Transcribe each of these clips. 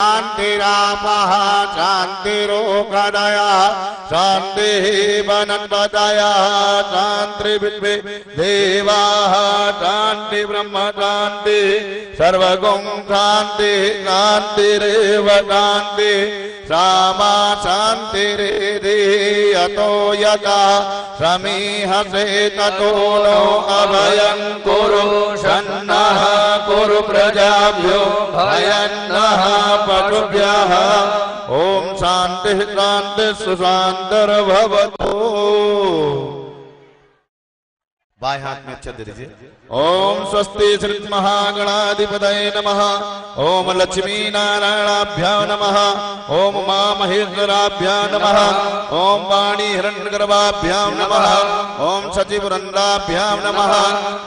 शान्तिरापः शान्तिरोगदया शान्तिः वनस्पतयः शान्तिर्विश्वे देवाः शान्ति ब्रह्म शान्ति सर्वगुण शान्ति शान्तिरेव शान्ति सामा शान्तिरेधि यतो यथा समीहसे ततो नो अभयं कुरु शन्नः कुरु प्रजाभ्यो भयन्नः पशुभ्यः ओम शांति शांति सुशांतिर्भवतु। बाएं हाथ में अच्छा दे दीजिए। ओम स्वस्ति श्री महागणाधिपतये नमः। ओम लक्ष्मी नारायणाभ्यां नमः। ओम उमा महेश्वराभ्यां नमः। ओम वाणी हिरण्यगर्भाभ्यां नमः। ओम सचिवृंदाभ्यां नमः।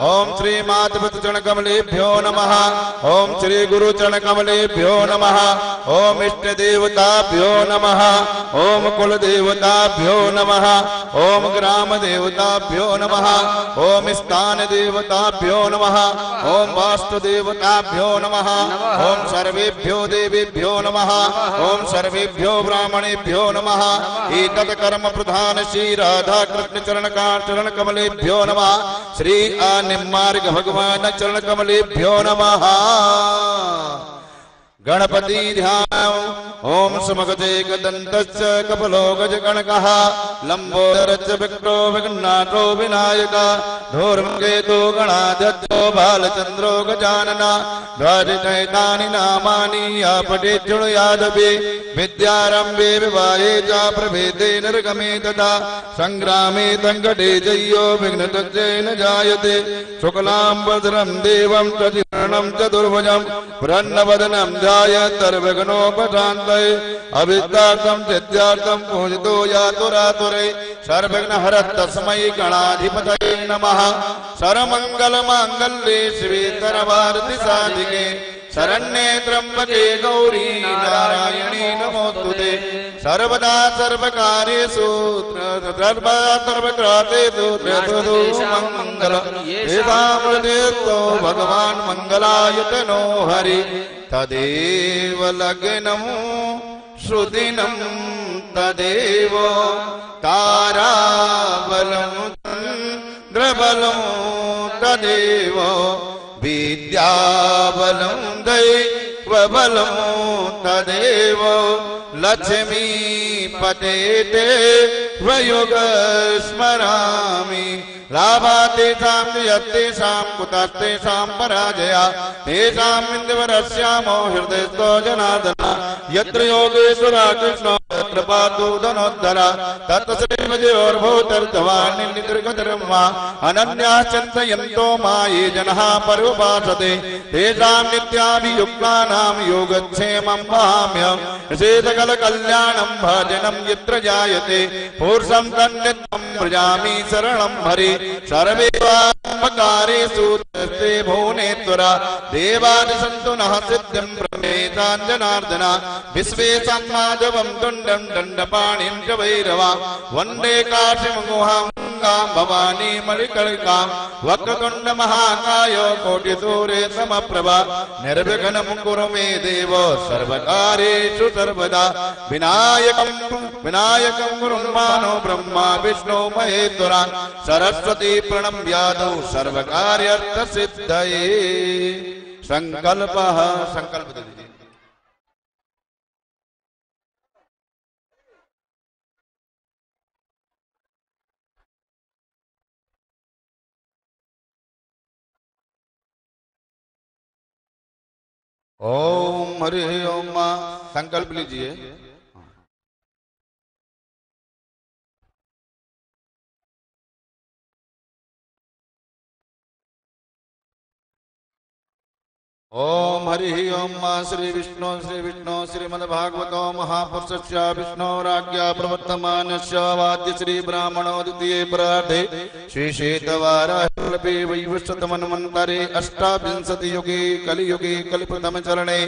ओम श्री मातृचरणकमलेभ्यो नमः। ओम श्री गुरुचरणकमलेभ्यो नमः। ओम इष्ट देवताभ्यो नमः। ओम कुल देवताभ्यो नमः। ओम ग्राम देवताभ्यो नमः। ओम स्थान देवताभ्यो नमः। ओम वास्तु देवताभ्यो नमः। ओम सर्वेभ्यो देवेभ्यो नमः। ओम सर्वेभ्यो ब्राह्मणेभ्यो नमः। एतत् कर्म प्रधान श्री राधा कृष्ण चरण कमलेभ्यो नमः। श्री निम्मार्ग भगवान चरण कमलेभ्यो नमः। गणपति ध्यान। ओम समगते गदन्तश्च कपलो गजगणकः लंबोदरश्च विक्रो विघ्नाथो विनायक धूर्मकेतु गणाध्यक्षो बालचन्द्रो गजानन द्वादशैतानि नामानि या पठेत् शृणुयादपि विद्यारम्भे विवाहे च प्रभेदे निर्गमे तथा संग्रामे संकटे जय्यो विघ्नतज्जेन जायते शुक्लाम्बरधरं देवं चतुर्भुजं चतुर्भुजं प्रसन्नवदनं ध्यायेत् सर्वविघ्नोपशान्तये अविद्यार्थं सिद्ध्यार्थं पूजितो यातुरातुरे सर्वविघ्नहरः तस्मै गणाधिपतये नमः। सर्वमङ्गलमाङ्गल्ये शिवे सर्वार्थ साधिके शरण्ये त्र्यम्बके गौरी नारायणी नमोस्तुते सर्वदा सर्वकार्येषु सर्वत्रातेषु मंगल वेदामृतेतो भगवान् मंगलायतनो हरि तदेव लग्नं श्रुदिनं तदेव ताराबलं चन्द्रबलं तदेव विद्याबलं दैवबलं तदेव लक्ष्मीपतेते वयुग स्मरामि लाभातेषां यत्तेषां कुतस्तेषां पराजया तेषां इन्दवरस्यामो हृदयस्थो जनार्दन यत्र योगेश्वरा कृष्णो यत्र पातु धनोद्धरा तत्र श्रीमजयोर्भूतर्धवान् निर्गतर्मा अनन्याः चिन्तयन्तो माये जनः पर्युपासते तेषां नित्याभियुक्तानां योगक्षेमं वहाम्यहं निषेधकलकल्याणं भजनं यत्र जायते पुरुषं तन्नित्यं व्रजामि शरणं हरि सर्वेषु ते भुवनेश्वरा देवादिसन्तु नः सिद्धिं ब्रह्मेतां जनार्दना विश्वेशं माधवं तुण्डं दण्डपाणिं च भैरवा वन्दे काशीं गुहां भवानी मणिकर्णिकां वक्रतुण्ड महाकाय कोटिसूर्य समप्रभा निर्विघ्नं कुरु मे देव सर्वकार्येषु सर्वदा विनायकं गुरुमानो ब्रह्मा विष्णु महेश्वरा सरस्वती प्रणम्यादौ सर्वकार्यार्थ सिद्धये। संकल्पः संकल्प दे दीजिए। ओम हरि ओम संकल्प लीजिए। ओम हरि ओम श्री विष्णु श्रीमद्भागवतो महापुरुषस्य विष्णोराज्ञा प्रवर्तमानस्य वाद्य श्री ब्राह्मणो द्वितीये प्रार्धे श्री श्वेतवाराहे वैवस्वतमन्वन्तरे अष्टाविंशति युगे कलियुगे कलिप्रथम चरणे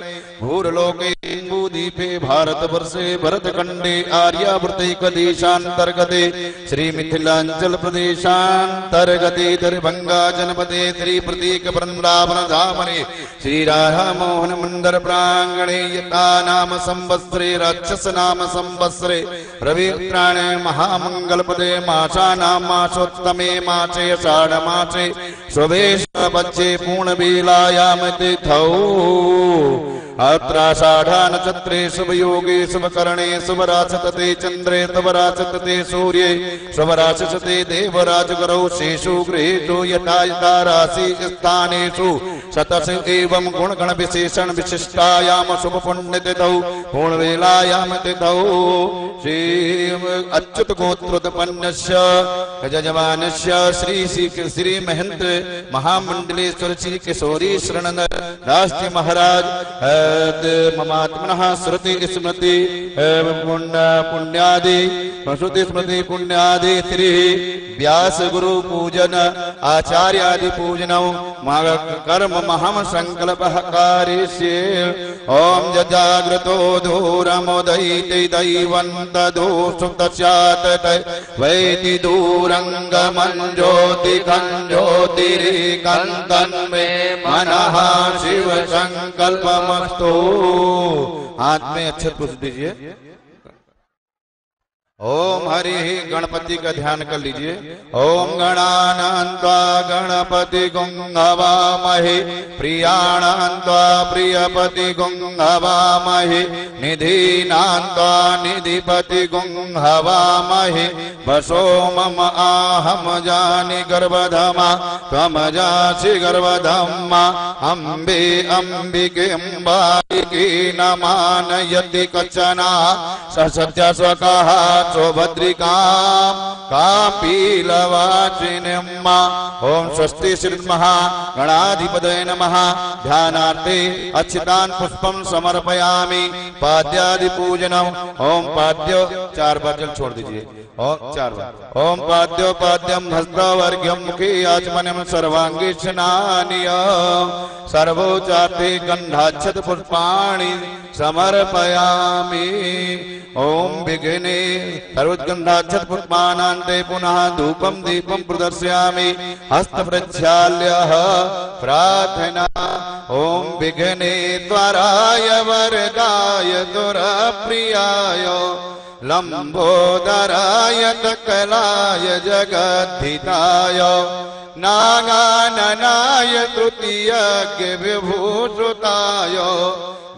भूर्लोके जम्बूदीपे भारतवर्षे भरतखण्डे आर्यावर्ते कदेशान्तर्गते श्री मिथिलाञ्चल प्रदेशान्तर्गते दरभंगा जनपदे श्री प्रतीक वृंदावन धामने श्री राधा मोहन मंदिर प्रांगणे यथा नाम संवत्सरे राक्षस नाम संवत्सरे रवित्राणे महामंगलपदे मासानां मासोत्तमे मासे आषाढ़ मासे शुभेश बच्चे पूर्णबेलायाम तिथौ अत्राषाढ़ा नक्षत्रे शुभयोगे शुभकरणे शुभराशतते चंद्रे शुभराशतते सूर्ये शुभराशतते देवराजगरौ शेषु गृहेषु यथा यथा राशि स्थानेषु शतस एवं गुणगण विशेषण विशिष्टायाम शुभ पुण्य तिथौ पूर्णवेलायाम तिथौ श्री अच्युत गोत्रोत्पन्नस्य यजमानस्य श्री महंत महामंडलेश्वर श्री किशोरी शरणनर राष्ट्रीय महाराज ममात्मनः श्रुति स्मृति पुण्यादि श्रुति स्मृति पुण्यादि श्री व्यास गुरु पूजन आचार्यादि पूजनौ कर्म महम संकल्प कार्यस्ये ओम जजाग्रतो दूरमुदयति दैवन्त दोषुतस्यात् वैति दूरंगमं ज्योतिकं ज्योतिरेकन्तन्मे मनः शिव संकल्पमस्तु। हाथ में अच्छे पुष्प दीजिए। ओम हरि गणपति का ध्यान कर लीजिए। ओम गणानान्त्वा गणपति गुंहवामहे प्रियाणान्त्वा प्रियपति गुंहवामहे निधीनान्त्वा निधिपति गुंहवामहे वसो मम आहम जानि गर्भधमा त्वम जासि गर्भधम्मा अम्बे अम्बिके अम्बालिके न मानयति कचना ससत्य स्वकः सौभद्रिकां कापीलवाचिनिम्मा। ओम स्वस्ति श्री महागणाधिपतये नमः। ध्यानार्थे अच्छितान् पुष्पं समर्पयामि। पाद्यादि पूजनम्। ओम पाद्य 4 बार जल छोड़ दीजिए। ओम 4 बार। ओम पाद्यो पाद्यम हस्तवर्ग्यम मुखे आचमनम सर्वांगे स्नानीय सर्वोचाते गंधाक्षत पुष्पाणि समर्पयामि। ओम विघ्ने सर्वोत्गंधाक्षत पुष्पानान्ते पुनः धूपं दीपं प्रदर्शयामि। हस्त प्रक्षाल्य प्रार्थना। ओम विघ्ने त्वराय वरदाय दुरप्रियाय लंबोदराय सकलाय जगद्धिताय नागाननाय तृतीयज्ञ विभूषिताय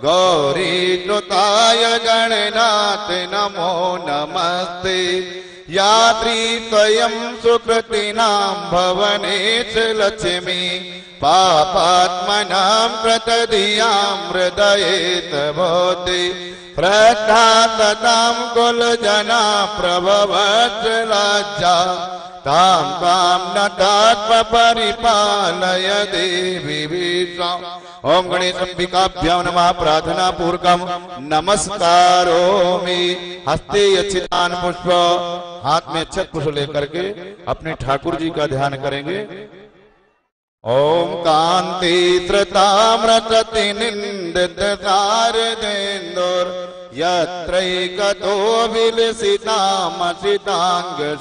गौरीकृताय गणनाथ नमो नमस्ते। यात्री स्वयं सुकृतिनां भवनेश लक्ष्मी पापात्मनां प्रतदियां हृदयेत भवति प्रथाततां कुलजना प्रभवत्सलज्जा तां तां नतात्म परिपालय देवी विश्वम्। ओम गणेशाम्बिकाभ्यां नमः। प्रार्थना पूर्वकं नमस्कारोमि। हस्ते अच्छितान पुष्प। हाथ में अच्छत पुष्प लेकर के अपने ठाकुर जी का ध्यान करेंगे। ओम कांति त्रताम्रतति निंदित शारदेन्दुर यत्रैकतो विलसितामसितांग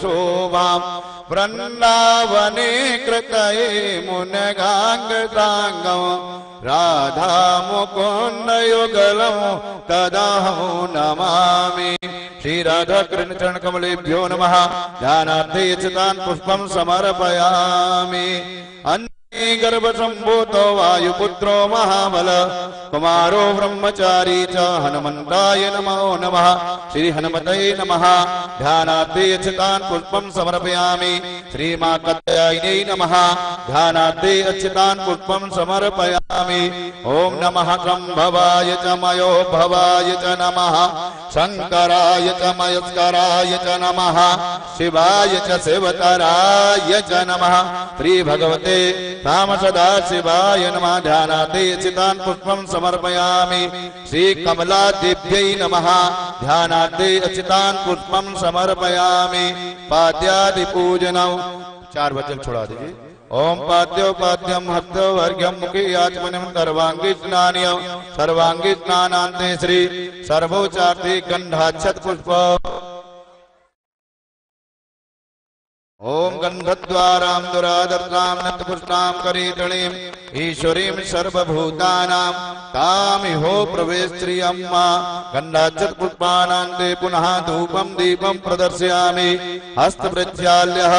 शोभाम् वृंदावने कृतये मुनगांग साङ्गम् राधा मुकुंद युगलम् तदहं नमामि। श्री राधा कृष्ण चरण कमलेभ्यो नमः। ध्यानार्थे चितान् पुष्पं समर्पयामि। गर्भ संभूतो वायुपुत्रो महाबल कुमारो ब्रह्मचारी च हनुमन्ताय नमो नमः। श्री हनुमते नमः। ध्यानार्थे अच्छितान् पुष्पं समर्पयामि। श्री मां कात्यायिने नमः। ध्यानार्थे अच्छितान् पुष्पं समर्पयामि। ओम नमः संभवाय च मयो भवाय च नमः। शंकराय च मयस्कराय च नमः। शिवाय च शिवतराय च नमः। श्री भगवते राम सदा शिवाय नमः। ध्यानार्थे चितान् पुष्पं समर्पयामि। श्री कमला देव्यै नमः। ध्यानार्थे अचितान् पुष्पं समर्पयामि। पाद्यादि पूजनम्। 4 वचन छोड़ा दीजिए। ओम पाद्योपाद्यम हस्तो वर्ग्यम मुखे आचमनम सर्वांगी स्नानियम सर्वांगी स्नानांते श्री सर्वोचार्ति गंधाक्षत पुष्प ओम गंधद्वारां दुरादर्शां नतपुष्टां करीतणीं ईश्वरीं सर्वभूतानां तामिहो प्रवेश्रियम्मा गंधाक्षत पुष्पानान्ते पुनः धूपं दीपं प्रदर्शयामि हस्तप्रक्षाल्यः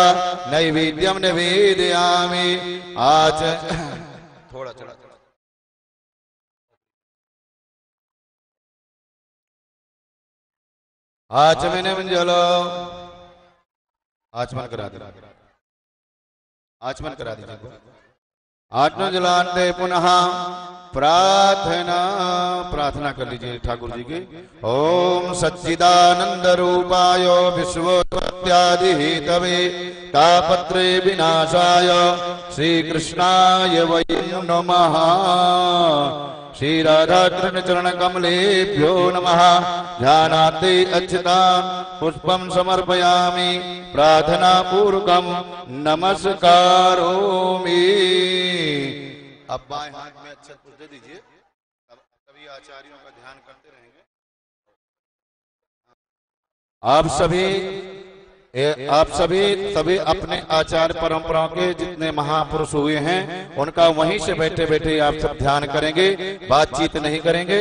नैवेद्यं निवेदयामि आज थोड़ा चढ़ा आचमनम जलो आचमन करा दे आचमन करा दीजिए आत्म जलाते पुनः प्रार्थना प्रार्थना कर लीजिए ठाकुर जी की ओम सच्चिदानंद रूपाय विश्वोत्पत्त्यादि हेतवे तापत्रे विनाशाय श्री कृष्णाय वै नमः श्री राधा कृष्ण चरण कमलेभ्यो नमः ध्यानाते अच्युतान् पुष्पं समर्पयामि प्रार्थना पूर्वकं नमस्कारोमि। अब बाएं हाथ में अक्षत पुष्प दे दीजिए। सभी आचार्यों का ध्यान करते रहेंगे। आप सभी अपने आचार परंपराओं के जितने महापुरुष हुए हैं उनका वहीं से बैठे बैठे आप सब ध्यान करेंगे, बातचीत नहीं करेंगे।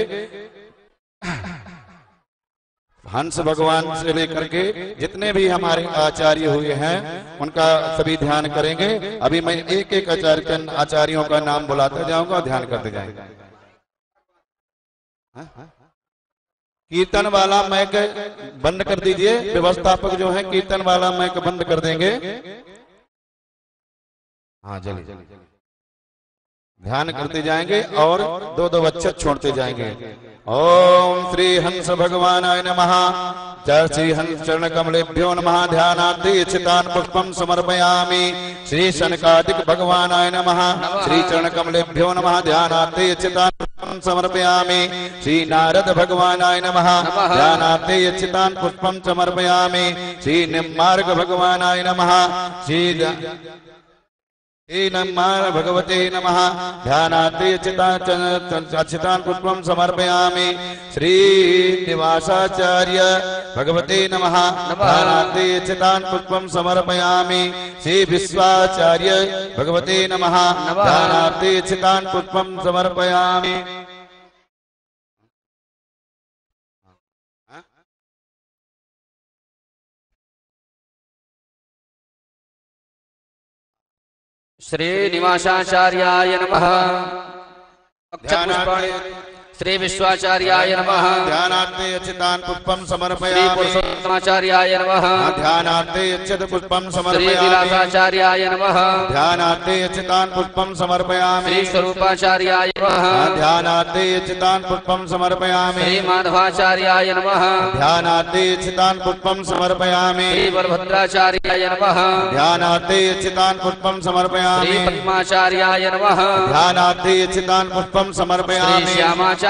हंस भगवान से लेकर के जितने भी हमारे आचार्य हुए हैं उनका सभी ध्यान करेंगे। अभी मैं एक एक आचार्यों का नाम बुलाता जाऊंगा, ध्यान करते जाएंगे। कीर्तन वाला मैक बंद कर दीजिए, व्यवस्थापक जो है कीर्तन वाला मैक बंद कर देंगे। हाँ चलिए ध्यान करते जाएंगे और दो दो अक्षत छोड़ते जाएंगे। ओम श्री हंस भगवानाय नमः। जय श्री हंस चरण कमलेभ्यो नमः। ध्यानार्थे चितान पुष्पम समर्पयामि। श्री शनकादिक भगवानाय नमः। श्री चरण कमलेभ्यो नमः। ध्यानार्थे चितान पुष्पम समर्पयामि। श्री नारद भगवानाय नमः। ध्यानार्थे चितान पुष्पम समर्पयामि। श्री निम्मार्ग भगवानाय नमः। श्री नमः भगवते नमः। ध्यानार्थे चितान पुष्पं समर्पयामि। श्री निवासाचार्य भगवते नमः। ध्यानार्थे चितान पुष्पं समर्पयामि। श्री विश्वाचार्य भगवते नमः। ध्यानार्थे चितान पुष्पं समर्पयामि। श्रीनिवासाचार्याय नमः। श्री विश्वाचार्याय नमः। ध्यानार्थे अच्युतान् पुष्पं समर्पयामि। श्री पुरुषोत्तमाचार्याय नमः। ध्यानार्थे अच्युत पुष्पं समर्पयामि। श्री विलासाचार्याय नमः। ध्यानार्थे अच्युतान् पुष्पं समर्पयामि। श्री स्वरूपाचार्याय नमः। ध्यानार्थे अच्युतान् पुष्पं समर्पयामि। श्री माधवाचार्याय नमः। ध्यानार्थे अच्युतान् पुष्पं समर्पयामि। श्री बलभद्राचार्याय नमः। ध्यानार्थे अच्युतान् पुष्पं समर्पयामि। श्री पद्माचार्याय नमः। ध्यानार्थे अच्युतान् पुष्पं समर्पयामि। श्री श्यामाचार्याय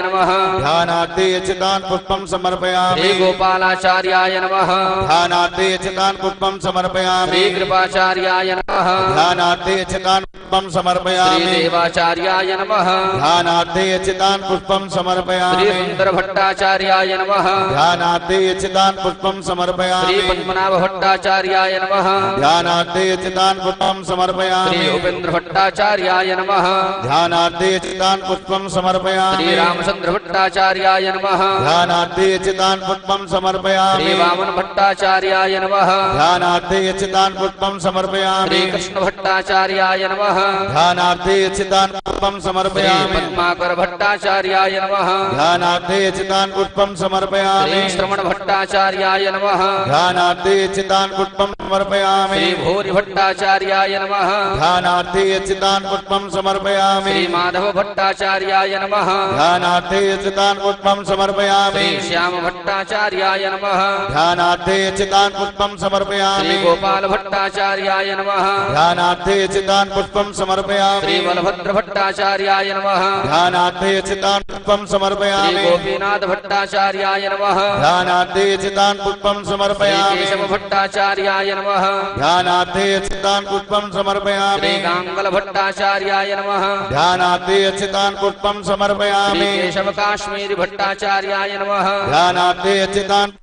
नमः। ध्यानार्थे अच्युतान् पुष्पं समर्पयामि। श्री गोपालाचार्याय नमः। ध्यानार्थे अच्युतान् पुष्पं समर्पयामि। श्री कृपाचार्याय नमः। ध्यानार्थे अच्युतान् पुष्पं समर्पयामि। श्री देवाचार्याय नमः। ध्यानार्थे अच्युतान् पुष्पं समर्पयामि। श्री सुंदर भट्टाचार्याय नमः। ध्यानार्थे अच्युतान् पुष्पं समर्पयामि। श्री पद्मनाभ भट्टाचार्याय नमः। ध्यानार्थे अच्युतान् पुष्पं समर्पयामि। श्री उपेंद्र भट्टाचार्याय नमः। ध्यानार्थे अच्युतान् पुष्पं समर्पयामि। श्री रामचंद्र भट्टाचार्याय नमः। ध्यानार्थे अच्युतान् पुष्पं समर्पयामि। श्री वामन भट्टाचार्याय नमः। ध्यानार्थे अच्युतान् पुष्पं समर्पयामि। श्री कृष्ण भट्टाचार्याय नमः। ध्यानार्थे अच्युतान् पुष्पं समर्पयामि। श्री पद्माकर भट्टाचार्याय नमः। ध्यानार्थे अच्युतान् पुष्पं समर्पयामि। श्री श्रवण भट्टाचार्याय नमः। ध्यानार्थे अच्युतान् पुष्पं समर्पयामि। श्री भूरि भट्टाचार्याय नमः। ध्यानार्थे अच्युतान् पुष्पं समर्पयामि। श्री माधव भट्टाचार्याय नमः। ध्यानार्थे अच्युतान् पुष्पं समर्पयामि। श्री श्याम भट्टाचार्याय नमः। ध्यानार्थे अच्युतान् पुष्पं समर्पयामि। श्री गोपाल भट्टाचार्याय नमः। ध्यानार्थे अच्युतान् पुष्पं समर्पयामि श्री बलभद्र भट्टाचार्याय नमः ध्यानार्थे चितान् पुष्पं श्री समर्पयामि गोपीनाथ भट्टाचार्याय नमः ध्यानार्थे चितान् पुष्पं श्री समर्पयामि केशव भट्टाचार्याय नमः ध्यानार्थे चितान् पुष्पं समर्पयामि श्री गांगल भट्टाचार्याय नमः ध्यानार्थे चितान् पुष्पं श्री समर्पयामि केशव काश्मीरी भट्टाचार्याय नमः ध्यानार्थे चितान्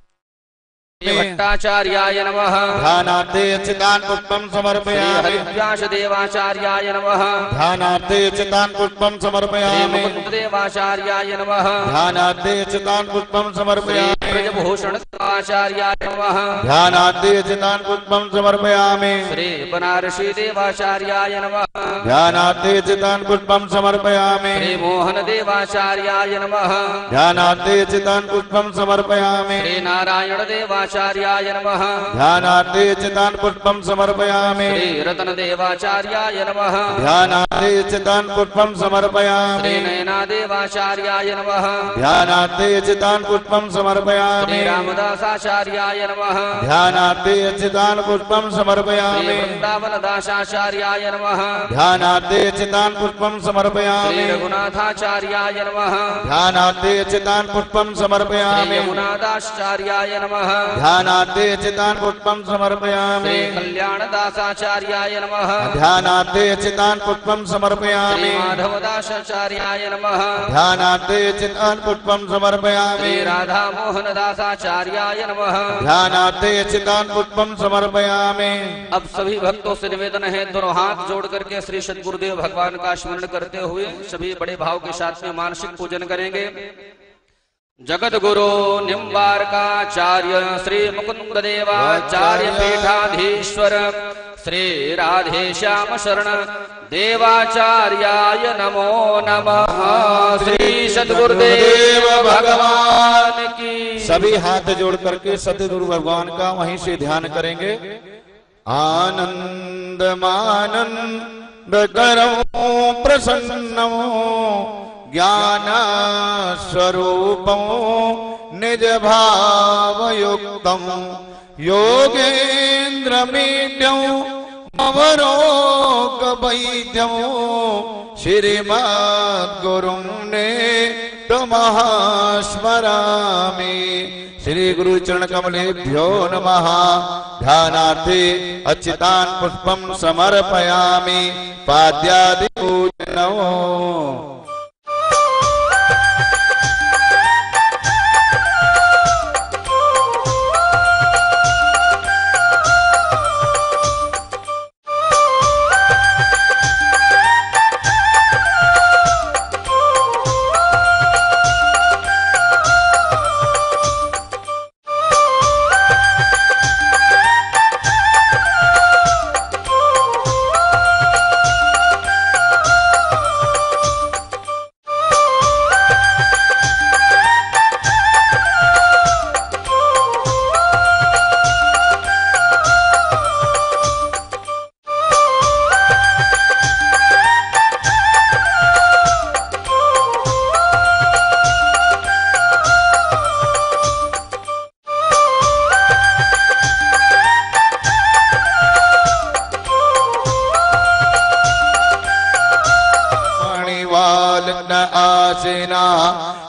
श्री भट्टाचार्याय नमः ध्यानार्थे चितान् पुष्पं श्री समर्पयामि हरिव्यास देवाचार्याय नमः ध्यानार्थे चितान् पुष्पं श्री समर्पयामि मुकुंद देवाचार्याय नमः ध्यानार्थे चितान् पुष्पं श्री समर्पयामि ब्रजभूषण देवाचार्याय नमः ध्यानार्थे चितान् पुष्पं समर्पयामि श्री बनारसी देवाचार्याय नमः ध्यानार्थे चितान् पुष्पं समर्पयामि श्री मोहन देवाचार्याय नमः ध्यानार्थे चितान् पुष्पं समर्पयामि श्री नारायण देवाचार्याय नमः ध्यानार्थे चितान् पुष्पं समर्पयामि श्री रतन देवाचार्याय नमः ध्यानार्थे चितान् पुष्पं श्री समर्पयामि नयना देवाचार्याय नमः ध्यानार्थे चितान् पुष्पं समर्पयामि श्री रामदासाचार्याय नमः ध्यानार्थे चितान् पुष्पं श्री समर्पयामि वृंदावन दासाचार्याय नमः ध्यानार्थे चितान् पुष्पं श्री समर्पयामि रघुनाथाचार्याय नमः ध्यानार्थे चितान् पुष्पं श्री समर्पयामि यमुनादासाचार्याय नमः ध्यानार्थे चितान् पुष्पं समर्पयामि श्री कल्याणदासाचार्याय नमः ध्यानार्थे चितान् पुष्पं श्री समर्पयामि माधवदासाचार्याय नमः ध्यानार्थे चितान् पुष्पं समर्पयामि श्री राधा मोहन दासाचार्याय नमः। ध्यानार्थे चितान् पुष्पं समर्पयामि। अब सभी भक्तों से निवेदन है, दोनों हाथ जोड़ करके श्री सद्गुरुदेव भगवान का स्मरण करते हुए सभी बड़े भाव के साथ में मानसिक पूजन करेंगे। जगत गुरु निम्बारकाचार्य श्री मुकुंद देवाचार्य पीठाधीश्वर श्री राधे श्याम शरण देवाचार्याय नमो नमः। श्री सद्गुरुदेव भगवान की। सभी हाथ जोड़ करके सद्गुरु भगवान का वहीं से ध्यान करेंगे। आनंद मानंद करो प्रसन्नो ज्ञान स्वरूपं निज भावयुक्तं योगेन्द्र मीड्यं अवरोग वैद्यं श्रीमद्गुरुं ने तमः स्मरामि। श्री गुरु चरण कमलेभ्यो नमः। ध्यानार्थे अच्युतान् पुष्पं समर्पयामि। पाद्यादि पूजनौ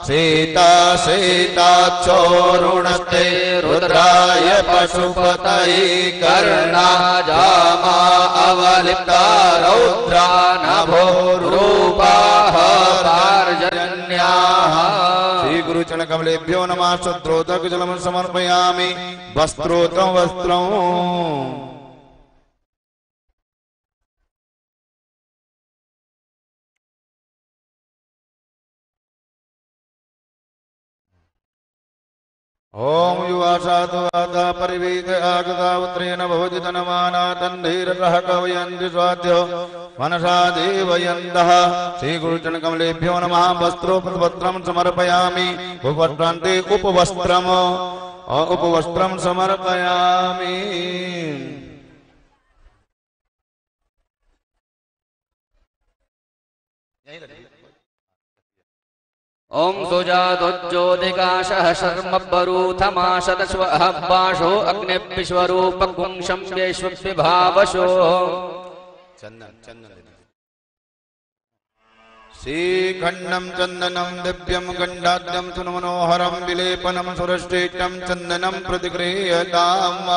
सीता सीता चोरुणस्ते रुद्राय पशुपतये कर्णा जामा अवलिप्ता रौद्रा नभो रूपाः पार्जन्याः। श्री गुरु चरण कमलेभ्यो नमः। शुद्रोदक जलम समर्पयामि। वस्त्रोतं वस्त्रं ओम युवासाधु आदा परिवीत आगता उत्रेण भवति तनमाना तन्धीरः कवयन्ति स्वाद्यो मनसा देवयन्तः। श्री गुरुचरण कमलेभ्यो नमः। वस्त्रोपवस्त्रं समर्पयामि। उपवस्त्रान्ते उपवस्त्रं समर्पयामि। ओम सुजातोज्योतिकाशः शर्म बरूथमाशतस्व अहब्बाशो अग्निविश्वरूप पुंशं येष्विभावशो। चंदन श्रीखण्डं चन्दनं दिव्यं गण्डाद्यं सुमनोहरं विलेपनं सुरश्रेष्ठं चन्दनं प्रतिगृह्यताम्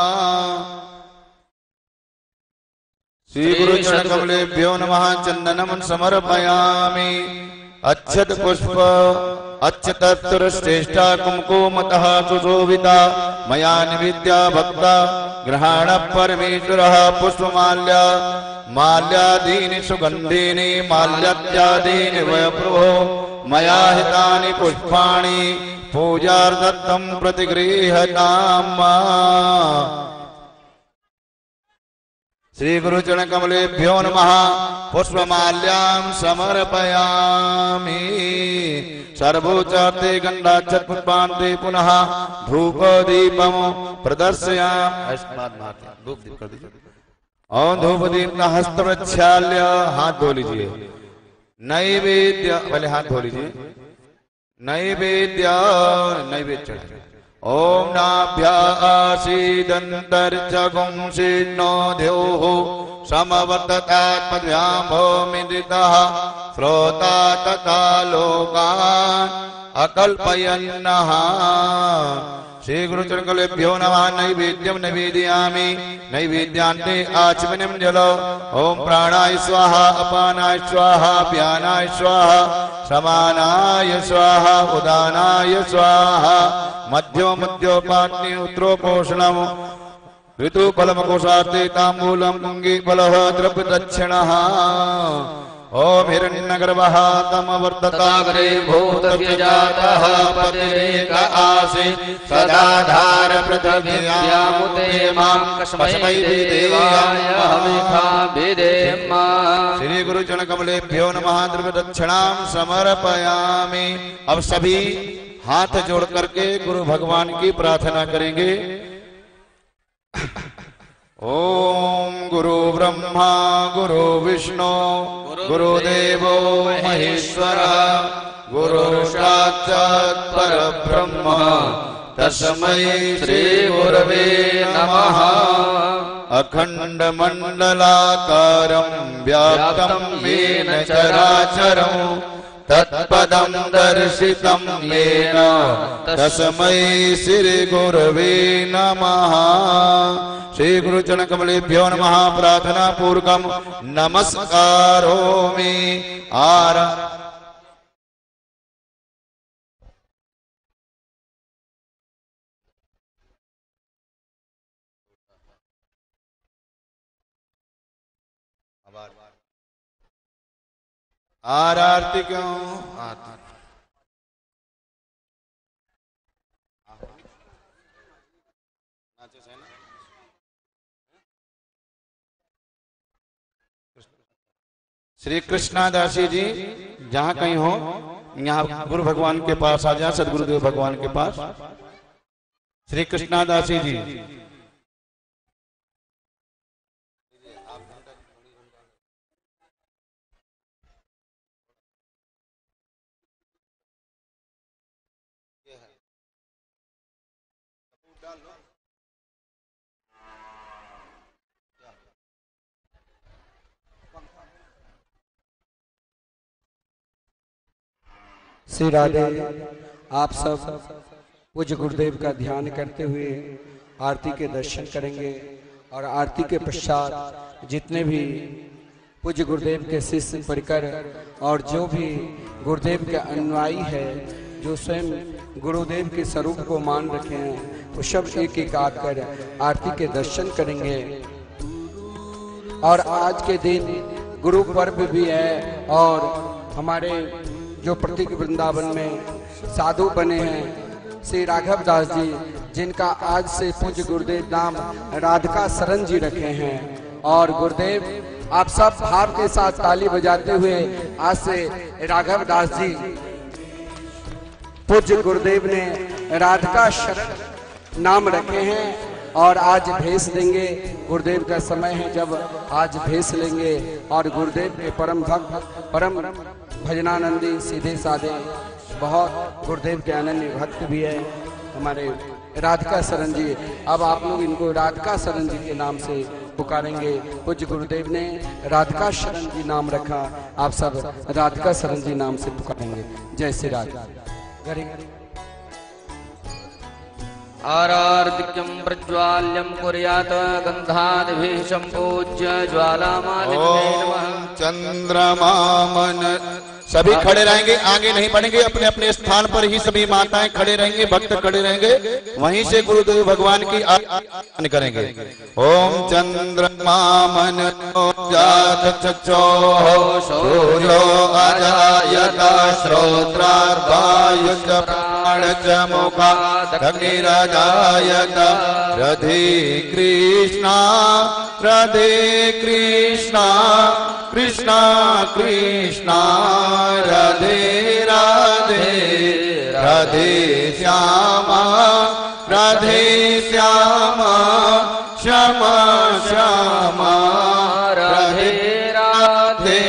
श्रीगुरुचरणकमलेभ्यो नमः चन्दनं समर्पयामि अच्छत पुष्प अच्छतत्तुरश्रेष्ठा कुमकुमतः सुशोभिता मया निवेद्या भक्ता ग्रहाण परमेश्वरः पुष्पमाल्या माल्यादीनि सुगन्धीनि माल्यात्यादीनि वै प्रभो मया हितानि पुष्पाणि पूजार्थं प्रतिगृह्यताम् श्री गुरुचरण कमलेभ्यो नमः पुष्पमाल्यां समर्पयामि सर्वोच्चार्थे गन्धाक्षत पुष्पान्ते पुनः धूपदीपं प्रदर्शयामि धूप दीप कर दीजिए और धूप दीप का हस्त प्रक्षाल्य हाथ धो लीजिए नैवेद्य पहले हाथ धो लीजिए नैवेद्य नैवेद्य ओम नाभ्यासीदन्तर्जगुं शीर्णो द्योः समवर्ततात्पद्भ्यां भौमिदितः श्रोता तथा लोकान् अकल्पयन्नः श्री गुरुचरणकमलेभ्यो नमः नैवेद्यं निवेदयामि नैवेद्यान्ते आचमनीयं जल ओम प्राणाय स्वाहा अपानाय स्वाहा व्यानाय स्वाहा समानाय स्वाहा उदानाय स्वाहा मध्यो मध्योपात्ने उत्तरोपोषणम् ऋतुफलमकोशार्थे ताम्बूलं पुङ्गे फलः द्रव्यदक्षिणः ओम हिरण्यगर्भः तमवर्तताग्रे भूतव्यजातः पतिरेक आसीत् सदाधार पृथिव्यामुते मां कस्मै देवाय हविषा विधेम श्री गुरुचरणकमलेभ्यो नमः द्रव्यदक्षिणां समर्पयामि। अब सभी हाथ जोड़ करके गुरु भगवान की प्रार्थना करेंगे। ओम गुरु ब्रह्मा गुरु विष्णु गुरुदेवो महेश्वरः गुरु साक्षात् परब्रह्म तस्मै श्री गुरवे नमः। अखंड मंडलाकारं व्याप्तं येन चराचरं तत्पदं दर्शितं येन तस्मै श्री गुरवे नमः। श्री गुरुचरणकमलेभ्यो नमः प्रार्थना पूर्वकं नमस्कारोमि। आरती क्यों श्री कृष्णादासी जी जहाँ कहीं हो यहाँ गुरु भगवान के पास आ जाए, सदगुरुदेव भगवान के पास। श्री कृष्णादासी जी श्री राधे। आप सब पूज्य गुरुदेव का ध्यान करते हुए आरती के दर्शन करेंगे और आरती के पश्चात जितने भी पूज्य गुरुदेव के शिष्य परिकर और जो भी गुरुदेव के अनुयायी है जो स्वयं गुरुदेव के स्वरूप को मान रखे हैं वो सब एक एक आकर आरती के दर्शन करेंगे। और आज के दिन गुरु पर्व भी है और हमारे जो प्रतीक वृंदावन में साधु बने हैं श्री राघव दास जी, जिनका आज से पूज्य गुरुदेव नाम राधिका शरण जी रखे हैं। और गुरुदेव आप सब भाव के साथ ताली बजाते हुए आज से राघव दास जी पूज्य गुरुदेव ने राधिका शरण नाम रखे हैं और आज भेष देंगे। गुरुदेव का समय है जब आज भेष लेंगे और गुरुदेव के परम भक्त परम भजनानंदी सीधे साधे बहुत गुरुदेव के अनन्य भक्त भी है हमारे राधिका शरण जी। अब आप लोग इनको राधिका शरण जी के नाम से पुकारेंगे। पूज्य गुरुदेव ने राधिका शरण जी नाम रखा, आप सब राधिका शरण जी नाम से पुकारेंगे। जय श्री राधे। आरार्तिक्यं प्रज्वाल्यं कुर्यात् गन्धादिभिः सम्पूज्य ज्वालामालिन्ये नमः। चंद्रमा मन सभी खड़े रहेंगे, आगे नहीं बढ़ेंगे, अपने अपने स्थान पर ही सभी माताएं खड़े रहेंगे, भक्त खड़े रहेंगे, वहीं से गुरुदेव भगवान की आराधना करेंगे। ओम चंद्रमा मन जात चक्षुः सूर्यो अजायत श्रोत्रार्वायुश्च प्राणश्च मुखात् अग्निरजायत। राधे कृष्णा राधे कृष्णा कृष्णा कृष्णा राधे राधे राधे श्यामा राधे श्यामा श्यामा श्यामा राधे राधे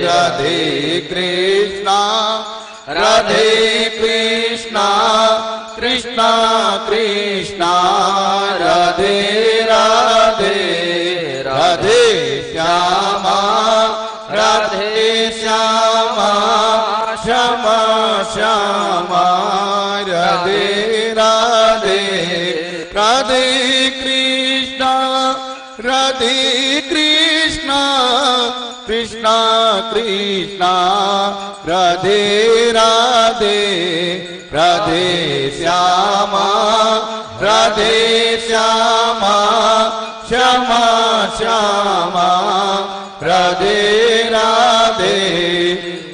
राधे कृष्णा राधे कृष्णा कृष्णा कृष्णा राधे राधे राधे श्यामा राधे श्यामा श्यामा श्यामा राधे राधे राधे कृष्णा राधे कृष्णा कृष्णा कृष्णा राधे राधे राधे श्यामा राधे श्यामा श्यामा श्यामा राधे राधे।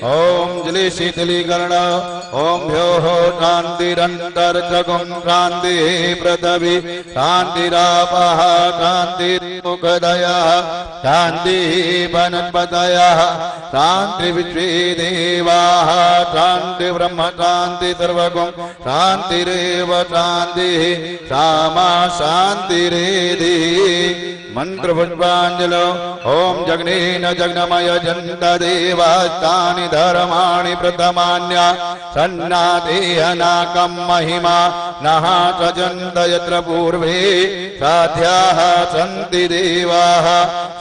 ओम जले शीतलीकरण ओम भ्योः शान्तिरन्तर्जगुं शान्तिः पृथिवी शान्तिरापः शान्तिर्मुखदयः शान्तिः वनस्पतयः शान्तिर्विश्वे देवाः शान्तिर्ब्रह्म शान्तिः सर्वगुं शान्तिरेव शान्तिः सामा शान्तिरेधि। मंत्र पुष्पांजलो ओम जगनेन जगनमय जन्त देवास्तानि धर्माणि प्रथमान्या सन्नादेहनाकं महिमा नः सजन्त यत्र पूर्वे साध्याः सन्ति देवाः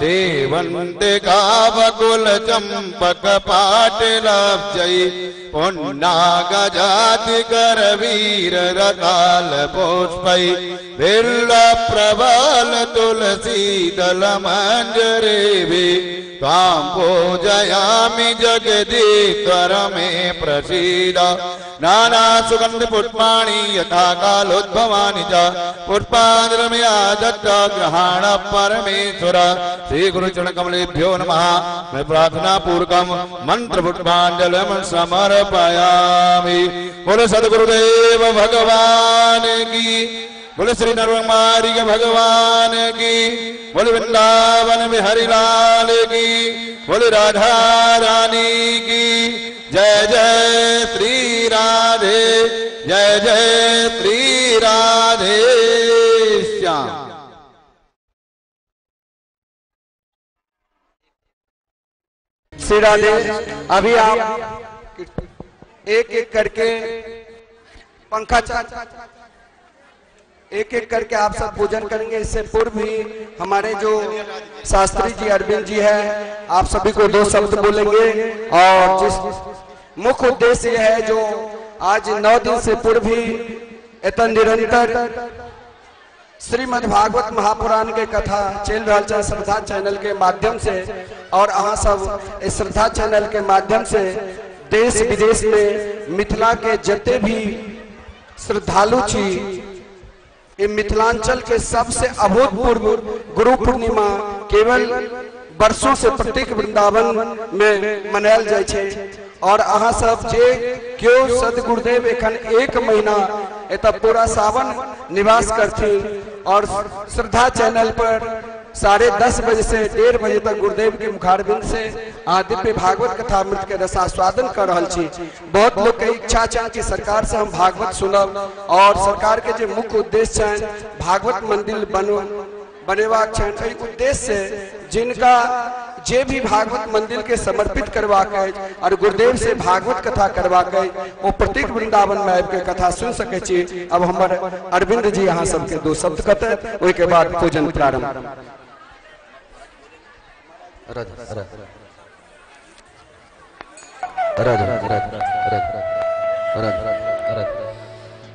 सेवन्ते कावकुल चम्पक पाटलाब्जै पुन्नागजाति करवीर रताल पुष्पै बिल्व प्रबल तुलसी दल मंजरेभि त्वां पूजयामि जगदीश्वर मे प्रसीद। नाना सुगंध पुष्पाणि यथा कालोद्भवानि च पुष्पांजलिर्मया दत्ता ग्रहाण परमेश्वर। श्री गुरुचरण कमलेभ्यो नमः। मैं प्रार्थना पूर्वकं मंत्र पुष्पांजलिं समर्पयामि। बोलो सद्गुरुदेव भगवान की, बोले श्री नरमारी के भगवान की, बोले वृंदावन बिहारी लाल की, बोले राधा रानी की। जय जय श्री राधे जय जय श्री राधे श्याम। श्री राधे। अभी आप एक एक करके पंखा एक एक करके आप सब पूजन करेंगे। इससे पूर्व भी हमारे जो शास्त्री जी अरविंद जी है, आप सभी को 2 शब्द बोलेंगे। और जिस मुख्य उद्देश्य यह है, जो आज 9 दिन से पूर्व भी इतना निरंतर श्रीमद् भागवत महापुराण के कथा चल रहा है श्रद्धा चैनल के माध्यम से, और अहाँ सब इस श्रद्धा चैनल के माध्यम से देश विदेश में मिथिला के जते भी श्रद्धालु छी, ये मिथिलांचल के सबसे अभूतपूर्व गुरु पूर्णिमा केवल वर्षों से प्रत्येक वृंदावन में मनायल जाय छे। और अहाँ सब जे क्यों सदगुरुदेव एखन 1 महीना एतऽ पूरा सावन निवास करथिन, और श्रद्धा चैनल पर 10:30 बजे से 1:30 बजे तक गुरुदेव के मुखारबिंद से दिव्य भागवत कथा अमृत के रसास्वादन कर रहा छी। बहुत लोग के इच्छा छन कि सरकार से हम भागवत सुनब, और सरकार के जो मुख्य उद्देश्य है भागवत मंदिर बनेवाक छन, एहि उद्देश्य से जिनका जे भी भागवत मंदिर के समर्पित करवा के और गुरुदेव से भागवत कथा करवा के वो प्रत्येक वृंदावन में आबि के कथा सुन सके छी। अब हमारे अरविंद जी यहाँ सबके 2 शब्द कहते, ओहि के बाद पूजन प्रारंभ।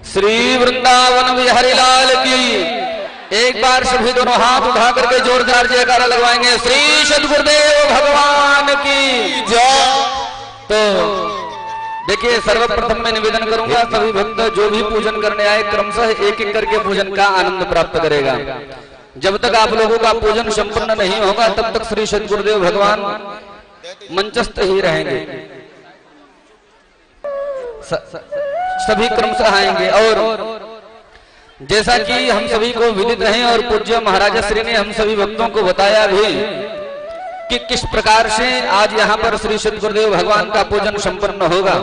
श्री वृंदावन बिहारी लाल की। एक बार सभी दोनों हाथ उठा करके जोरदार जयकारा लगवाएंगे। श्री सद्गुरुदेव भगवान की जय। तो देखिए, सर्वप्रथम मैं निवेदन करूंगा, सभी भक्त जो भी पूजन करने आए क्रमशः एक एक करके पूजन का आनंद प्राप्त करेगा। जब तक आप लोगों का पूजन संपन्न नहीं होगा तब तक श्री सद्गुरुदेव भगवान मंचस्थ ही रहेंगे। सभी क्रमशः आएंगे। और जैसा कि हम सभी को विदित है और पूज्य महाराज श्री ने हम सभी भक्तों को बताया भी कि किस प्रकार से आज यहाँ पर श्री सद्गुरुदेव भगवान का पूजन संपन्न होगा।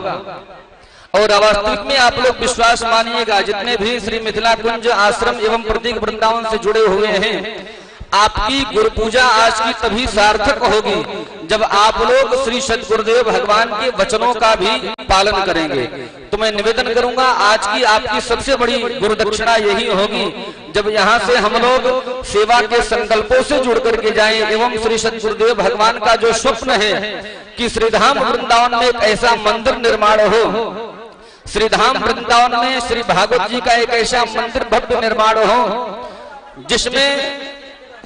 और वास्तविक में आप लोग विश्वास मानिएगा, जितने भी श्री मिथिला कुंज आश्रम एवं प्रतीक वृंदावन से जुड़े हुए हैं, आपकी गुरु पूजा आज की तभी सार्थक होगी जब आप लोग श्री सद्गुरुदेव भगवान के वचनों का भी पालन करेंगे। तो मैं निवेदन करूंगा, आज की आपकी सबसे बड़ी गुरु दक्षिणा यही होगी जब यहाँ से हम लोग सेवा के संकल्पों से जुड़ करके जाएं एवं श्री सद्गुरुदेव भगवान का जो स्वप्न है कि श्रीधाम वृंदावन में एक ऐसा मंदिर निर्माण हो, श्रीधाम वृंदावन में श्री भागवत जी का एक ऐसा मंदिर भव्य निर्माण हो जिसमें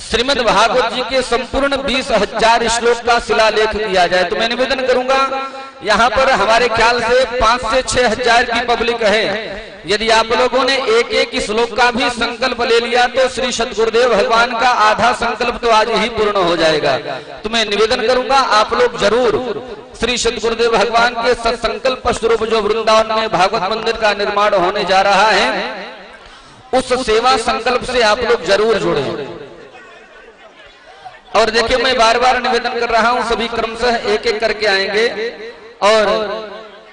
श्रीमद् भागवत जी के संपूर्ण 20,000 श्लोक का शिलालेख किया जाए। तो मैं निवेदन करूंगा, यहाँ पर हमारे ख्याल से 5 से 6 हजार की पब्लिक है। यदि आप लोगों ने एक एक श्लोक का भी संकल्प ले लिया तो श्री सद्गुरुदेव भगवान का आधा संकल्प तो आज ही पूर्ण हो जाएगा। तो मैं निवेदन करूंगा, आप लोग जरूर श्री सद्गुरुदेव भगवान के सत्संकल्प स्वरूप जो वृंदावन में भागवत मंदिर का निर्माण होने जा रहा है, उस सेवा संकल्प से आप लोग जरूर जुड़े। और देखिए, मैं बार बार निवेदन कर रहा हूं, सभी क्रमशः एक एक करके आएंगे और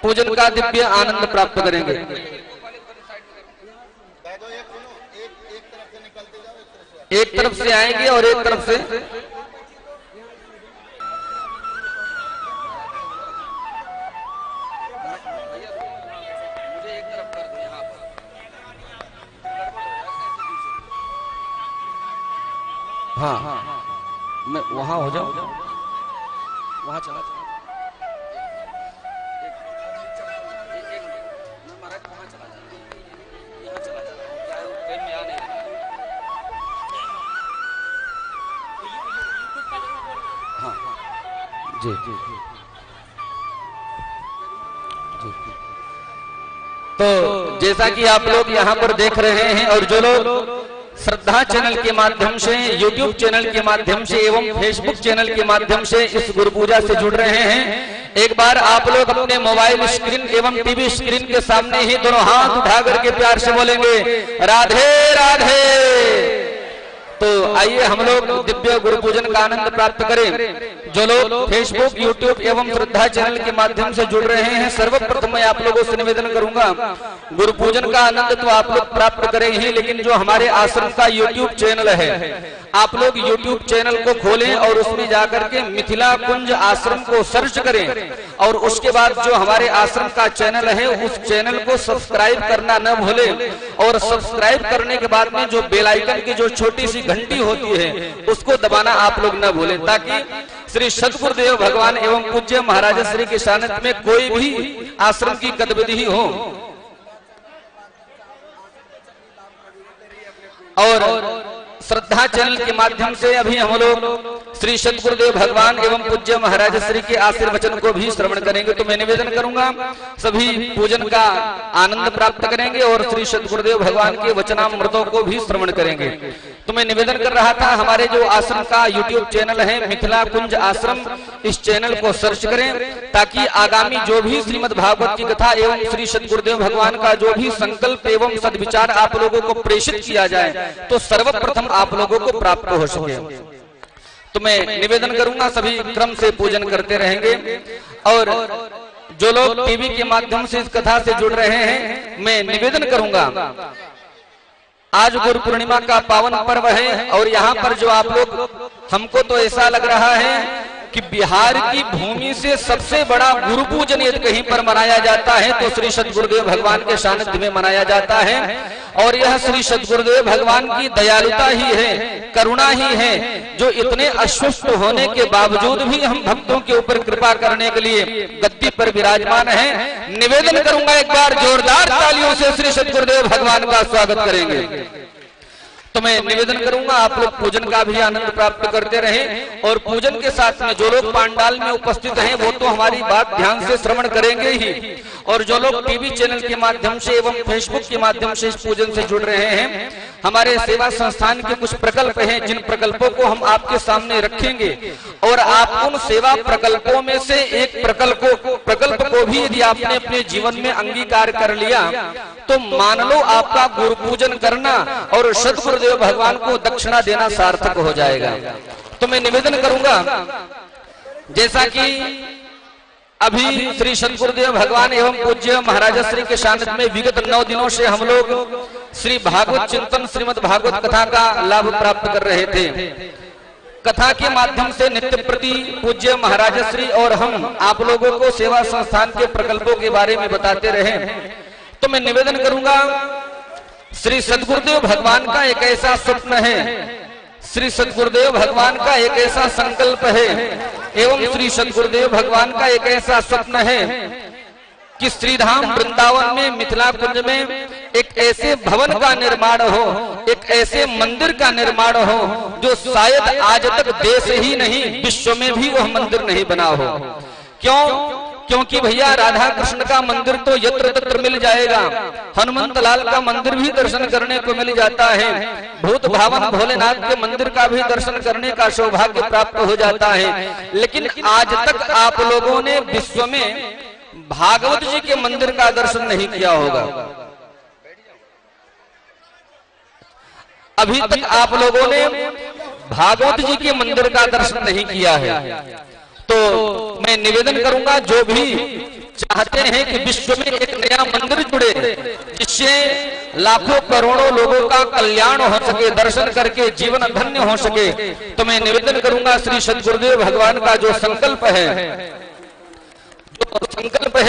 पूजन का दिव्य आनंद प्राप्त करेंगे। एक तरफ से आएंगे और एक तरफ से हाँ, मैं वहां हो जाऊं, वहां चला जी जी जी। तो जैसा कि आप लोग यहाँ पर देख रहे हैं और जो लोग श्रद्धा चैनल के माध्यम से, YouTube चैनल के माध्यम से एवं Facebook चैनल के माध्यम से इस गुरु पूजा से जुड़ रहे हैं, एक बार आप लोग अपने मोबाइल स्क्रीन एवं टीवी स्क्रीन के सामने ही दोनों हाथ उठा करके प्यार से बोलेंगे राधे राधे। तो आइए हम लोग दिव्य गुरु पूजन का आनंद प्राप्त करें। जो लोग फेसबुक, यूट्यूब एवं श्रद्धा चैनल के माध्यम से जुड़ रहे हैं, सर्वप्रथम मैं आप लोगों से निवेदन करूंगा, गुरु पूजन का आनंद तो आप लोग प्राप्त करें ही, लेकिन जो हमारे आश्रम का यूट्यूब चैनल है, आप लोग यूट्यूब चैनल को खोलें और उसमें जाकर के मिथिला कुंज आश्रम को सर्च करें और उसके बाद जो हमारे आश्रम का चैनल है उस चैनल को सब्सक्राइब करना न भूलें। और सब्सक्राइब करने के बाद में जो बेल आइकन की जो छोटी सी घंटी होती है उसको दबाना आप लोग न भूलें, ताकि श्री सद्गुरुदेव भगवान एवं पूज्य महाराज श्री के सानिध्य में कोई भी आश्रम की गतिविधि हो और श्रद्धा चैनल के माध्यम से अभी हम लोग श्री सद्गुरुदेव भगवान एवं पूज्य महाराज श्री के आशीर्वचन को भी श्रवण करेंगे। तो मैं निवेदन करूंगा, सभी पूजन का आनंद प्राप्त करेंगे और श्री सद्गुरुदेव भगवान के वचनामृतों को भी श्रवण करेंगे। तो मैं निवेदन कर रहा था, हमारे जो आश्रम का यूट्यूब चैनल है मिथिला कुंज आश्रम, इस चैनल को सर्च करें ताकि आगामी जो भी श्रीमद् भागवत की कथा एवं श्री सद्गुरुदेव भगवान का जो भी संकल्प एवं सद्विचार आप लोगों को प्रेषित किया जाए तो सर्वप्रथम आप लोगों को प्राप्त हो सके। तो मैं निवेदन करूंगा, सभी क्रम से पूजन करते रहेंगे और जो लोग टीवी के माध्यम से इस कथा से जुड़ रहे हैं, मैं निवेदन करूंगा, आज गुरु पूर्णिमा का पावन पर्व है और यहाँ पर जो आप लोग, हमको तो ऐसा लग रहा है कि बिहार की भूमि से सबसे बड़ा गुरु पूजन यदि कहीं पर मनाया जाता है तो श्री सद्गुरुदेव भगवान के सानिध्य में मनाया जाता है। और यह श्री सद्गुरुदेव भगवान की दयालुता ही है, करुणा ही है, जो इतने अस्वस्थ होने के बावजूद भी हम भक्तों के ऊपर कृपा करने के लिए गद्दी पर विराजमान है। निवेदन करूंगा एक बार जोरदार तालियों से श्री सद्गुरुदेव भगवान का स्वागत करेंगे। तो मैं निवेदन करूंगा आप लोग पूजन का भी आनंद प्राप्त करते रहें और पूजन के साथ में जो लोग पांडाल में उपस्थित हैं वो तो हमारी बात ध्यान से श्रवण करेंगे ही, और जो लोग टीवी चैनल के माध्यम से एवं फेसबुक के माध्यम से इस पूजन से जुड़ रहे हैं, हमारे सेवा संस्थान के कुछ प्रकल्प हैं जिन प्रकल्पों को हम आपके सामने रखेंगे और आप उन सेवा प्रकल्पों में से एक प्रकल्प को भी यदि आपने अपने जीवन में अंगीकार कर लिया तो मान लो आपका गुरु पूजन करना और सद्गुरुदेव भगवान को दक्षिणा देना सार्थक हो जाएगा। तो मैं निवेदन करूंगा, जैसा कि अभी श्री सद्गुरुदेव भगवान एवं पूज्य महाराज श्री के सानिध्य में विगत 9 दिनों से हम लोग श्री भागवत चिंतन श्रीमद् भागवत कथा का लाभ प्राप्त कर रहे थे। कथा के माध्यम से नित्य प्रति पूज्य महाराज श्री और हम आप लोगों को सेवा संस्थान के प्रकल्पों के बारे में बताते रहे। तो मैं निवेदन करूंगा, श्री सद्गुरुदेव भगवान का एक ऐसा स्वप्न है, श्री सद्गुरुदेव भगवान का एक ऐसा संकल्प है एवं श्री सद्गुरुदेव भगवान का एक ऐसा स्वप्न है कि श्रीधाम वृंदावन में मिथिला कुंज में एक ऐसे भवन का निर्माण हो, एक ऐसे मंदिर का निर्माण हो जो शायद आज तक देश ही नहीं विश्व में भी वह मंदिर नहीं बना हो। क्यों? क्योंकि भैया राधा कृष्ण का मंदिर तो यत्र तत्र मिल जाएगा, हनुमंत लाल का मंदिर भी दर्शन करने को मिल जाता है, भूत भावन भोलेनाथ के मंदिर का भी दर्शन करने का सौभाग्य प्राप्त हो जाता है, लेकिन आज तक आप लोगों ने विश्व में भागवत जी के मंदिर का दर्शन नहीं किया होगा। अभी तक आप लोगों ने भागवत जी के मंदिर का दर्शन नहीं किया है। तो मैं निवेदन करूंगा, जो भी चाहते हैं कि विश्व में एक नया मंदिर जुड़े जिससे लाखों करोड़ों लोगों का कल्याण हो सके, दर्शन करके जीवन धन्य हो सके, तो मैं निवेदन करूंगा श्री सद्गुरुदेव भगवान का जो संकल्प है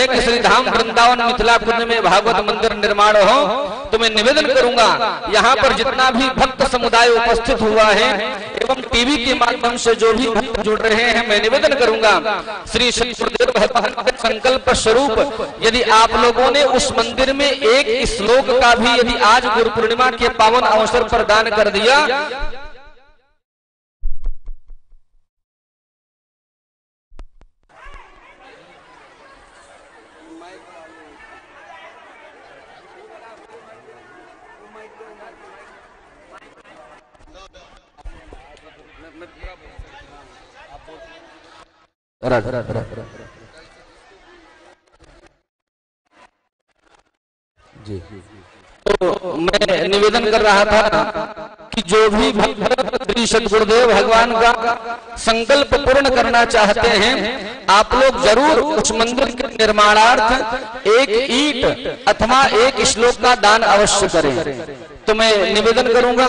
कि श्रीधाम वृंदावन मिथिला कुंज में भागवत मंदिर निर्माण हो, तो मैं निवेदन करूंगा यहाँ पर जितना भी भक्त समुदाय उपस्थित हुआ है एवं टीवी के माध्यम से जो भी भक्त जुड़ रहे हैं, मैं निवेदन करूंगा श्री सद्गुरुदेव भगवान के संकल्प स्वरूप यदि आप लोगों ने उस मंदिर में एक श्लोक का भी यदि आज गुरु पूर्णिमा के पावन अवसर पर दान कर दिया, जी तो मैं निवेदन कर रहा था कि जो भी भक्त श्री सद्गुरुदेव भगवान का संकल्प पूर्ण करना चाहते हैं, आप लोग जरूर उस मंदिर के निर्माणार्थ एक ईंट अथवा एक श्लोक का दान अवश्य करें। तो मैं निवेदन करूंगा,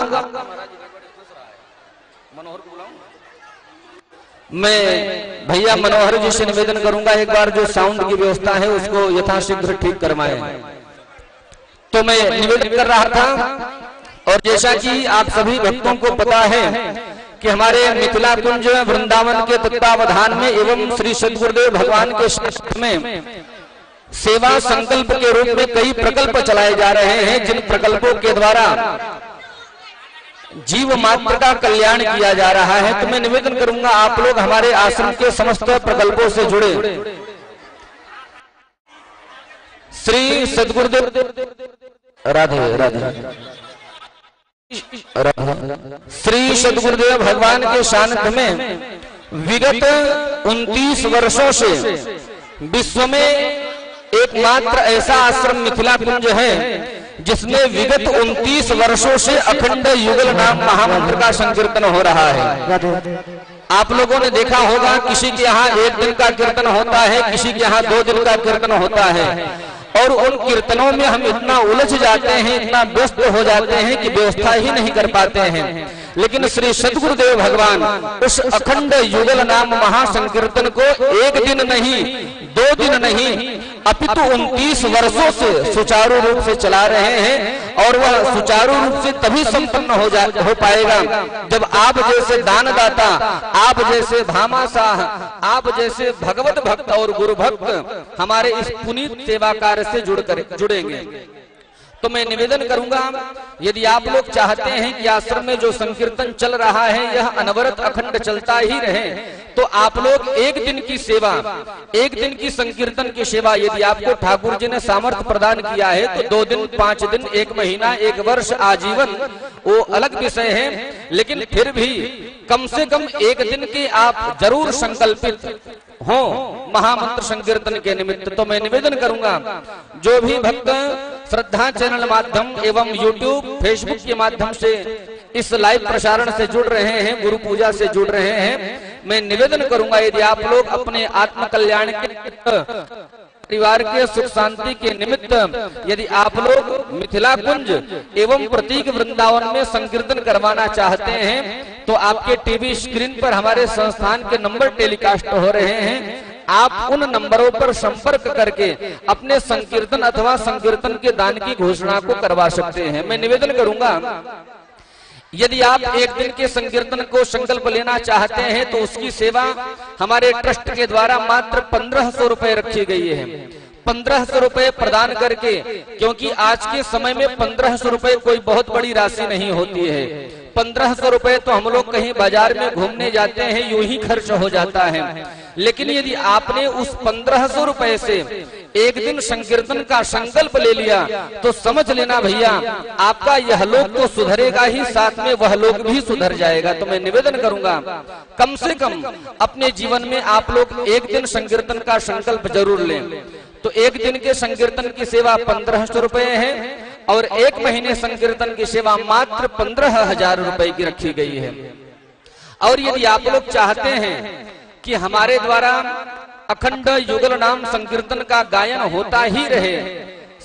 मैं भैया मनोहर जी से निवेदन करूंगा एक बार जो साउंड की व्यवस्था है उसको यथाशीघ्र ठीक करवाएं। तो मैं निवेदन कर रहा था, और जैसा कि आप सभी भक्तों को पता है कि हमारे मिथिला कुंज वृंदावन के तत्वावधान में एवं श्री सद्गुरुदेव भगवान के शासन में सेवा संकल्प के रूप में कई प्रकल्प चलाए जा रहे हैं, जिन प्रकल्पों के द्वारा जीव मात्र का कल्याण किया जा रहा है। तो मैं निवेदन करूंगा आप लोग हमारे आश्रम के समस्त प्रकल्पों से जुड़े श्री सद्गुरुदेव राधे राधे श्री सद्गुरुदेव भगवान के सानिध्य में विगत 29 वर्षों से विश्व में एकमात्र ऐसा आश्रम मिथिला कुंज है जिसमें विगत 29 वर्षों से अखंड युगल नाम महामंत्र का संकीर्तन हो रहा है। आप लोगों ने देखा होगा, किसी के यहाँ 1 दिन का कीर्तन होता है, किसी के यहाँ 2 दिन का कीर्तन होता है, और उन कीर्तनों में हम इतना उलझ जाते हैं, इतना व्यस्त हो जाते हैं कि व्यवस्था ही नहीं कर पाते हैं। लेकिन श्री सद्गुरुदेव भगवान उस अखंड युगल नाम महासंकीर्तन को एक दिन नहीं, 2 दिन नहीं, अपितु 29 वर्षों से सुचारू रूप से चला रहे हैं। और वह सुचारू रूप से तभी संपन्न हो पाएगा जब आप जैसे दानदाता, आप जैसे भामाशाह, आप जैसे भगवत भक्त और गुरु भक्त हमारे इस पुनीत सेवा कार्य से जुड़ेंगे। तो मैं निवेदन करूंगा, यदि आप लोग चाहते हैं कि आश्रम में जो संकीर्तन चल रहा है यह अनवरत अखंड चलता ही रहे, तो आप लोग एक दिन की सेवा, एक दिन की संकीर्तन की सेवा यदि आपको ठाकुर जी ने सामर्थ्य प्रदान किया है तो 2 दिन, 5 दिन, 1 महीना, 1 वर्ष, आजीवन, वो अलग विषय है। लेकिन फिर भी कम से कम 1 दिन के आप जरूर संकल्पित हो महामंत्र संकीर्तन के निमित्त। तो मैं निवेदन करूंगा, जो भी भक्त श्रद्धा चैनल माध्यम एवं यूट्यूब, फेसबुक के माध्यम से इस लाइव प्रसारण से जुड़ रहे हैं, गुरु पूजा से जुड़ रहे हैं, मैं निवेदन करूंगा यदि आप लोग अपने आत्म कल्याण के, परिवार के सुख शांति के निमित्त यदि आप लोग मिथिला कुंज एवं प्रतीक वृंदावन में संकीर्तन करवाना चाहते हैं तो आपके टीवी स्क्रीन पर हमारे संस्थान के नंबर टेलीकास्ट हो रहे हैं। आप उन नंबरों पर संपर्क करके अपने संकीर्तन अथवा संकीर्तन के दान की घोषणा को करवा सकते हैं। मैं निवेदन करूंगा, यदि आप एक दिन के संकीर्तन को संकल्प लेना चाहते हैं तो उसकी सेवा हमारे ट्रस्ट के द्वारा मात्र 1500 रुपए रखी गई है। 1500 रुपए प्रदान करके, क्योंकि आज के समय में 1500 रुपए कोई बहुत बड़ी राशि नहीं होती है। 1500 रुपए तो हम लोग कहीं बाजार में घूमने जाते हैं यूं ही खर्च हो जाता है। लेकिन यदि आपने उस 1500 रुपए से एक दिन संकीर्तन का संकल्प ले लिया तो समझ लेना भैया, आपका यह लोक तो सुधरेगा ही, साथ में वह लोक भी सुधर जाएगा। तो मैं निवेदन करूंगा, कम से कम अपने जीवन में आप लोग एक दिन संकीर्तन का संकल्प जरूर लें। तो एक दिन के संकीर्तन की सेवा 1500 रुपए है और 1 महीने संकीर्तन की सेवा मात्र 15,000 रुपए की रखी गई है। और यदि आप लोग चाहते हैं कि हमारे द्वारा अखंड युगल नाम संकीर्तन का गायन होता ही रहे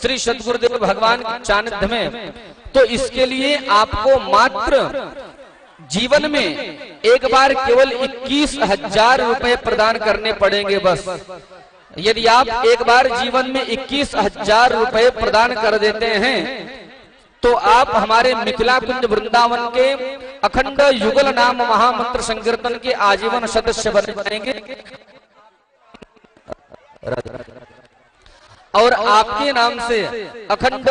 श्री सद्गुरुदेव भगवान के सानिध्य में, तो इसके लिए आपको मात्र जीवन में एक बार केवल 21,000 रुपए प्रदान करने पड़ेंगे बस। यदि आप एक बार जीवन में 21,000 रुपए प्रदान कर देते हैं तो आप हमारे मिथिला कुंज वृंदावन के अखंड युगल नाम महामंत्र संकीर्तन के आजीवन सदस्य बन जाएंगे। और आपके नाम से अखंड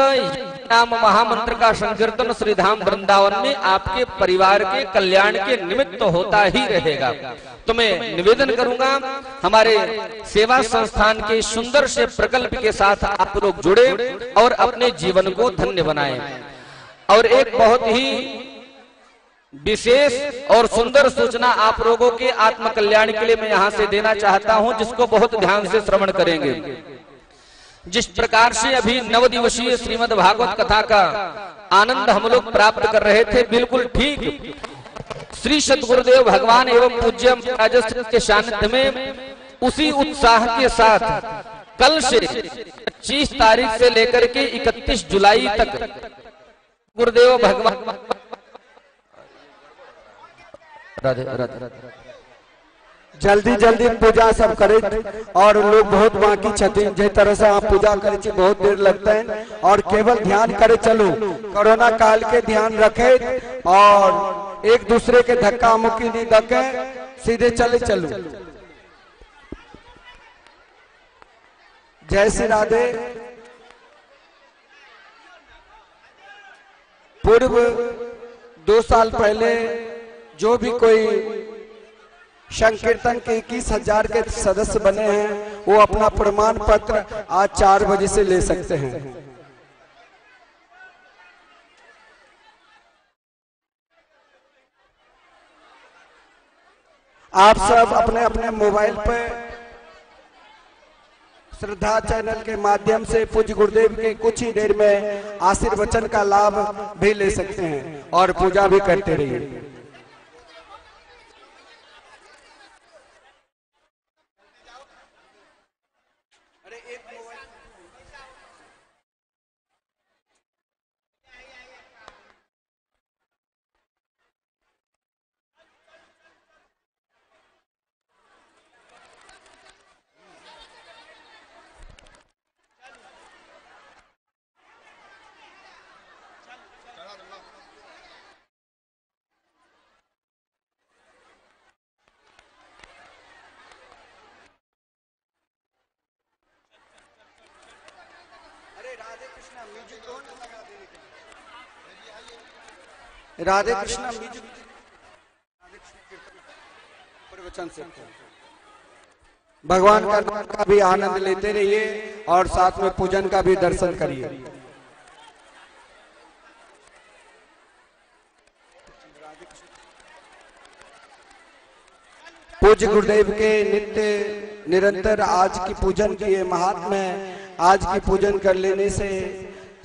नाम महामंत्र का संकीर्तन श्रीधाम वृंदावन में आपके परिवार के कल्याण के निमित्त होता ही रहेगा। तो मैं निवेदन करूंगा, हमारे सेवा संस्थान के सुंदर से प्रकल्प के साथ आप लोग जुड़े और अपने जीवन को धन्य बनाएं। और एक बहुत ही विशेष और सुंदर सूचना आप लोगों के आत्म कल्याण के लिए मैं यहाँ से देना चाहता हूँ, जिसको बहुत ध्यान से श्रवण करेंगे। जिस प्रकार से अभी 9 दिवसीय श्रीमद् भागवत कथा का आनंद हम लोग प्राप्त कर रहे थे, बिल्कुल ठीक श्री सद्गुरुदेव भगवान एवं पूज्य राजश्री के सानिध्य में उसी उत्साह के साथ कल से 25 तारीख से लेकर के 31 जुलाई तक गुरुदेव भगवान जल्दी जल्दी पूजा सब करे और लोग बहुत बाकी छथिन, जे तरह से आप पूजा करे छी बहुत देर लगता है। और केवल ध्यान करे चलो, कोरोना काल के ध्यान रखे और एक दूसरे के धक्का मुक्की नहीं दके, सीधे चले चलो। जय श्री राधे। पूर्व 2 साल पहले जो भी कोई संकीर्तन के 21,000 के सदस्य बने हैं वो अपना प्रमाण पत्र आज 4 बजे से ले सकते हैं। आप सब अपने अपने मोबाइल पर श्रद्धा चैनल के माध्यम से पूज्य गुरुदेव के कुछ ही देर में आशीर्वचन का लाभ भी ले सकते हैं और पूजा भी करते रहिए। राधे कृष्ण प्रवचन से भगवान का नाम का भी आनंद लेते रहिए और साथ में पूजन का भी दर्शन करिए। पूज्य गुरुदेव के नित्य निरंतर आज की पूजन की ये महात्मा है। आज की पूजन कर लेने से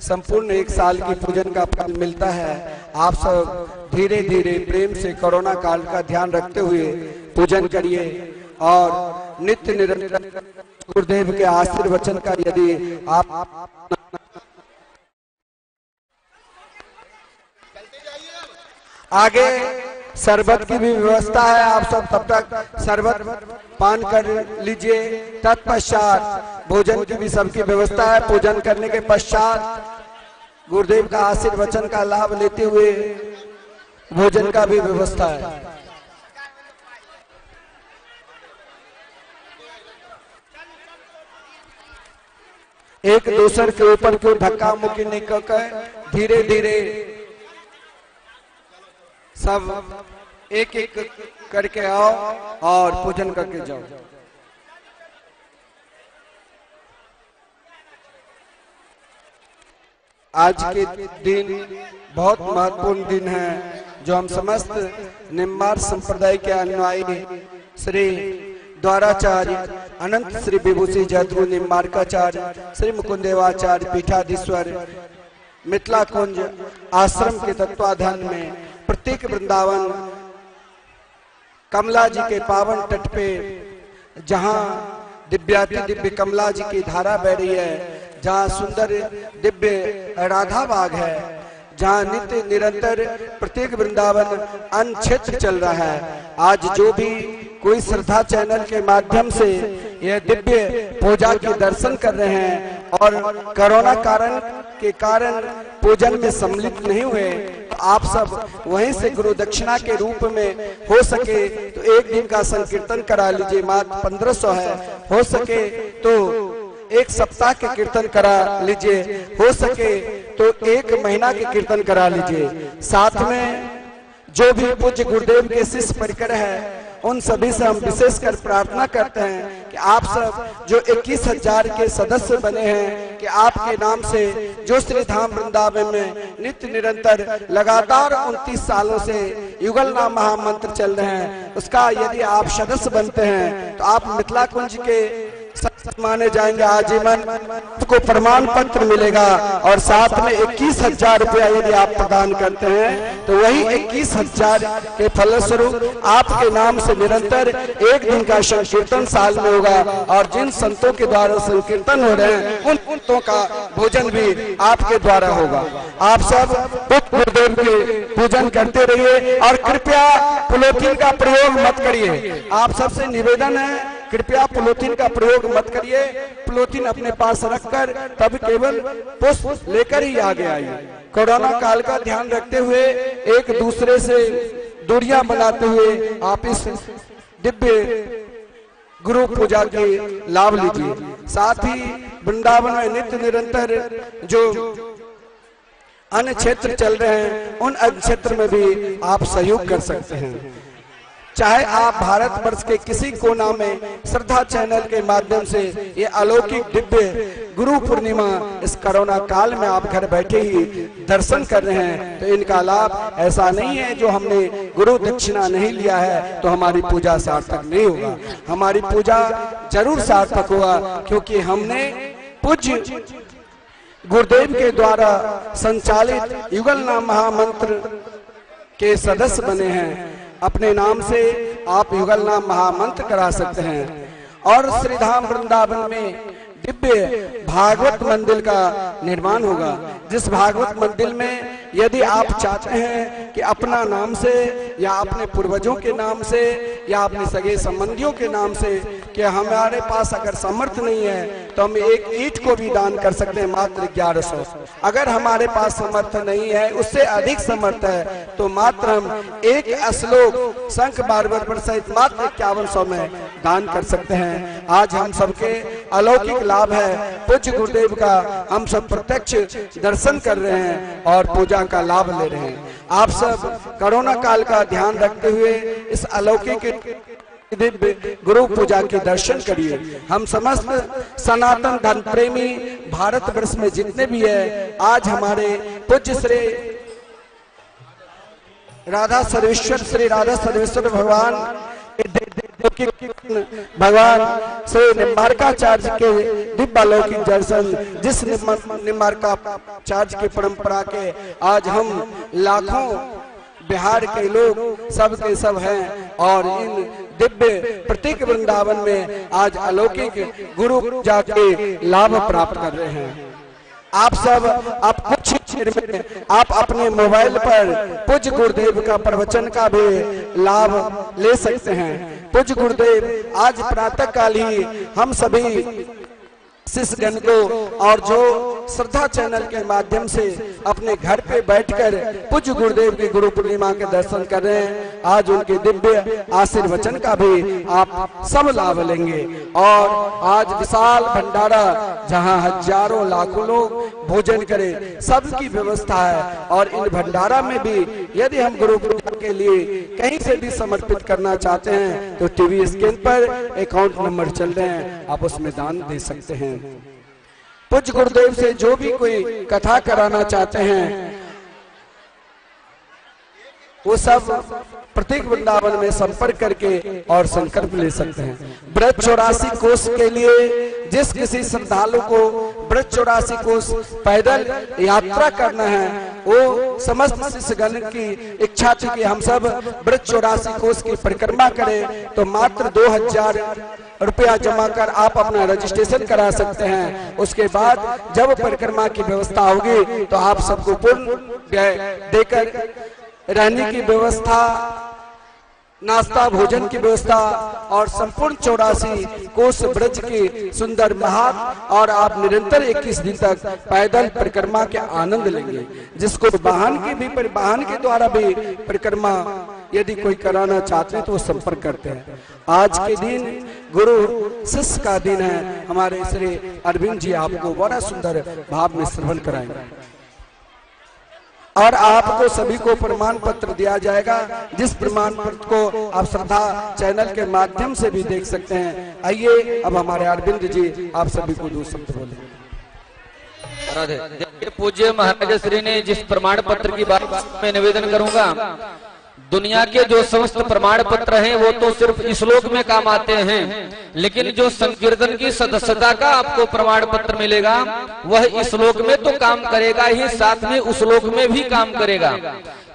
संपूर्ण 1 साल की पूजन का फल मिलता है। आप सब धीरे धीरे प्रेम से कोरोना काल का ध्यान रखते हुए पूजन करिए और नित्य निरंतर गुरुदेव के आशीर्वचन का यदि आप आगे शरबत की भी व्यवस्था है। आप सब तब तक शरबत पान कर लीजिए। तत्पश्चात भोजन की भी सबकी व्यवस्था है। पूजन करने के पश्चात गुरुदेव का आशीर्वचन का लाभ लेते हुए भोजन का भी व्यवस्था है। एक दूसरे के ऊपर क्यों धक्का मुक्की नहीं कर, धीरे धीरे सब एक एक करके आओ और पूजन करके जाओ। आज के दिन बहुत महत्वपूर्ण दिन है जो हम समस्त निम्बार संप्रदाय के अनुयायी श्री द्वाराचार्य अनंत श्री विभूषी जयद्रु निम्बारकाचार्य श्री मुकुंदेवाचार्य पीठाधीश्वर मिथिला कुंज आश्रम के तत्वाधान में प्रत्येक वृंदावन कमला जी के पावन तट पे जहां दिव्याति दिव्य कमला जी की धारा बह रही है, जहां सुंदर दिव्य राधा बाग है, जहां नित्य निरंतर प्रत्येक वृंदावन अन्न क्षेत्र चल रहा है। आज जो भी कोई श्रद्धा चैनल के माध्यम से यह दिव्य पूजा के दर्शन कर रहे हैं और कोरोना के कारण पूजन में सम्मिलित नहीं हुए, तो आप सब वहीं से गुरु दक्षिणा के रूप में हो सके तो 1 दिन का संकीर्तन करा लीजिए। मात्र 1500 है। हो सके तो 1 सप्ताह के कीर्तन करा लीजिए। हो सके तो 1 महीना के कीर्तन करा लीजिए। साथ में जो भी पूज्य गुरुदेव के शिष्य परिकर है उन सभी से हम विशेषकर प्रार्थना करते हैं कि आप सब जो 21,000 के सदस्य बने हैं कि आपके नाम से जो श्री धाम वृंदावन में नित्य निरंतर लगातार 29 सालों से युगल नाम महामंत्र चल रहे हैं, उसका यदि आप सदस्य बनते हैं तो आप मिथिला कुंज के माने जाएंगे। आजीवन को प्रमाण पत्र मिलेगा और साथ में 21,000 रुपया यदि आप प्रदान करते हैं तो वही 21,000 के फलस्वरूप आपके नाम से निरंतर 1 दिन का संकीर्तन साल में होगा और जिन संतों के द्वारा संकीर्तन हो रहे हैं उन संतों का भोजन भी आपके द्वारा होगा। आप सब गुरुदेव के पूजन करते रहिए और कृपया पॉलीथीन का प्रयोग मत करिए। आप सबसे निवेदन है कृपया पॉलीथीन का प्रयोग मत करिए। पॉलीथीन अपने पास रखकर तब केवल पुष्प लेकर ही आगे आइए। कोरोना काल का ध्यान रखते हुए एक दूसरे से दूरियां बनाते हुए आप इस दिव्य गुरु पूजा के लाभ लीजिए। साथ ही वृंदावन में नित्य निरंतर जो अन्य क्षेत्र चल रहे हैं उन अन्य क्षेत्र में भी आप सहयोग कर सकते हैं। चाहे आप भारत वर्ष के किसी कोना में श्रद्धा चैनल के माध्यम से ये अलौकिक दिव्य गुरु पूर्णिमा इस कोरोना काल में आप घर बैठे ही दर्शन कर रहे हैं तो इनका लाभ ऐसा नहीं है जो हमने गुरु दक्षिणा नहीं लिया है तो हमारी पूजा सार्थक नहीं होगा। हमारी पूजा जरूर सार्थक होगा क्योंकि हमने पूज्य गुरुदेव के द्वारा संचालित युगल नाम महामंत्र के सदस्य बने हैं। अपने नाम से आप युगल नाम महामंत्र करा सकते हैं और श्रीधाम वृंदावन में दिव्य भागवत मंदिर का निर्माण होगा। जिस भागवत मंदिर में यदि आप चाहते हैं कि अपना नाम से या अपने पूर्वजों के नाम से या अपने सगे संबंधियों के नाम से कि हमारे पास अगर सामर्थ्य नहीं है तो हम एक ईंट को भी दान कर सकते हैं, मात्र 1100। अगर हमारे पास सामर्थ्य नहीं है, उससे अधिक सामर्थ्य है, तो मात्र हम एक श्लोक शंख बारबर सहित मात्र 5100 में दान कर सकते हैं। आज हम सबके अलौकिक लाभ है, पूज्य गुरुदेव का हम सब प्रत्यक्ष दर्शन कर रहे हैं और पूजा का लाभ ले रहे हैं। आप सब कोरोना काल का ध्यान रखते हुए इस अलौकिक दिव्य गुरु पूजा के दर्शन करिए। हम समस्त सनातन धर्म प्रेमी भारत वर्ष में जितने भी है, आज हमारे पूज्य श्री राधा सर्वेश्वर भगवान श्री निम्बारकाचार्य के दिव्य अलौकिक दर्शन, जिस निम्बारकाचार्य की परंपरा के आज हम लाखों बिहार के लोग सब के सब हैं और इन दिव्य प्रतीक वृंदावन में आज अलौकिक गुरु पूजा के लाभ प्राप्त कर रहे हैं। आप सब आप कुछ देर में आप अपने मोबाइल पर पूज्य गुरुदेव का प्रवचन का भी लाभ ले सकते हैं। पूज्य गुरुदेव आज प्रातः काल ही हम सभी शिष्यगण को और जो श्रद्धा चैनल के माध्यम से अपने घर पे बैठकर पूज्य गुरुदेव की गुरु पूर्णिमा के दर्शन कर रहे हैं, आज उनके दिव्य आशीर्वचन का भी आप सब लाभ लेंगे। और आज विशाल भंडारा जहां हजारों लाखों लोग भोजन करें, सबकी व्यवस्था है। और इन भंडारा में भी यदि हम गुरु पूजा के लिए कहीं से भी समर्पित करना चाहते हैं तो टीवी स्क्रीन पर अकाउंट नंबर चल रहे हैं, आप उसमें दान दे सकते हैं। पूज्य गुरुदेव से जो भी कोई कथा कराना चाहते हैं वो सब प्रत्येक वृंदावन में संपर्क करके और संकल्प ले सकते हैं। व्रत 84 कोस के लिए जिस किसी श्रद्धालु को व्रत 84 कोस पैदल यात्रा करना है, वो समस्त शिष्यगण की इच्छा थी कि हम सब व्रत 84 कोस की परिक्रमा करें, तो मात्र 2000 रुपया जमा कर आप अपना रजिस्ट्रेशन करा सकते हैं। उसके बाद जब परिक्रमा की व्यवस्था होगी तो आप सबको पूर्ण देकर रहने की व्यवस्था, नाश्ता भोजन की व्यवस्था और संपूर्ण 84 कोस ब्रज की सुंदर महात और आप निरंतर 21 दिन तक पैदल परिक्रमा के आनंद लेंगे। जिसको वाहन के द्वारा भी परिक्रमा यदि कोई कराना चाहते हैं तो वो संपर्क करते हैं। आज के दिन गुरु शिष्य का दिन है। हमारे श्री अरविंद जी आपको बड़ा सुंदर भाव में श्रवण कराएंगे और आपको सभी को प्रमाण पत्र दिया जाएगा, जिस प्रमाण पत्र को आप श्रद्धा चैनल के माध्यम से भी देख सकते हैं। आइए अब हमारे अरविंद जी आप सभी को 2 शब्द बोले। राधे। पूज्य महाराज श्री ने जिस प्रमाण पत्र की बात मैं निवेदन करूंगा, दुनिया के जो समस्त प्रमाण पत्र हैं वो तो सिर्फ इस श्लोक में काम आते हैं, लेकिन जो संकीर्तन की सदस्यता का आपको प्रमाण पत्र मिलेगा वह इस श्लोक में तो काम करेगा ही, साथ में उस श्लोक में भी काम करेगा।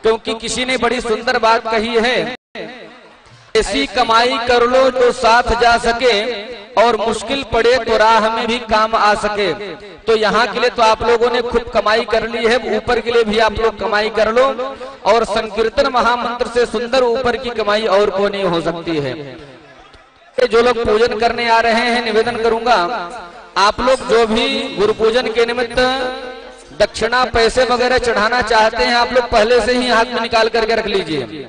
क्योंकि किसी ने बड़ी सुंदर बात कही है, ऐसी कमाई कर लो जो साथ जा सके और मुश्किल पड़े तो राह में भी काम आ सके। तो यहाँ के लिए तो आप लोगों ने खुद कमाई कर ली है, ऊपर के लिए भी आप लोग कमाई कर लो। और संकीर्तन महामंत्र से सुंदर ऊपर की कमाई और को नहीं हो सकती है। जो लोग पूजन करने आ रहे हैं, निवेदन करूंगा आप लोग जो भी गुरु पूजन के निमित्त दक्षिणा पैसे वगैरह चढ़ाना चाहते हैं, आप लोग पहले से ही हाथ में निकाल करके रख लीजिए।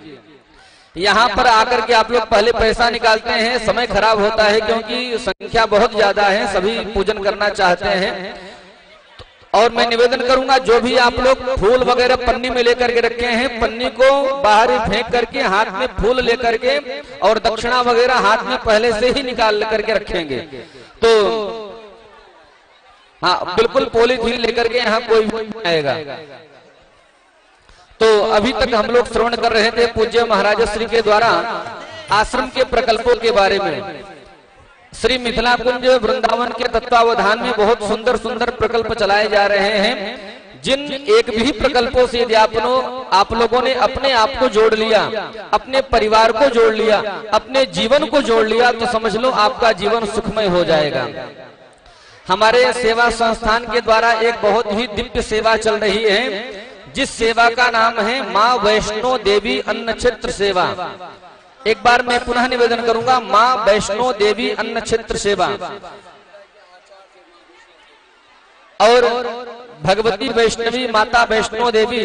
यहाँ पर आकर के आप लोग पहले पैसा निकालते हैं, समय खराब होता है क्योंकि संख्या बहुत ज्यादा है, सभी पूजन करना चाहते हैं। और मैं निवेदन करूंगा जो भी आप लोग फूल वगैरह पन्नी में लेकर के रखे हैं, पन्नी को बाहर ही फेंक करके हाथ में फूल लेकर के और दक्षिणा वगैरह हाथ में पहले से ही निकाल करके रखेंगे। तो हाँ, बिल्कुल पॉलीथीन लेकर के यहाँ कोई भी नहीं आएगा। तो अभी तक हम लोग श्रवण कर रहे थे पूज्य महाराज श्री के द्वारा आश्रम के प्रकल्पों के बारे में। श्री मिथिला कुंज वृंदावन के तत्वावधान में बहुत सुंदर सुंदर प्रकल्प चलाए जा रहे हैं, जिन एक भी प्रकल्पों से यदि आप लोगों ने अपने आप को जोड़ लिया, अपने परिवार को जोड़ लिया, अपने जीवन को जोड़ लिया, तो समझ लो आपका जीवन सुखमय हो जाएगा। हमारे सेवा संस्थान के द्वारा एक बहुत ही दिव्य सेवा चल रही है, जिस सेवा का नाम है माँ वैष्णो देवी अन्न क्षेत्र सेवा। एक बार मैं पुनः निवेदन करूंगा, माँ वैष्णो देवी अन्न क्षेत्र सेवा और भगवती वैष्णवी माता वैष्णो देवी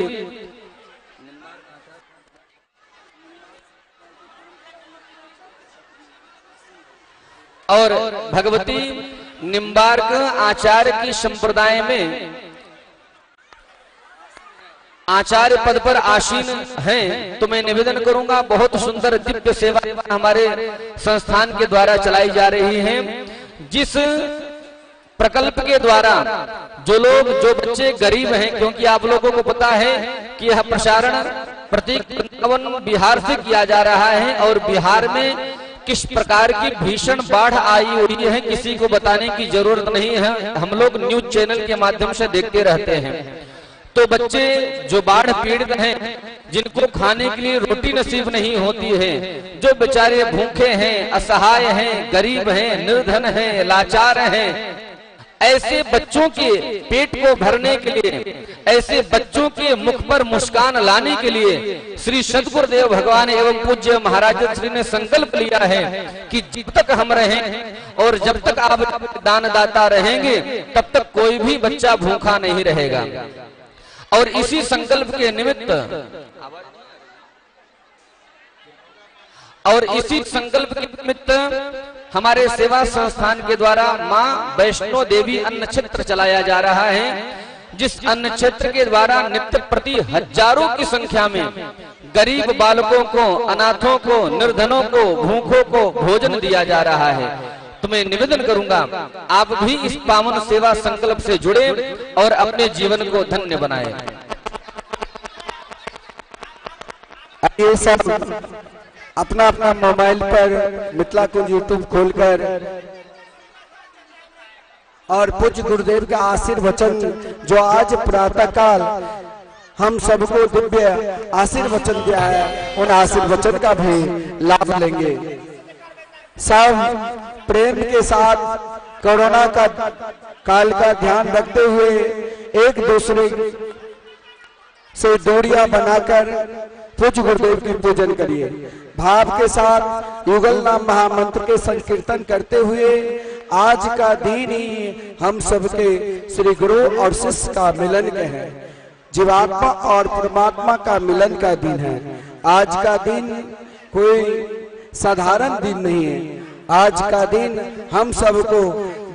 और भगवती निम्बार्क आचार्य की संप्रदाय में आचार्य पद पर आसीन हैं, तो मैं निवेदन करूंगा बहुत सुंदर दिव्य सेवा हमारे संस्थान के द्वारा चलाई जा रही है। जिस प्रकल्प के द्वारा जो बच्चे गरीब हैं, क्योंकि आप लोगों को पता है कि यह प्रसारण प्रतीक वृंदावन बिहार से किया जा रहा है और बिहार में किस प्रकार की भीषण बाढ़ आई हुई है किसी को बताने की जरूरत नहीं है, हम लोग न्यूज चैनल के माध्यम से देखते रहते हैं। तो बच्चे जो बाढ़ पीड़ित हैं, जिनको खाने के लिए रोटी नसीब नहीं होती है, जो बेचारे भूखे हैं, असहाय हैं, गरीब हैं, निर्धन हैं, लाचार हैं, ऐसे बच्चों के पेट को भरने के लिए, ऐसे बच्चों के मुख पर मुस्कान लाने के लिए श्री सद्गुरुदेव भगवान एवं पूज्य महाराज श्री ने संकल्प लिया है कि जब तक हम रहें और जब तक आप दानदाता रहेंगे तब तक कोई भी बच्चा भूखा नहीं रहेगा। और इसी संकल्प के निमित्त हमारे सेवा संस्थान के द्वारा माँ वैष्णो देवी अन्न क्षेत्र चलाया जा रहा है, जिस अन्न क्षेत्र के द्वारा नित्य प्रति हजारों की संख्या में गरीब बालकों को, अनाथों को, निर्धनों को, भूखों को भोजन दिया जा रहा है। तो मैं निवेदन करूंगा आप भी इस पावन सेवा संकल्प से जुड़े और अपने जीवन को धन्य बनाएं। ये सब अपना अपना मोबाइल पर मिथिला कुंज यूट्यूब खोलकर और पूज्य गुरुदेव का आशीर्वचन जो आज प्रातः काल हम सबको दिव्य आशीर्वचन दिया है, उन आशीर्वचन का भी लाभ लेंगे। सब प्रेम के साथ कोरोना का काल का ध्यान रखते हुए एक दूसरे से दूरियां बनाकर पूज्य गुरुदेव की पूजन करिए। भाव के साथ युगल नाम महामंत्र के संकीर्तन करते हुए आज का दिन ही हम सबके श्री गुरु और शिष्य का मिलन के है, जीवात्मा और परमात्मा का मिलन का दिन है। आज का दिन कोई साधारण दिन नहीं है। आज का दिन हम सबको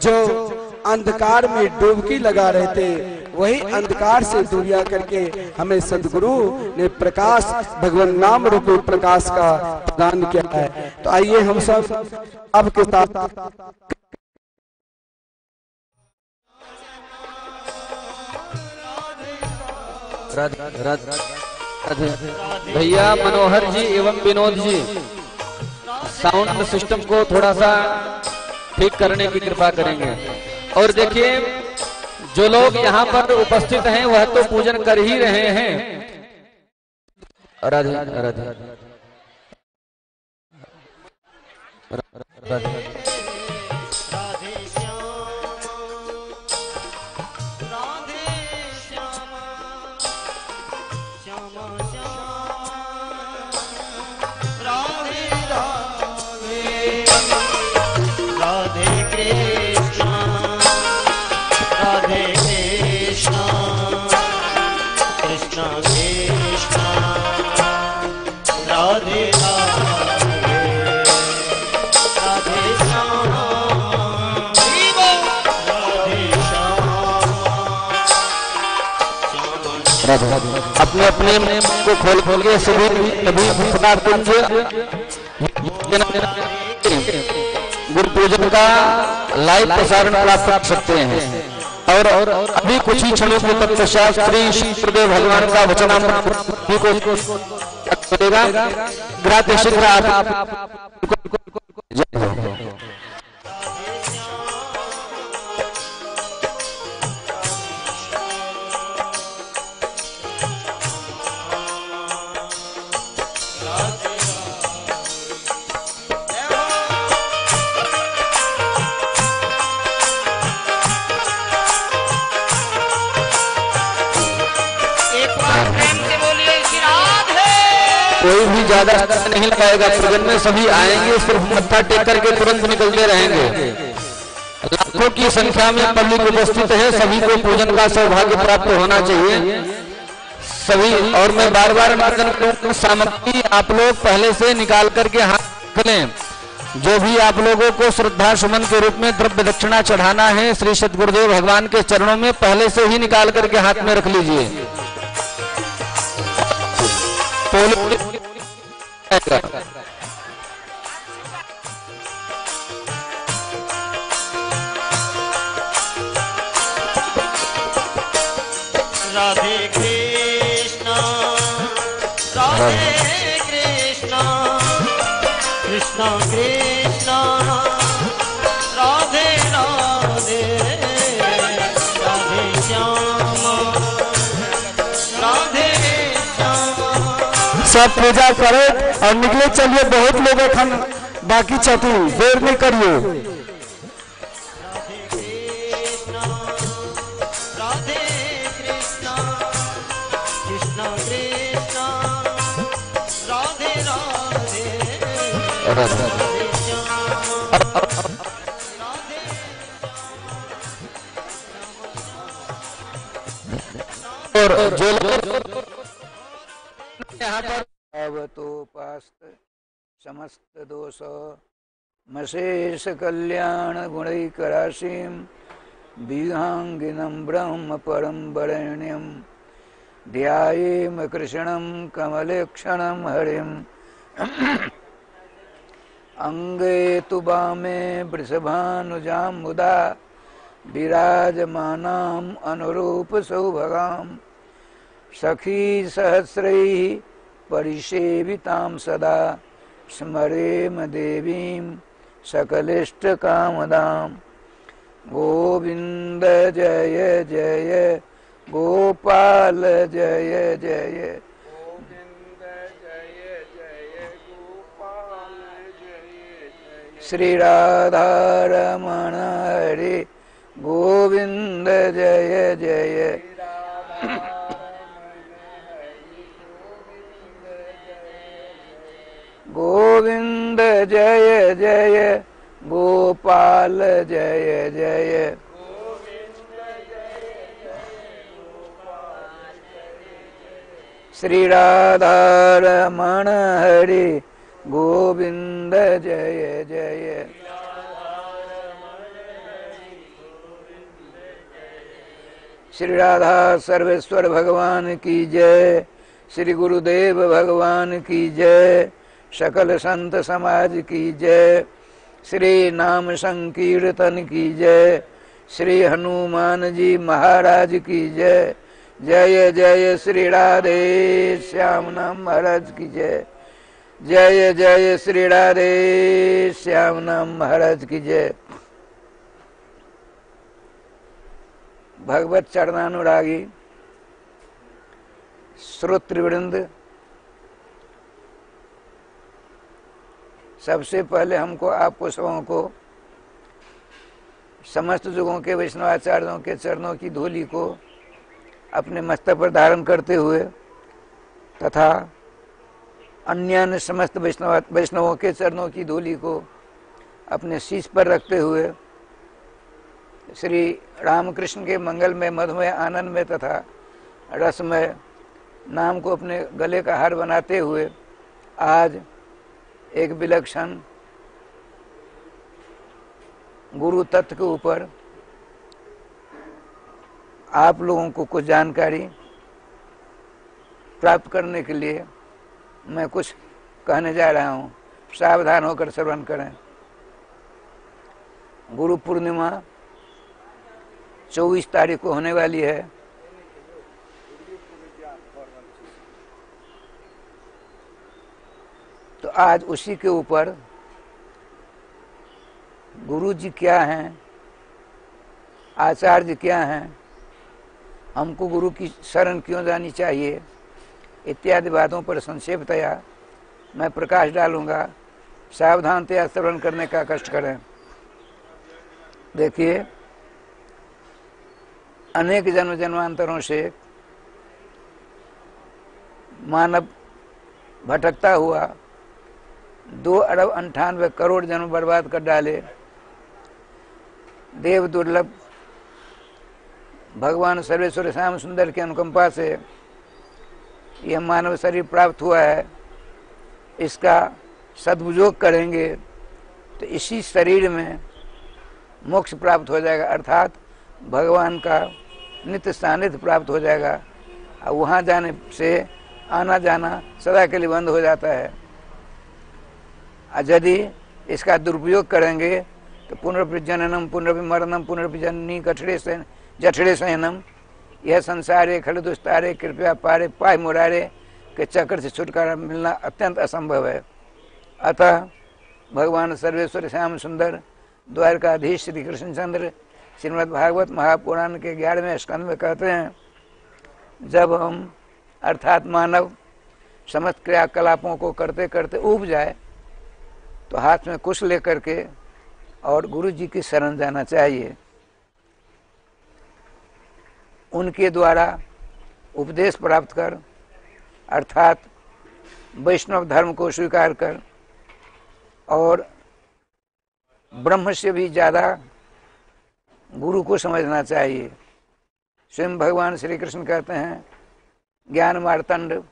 जो अंधकार में डुबकी लगा रहे थे, वही अंधकार से दूरिया करके हमें सदगुरु ने प्रकाश, भगवान नाम रूपी प्रकाश का प्रदान किया है। तो आइए हम सब आपके साथ भैया मनोहर जी एवं विनोद जी साउंड सिस्टम को थोड़ा सा ठीक करने की कृपा करेंगे। और देखिए जो लोग यहाँ पर उपस्थित हैं वह तो पूजन कर ही रहे हैं। राधे राधे राधे अपने अपने को खोल खोल के सभी गुरु पूजन का लाइव प्रसारण प्राप्त कर सकते हैं। और अभी कुछ ही क्षणों के तत्पश्चात श्री गुरुदेव भगवान का वचनामृत करेगा। ग्राह्य शीघ्र कोई भी ज्यादा नहीं लगाएगा। पूजन में सभी आएंगे, सिर्फ मत्था टेक करके तुरंत निकलते रहेंगे। लाखों की संख्या में पब्लिक उपस्थित है, सभी को पूजन का सौभाग्य प्राप्त होना चाहिए सभी। और मैं बार बार निवेदन करूंगा, सामग्री आप लोग पहले से निकाल करके हाथ रख लें। जो भी आप लोगों को श्रद्धा सुमन के रूप में द्रव्य दक्षिणा चढ़ाना है श्री सद्गुरुदेव भगवान के चरणों में, पहले से ही निकाल करके हाथ में रख लीजिए। राधे कृष्णा राधे कृष्णा कृष्णा कृष्णा राधे राधे राधे श्यामा राधे श्यामा। सब पूजा करो और निकले चलिए। बहुत लोग এখন बाकी चतु देर नहीं करिए। और जो यहाँ पर अवतोपास्त समस्त दोष मशेष कल्याण गुणैकराशिं विहांगिनं ब्रह्म परम वरेण्यं ध्यायेम कृष्णं कमलेक्षणं हरिम् अंगे तु वामे वृषभानुजाम्बुदा विराजमानाम् अनुरूप सौभगाम् सखी सहस्रैः परिसेवितां सदा स्मरेम देवीं सकलेष्टकामदां। गोविंद जय जय गोपाल जय जय श्री राधा रमण हरे गोविंद जय जय गोविंद जय जय गोपाल जय जय श्री राधा रमण हरे गोविंद जय जय श्री राधा सर्वेश्वर भगवान की जय। श्री गुरुदेव भगवान की जय। सकल संत समाज की जय। श्री नाम संकीर्तन की जय। श्री हनुमान जी महाराज की जय। जय जय श्री राधे श्याम नाम महाराज की जय। जय जय श्री राधे श्याम नाम महाराज की जय। भगवत चरणानुरागी श्रोतृवृंद, सबसे पहले हमको आपको सबों को समस्त युगों के वैष्णवाचार्यों के चरणों की धूलि को अपने मस्तक पर धारण करते हुए तथा अन्य समस्त वैष्णवों के चरणों की धूलि को अपने शीश पर रखते हुए श्री रामकृष्ण के मंगलमय मधुमय आनंद में तथा रसमय नाम को अपने गले का हार बनाते हुए आज एक विलक्षण गुरु तत्व के ऊपर आप लोगों को कुछ जानकारी प्राप्त करने के लिए मैं कुछ कहने जा रहा हूँ। सावधान होकर श्रवण करें। गुरु पूर्णिमा 24 तारीख को होने वाली है। तो आज उसी के ऊपर गुरु जी क्या हैं, आचार्य क्या हैं, हमको गुरु की शरण क्यों जानी चाहिए, इत्यादि बातों पर संक्षेपतया मैं प्रकाश डालूंगा। सावधानतया श्रवण करने का कष्ट करें। देखिए, अनेक जन्म जन्मांतरों से मानव भटकता हुआ 2 अरब 98 करोड़ जन्म बर्बाद कर डाले। देव दुर्लभ भगवान सर्वेश्वर श्याम सुंदर की अनुकंपा से यह मानव शरीर प्राप्त हुआ है। इसका सदुपयोग करेंगे तो इसी शरीर में मोक्ष प्राप्त हो जाएगा, अर्थात भगवान का नित्य सानिध्य प्राप्त हो जाएगा। और वहाँ जाने से आना जाना सदा के लिए बंद हो जाता है। और यदि इसका दुरुपयोग करेंगे तो पुनरपि जननम पुनरपि मरणम पुनरपि जननी जठरे शयनम, यह संसारे खल दुस्तारे कृपया पारे पाय मुरारे के चक्र से छुटकारा मिलना अत्यंत असंभव है। अतः भगवान सर्वेश्वर श्याम सुंदर द्वारकाधीश श्री कृष्णचंद्र श्रीमद् भागवत महापुराण के 11वें स्कंद में कहते हैं, जब हम अर्थात मानव समस्त क्रियाकलापों को करते करते ऊब जाए तो हाथ में कुश लेकर के और गुरु जी की शरण जाना चाहिए। उनके द्वारा उपदेश प्राप्त कर अर्थात वैष्णव धर्म को स्वीकार कर और ब्रह्म से भी ज़्यादा गुरु को समझना चाहिए। स्वयं भगवान श्री कृष्ण कहते हैं, ज्ञान मार्तंड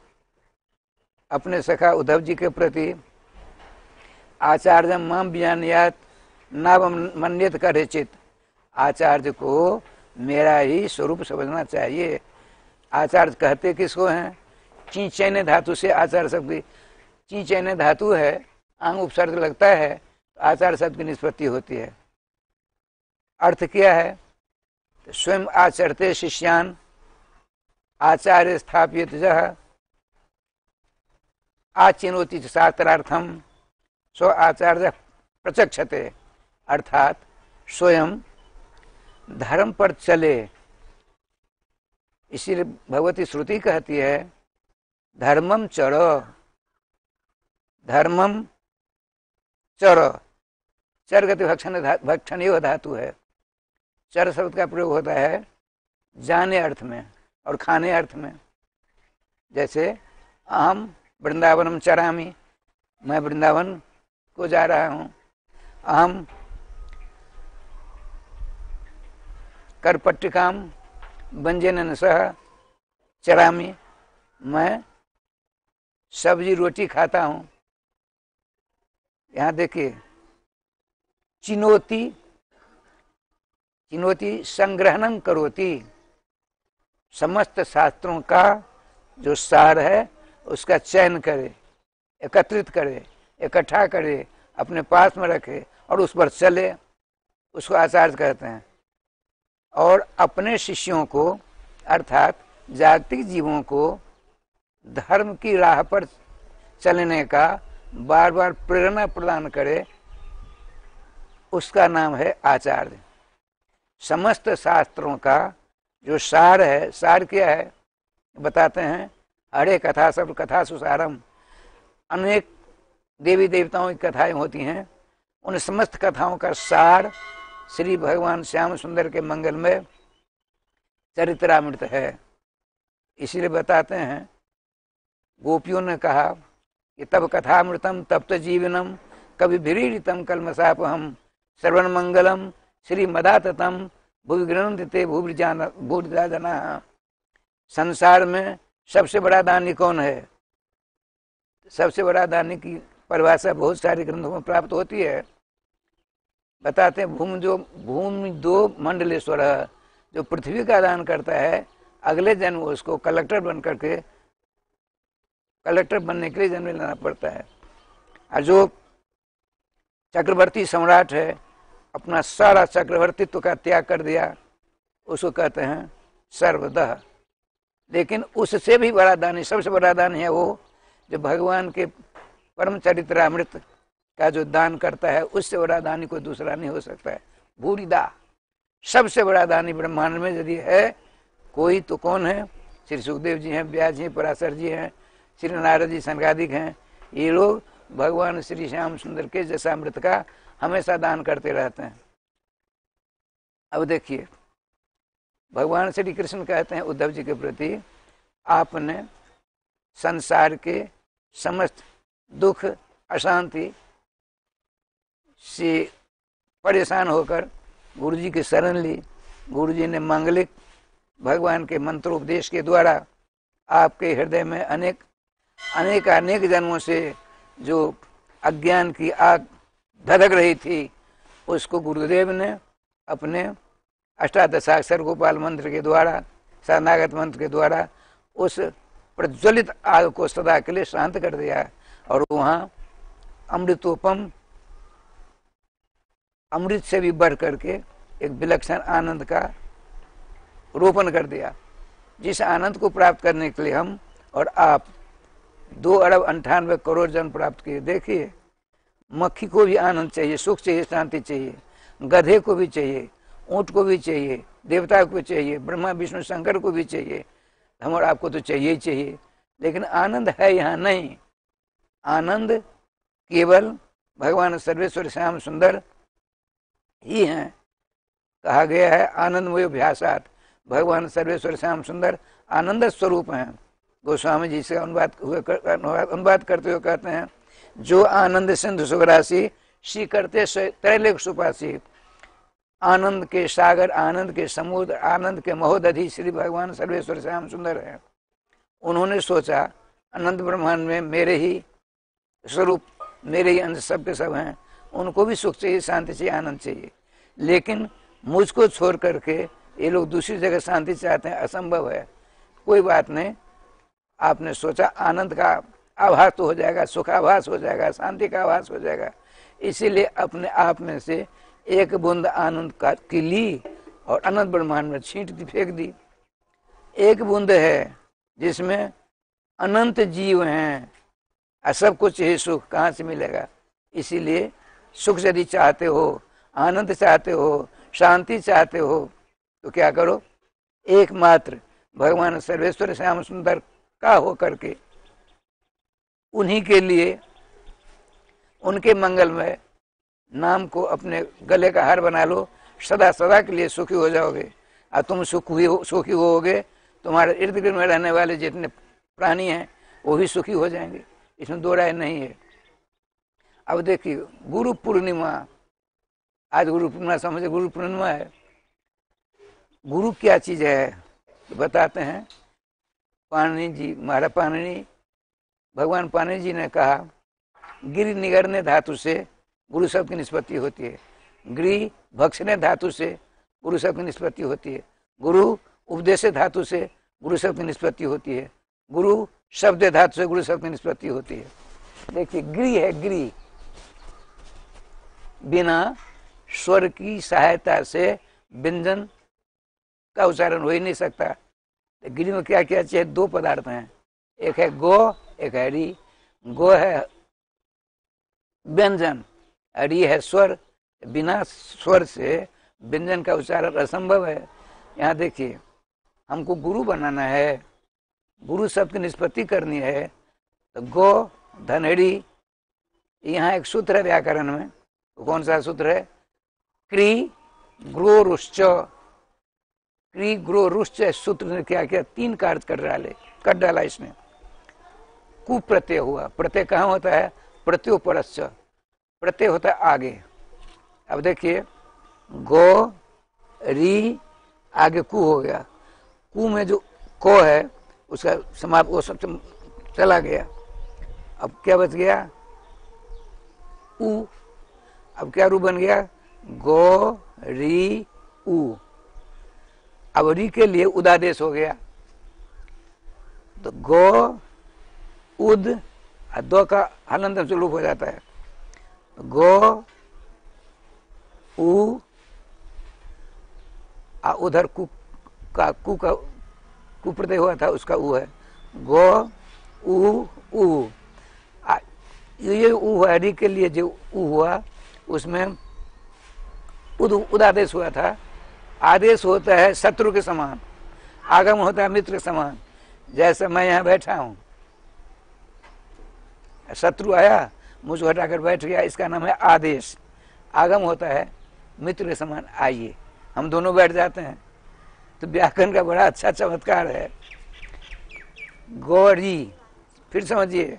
अपने सखा उद्धव जी के प्रति आचार्य माम विजानयात नाव मन्यत करे चित, आचार्य को मेरा ही स्वरूप समझना चाहिए। आचार्य कहते किसको हैं? ची चैन्य धातु से आचार्य शब्द, ची चैन्य धातु है, आंग उपसर्ग लगता है तो आचार्य शब्द की निष्पत्ति होती है। अर्थ क्या है? तो स्वयं आचरते शिष्यान आचार्य स्थापित जह आचिनोति शास्त्रार्थम सो आचार्य प्रचक्षते, अर्थात स्वयं धर्म पर चले। इसीलिए भगवती श्रुति कहती है, धर्मम चरो धर्मम चरो, चर गति भक्षण यो धातु है। चर शब्द का प्रयोग होता है जाने अर्थ में और खाने अर्थ में। जैसे अहम वृंदावनम चरामी, मैं वृंदावन को जा रहा हूँ। अहम करपट्टिकाम व्यंजन सह चरामी, मैं सब्जी रोटी खाता हूँ। यहाँ देखिए, चिनोती चिनोती संग्रहणम करोति, समस्त शास्त्रों का जो सार है उसका चयन करे, एकत्रित करे, इकट्ठा करे, अपने पास में रखे और उस पर चले, उसको आचार्य कहते हैं। और अपने शिष्यों को अर्थात जागतिक जीवों को धर्म की राह पर चलने का बार बार प्रेरणा प्रदान करे, उसका नाम है आचार्य। समस्त शास्त्रों का जो सार है, सार क्या है बताते हैं, हरे कथा सब कथा सुसारम, अनेक देवी देवताओं की कथाएं होती हैं, उन समस्त कथाओं का सार श्री भगवान श्याम सुंदर के मंगलमय चरित्रामृत है। इसीलिए बताते हैं, गोपियों ने कहा कि तब कथामृतम तब तो जीवनम कवि भीड़ितम कलमसापहम श्रवण मंगलम श्री मदाततम भूवि ग्रंथते भूरिजा जना। संसार में सबसे बड़ा दानी कौन है? सबसे बड़ा दानी की परिभाषा बहुत सारे ग्रंथों में प्राप्त होती है। बताते हैं, भूमि दो मंडलेश्वर, जो पृथ्वी का दान करता है अगले जन्म उसको कलेक्टर बनने के लिए जन्म लेना पड़ता है। और जो चक्रवर्ती सम्राट है, अपना सारा चक्रवर्तित्व का त्याग कर दिया, उसको कहते हैं सर्वदह। लेकिन उससे भी बड़ा दानी, सबसे बड़ा दानी है वो जो भगवान के परम चरित्रामृत का जो दान करता है, उससे बड़ा दानी कोई दूसरा नहीं हो सकता है। भूरिदा, सबसे बड़ा दानी ब्रह्मांड में यदि है कोई तो कौन है? श्री सुखदेव जी हैं, व्यास जी, पराशर जी हैं, श्री नारद जी, सनकादिक हैं। ये लोग भगवान श्री श्याम सुंदर के जैसा अमृत का हमेशा दान करते रहते हैं। अब देखिए, भगवान श्री कृष्ण कहते हैं उद्धव जी के प्रति, आपने संसार के समस्त दुख अशांति से परेशान होकर गुरु जी की शरण ली। गुरु जी ने मांगलिक भगवान के मंत्रोपदेश के द्वारा आपके हृदय में अनेक जन्मों से जो अज्ञान की आग धधक रही थी, उसको गुरुदेव ने अपने अष्टादशाक्षर गोपाल मंत्र के द्वारा, शरणागत मंत्र के द्वारा उस प्रज्वलित आग को सदा के लिए शांत कर दिया। और वहाँ अमृतोपम, अमृत से भी बढ़ करके एक विलक्षण आनंद का रोपण कर दिया, जिस आनंद को प्राप्त करने के लिए हम और आप 2,98 जन्म प्राप्त किए। देखिए, मक्खी को भी आनंद चाहिए, सुख चाहिए, शांति चाहिए, गधे को भी चाहिए, ऊंट को भी चाहिए, देवता को भी चाहिए, ब्रह्मा विष्णु शंकर को भी चाहिए, हम और आपको तो चाहिए ही चाहिए। लेकिन आनंद है यहाँ नहीं। आनंद केवल भगवान सर्वेश्वर श्याम सुंदर ही हैं। कहा गया है आनंदमय अभ्यासात, भगवान सर्वेश्वर श्याम सुंदर आनंद स्वरूप हैं। गोस्वामी जी से अनुवाद करते हुए कहते हैं, जो आनंद सिंधु सुखराशि शी करते त्रैलोक सुपासी। आनंद के सागर, आनंद के समुद्र, आनंद के महोदधि श्री भगवान सर्वेश्वर श्याम सुंदर है। उन्होंने सोचा अनंत ब्रह्मांड में मेरे ही स्वरूप, मेरे ही अंश सब के सब हैं, उनको भी सुख चाहिए, शांति चाहिए, आनंद चाहिए। लेकिन मुझको छोड़ करके ये लोग दूसरी जगह शांति चाहते हैं, असंभव है। कोई बात नहीं, आपने सोचा आनंद का आभास तो हो जाएगा, सुखाभास हो जाएगा, शांति का आभास हो जाएगा। इसीलिए अपने आप में से एक बूंद आनंद की ली और अनंत ब्रह्मांड में छींट दी, फेंक दी। एक बूंद है जिसमें अनंत जीव हैं, सब कुछ चाहिए, सुख कहाँ से मिलेगा। इसीलिए सुख यदि चाहते हो, आनंद चाहते हो, शांति चाहते हो, तो क्या करो, एकमात्र भगवान सर्वेश्वर श्याम सुंदर का हो करके उन्हीं के लिए, उनके मंगलमय नाम को अपने गले का हार बना लो, सदा सदा के लिए सुखी हो जाओगे। और तुम सुखी होगे, तुम्हारे इर्द गिर्द में रहने वाले जितने प्राणी हैं वो भी सुखी हो जाएंगे, इसमें दो राय नहीं है। अब देखिए, गुरु पूर्णिमा, आज गुरु पूर्णिमा समझे, गुरु पूर्णिमा है। गुरु क्या चीज है तो बताते हैं पाणिनि जी, महाराज पाणिनि, भगवान पाणिनि जी ने कहा, गिरि निगरने धातु से गुरु शब्द की निष्पत्ति होती है, गिरि भक्षणे धातु से गुरु शब्द की निष्पत्ति होती है, गुरु उपदेश धातु से गुरु शब्द की निष्पत्ति होती है, गुरु शब्द धातु से गुरु शब्द की निष्पत्ति होती है। देखिए, गिरि है, गिरि बिना स्वर की सहायता से व्यंजन का उच्चारण हो ही नहीं सकता। गिरि में क्या क्या चाहिए, दो पदार्थ हैं, एक है गो, एक है री। गो है व्यंजन, री है स्वर। बिना स्वर से व्यंजन का उच्चारण असंभव है। यहाँ देखिए, हमको गुरु बनाना है, गुरु शब्द की निष्पत्ति करनी है, तो गो धनहरी, यहाँ एक सूत्र है व्याकरण में, तो कौन सा सूत्र है, क्री ग्रो रुश्च। क्री ग्रो रुश्च सूत्र ने क्या किया, तीन कार्य कर डाला इसमें। कुप्रत्यय हुआ, प्रत्यय कहाँ होता है, प्रत्योपरश्च, प्रत्यय होता है आगे। अब देखिए, गो री आगे कु हो गया, कु में जो को है उसका समाप्त, वो सब चला गया। अब क्या बच गया, उ। अब क्या रूप बन गया, गो री उ। अब री के लिए उदादेश हो गया, तो गो उद, दो का हलंत से लोप हो जाता है, गो उ, उधर कु का कुप्रत्यय हुआ था, उसका उ है, गो उ। ये उ है, री के लिए जो उ हुआ उसमें उदादेश हुआ था। आदेश होता है शत्रु के समान, आगम होता है मित्र के समान। जैसे मैं यहाँ बैठा हूँ, शत्रु आया मुझको हटाकर बैठ गया, इसका नाम है आदेश। आगम होता है मित्र के समान, आइए, हम दोनों बैठ जाते हैं। तो व्याकरण का बड़ा अच्छा चमत्कार है। गौरी, फिर समझिए,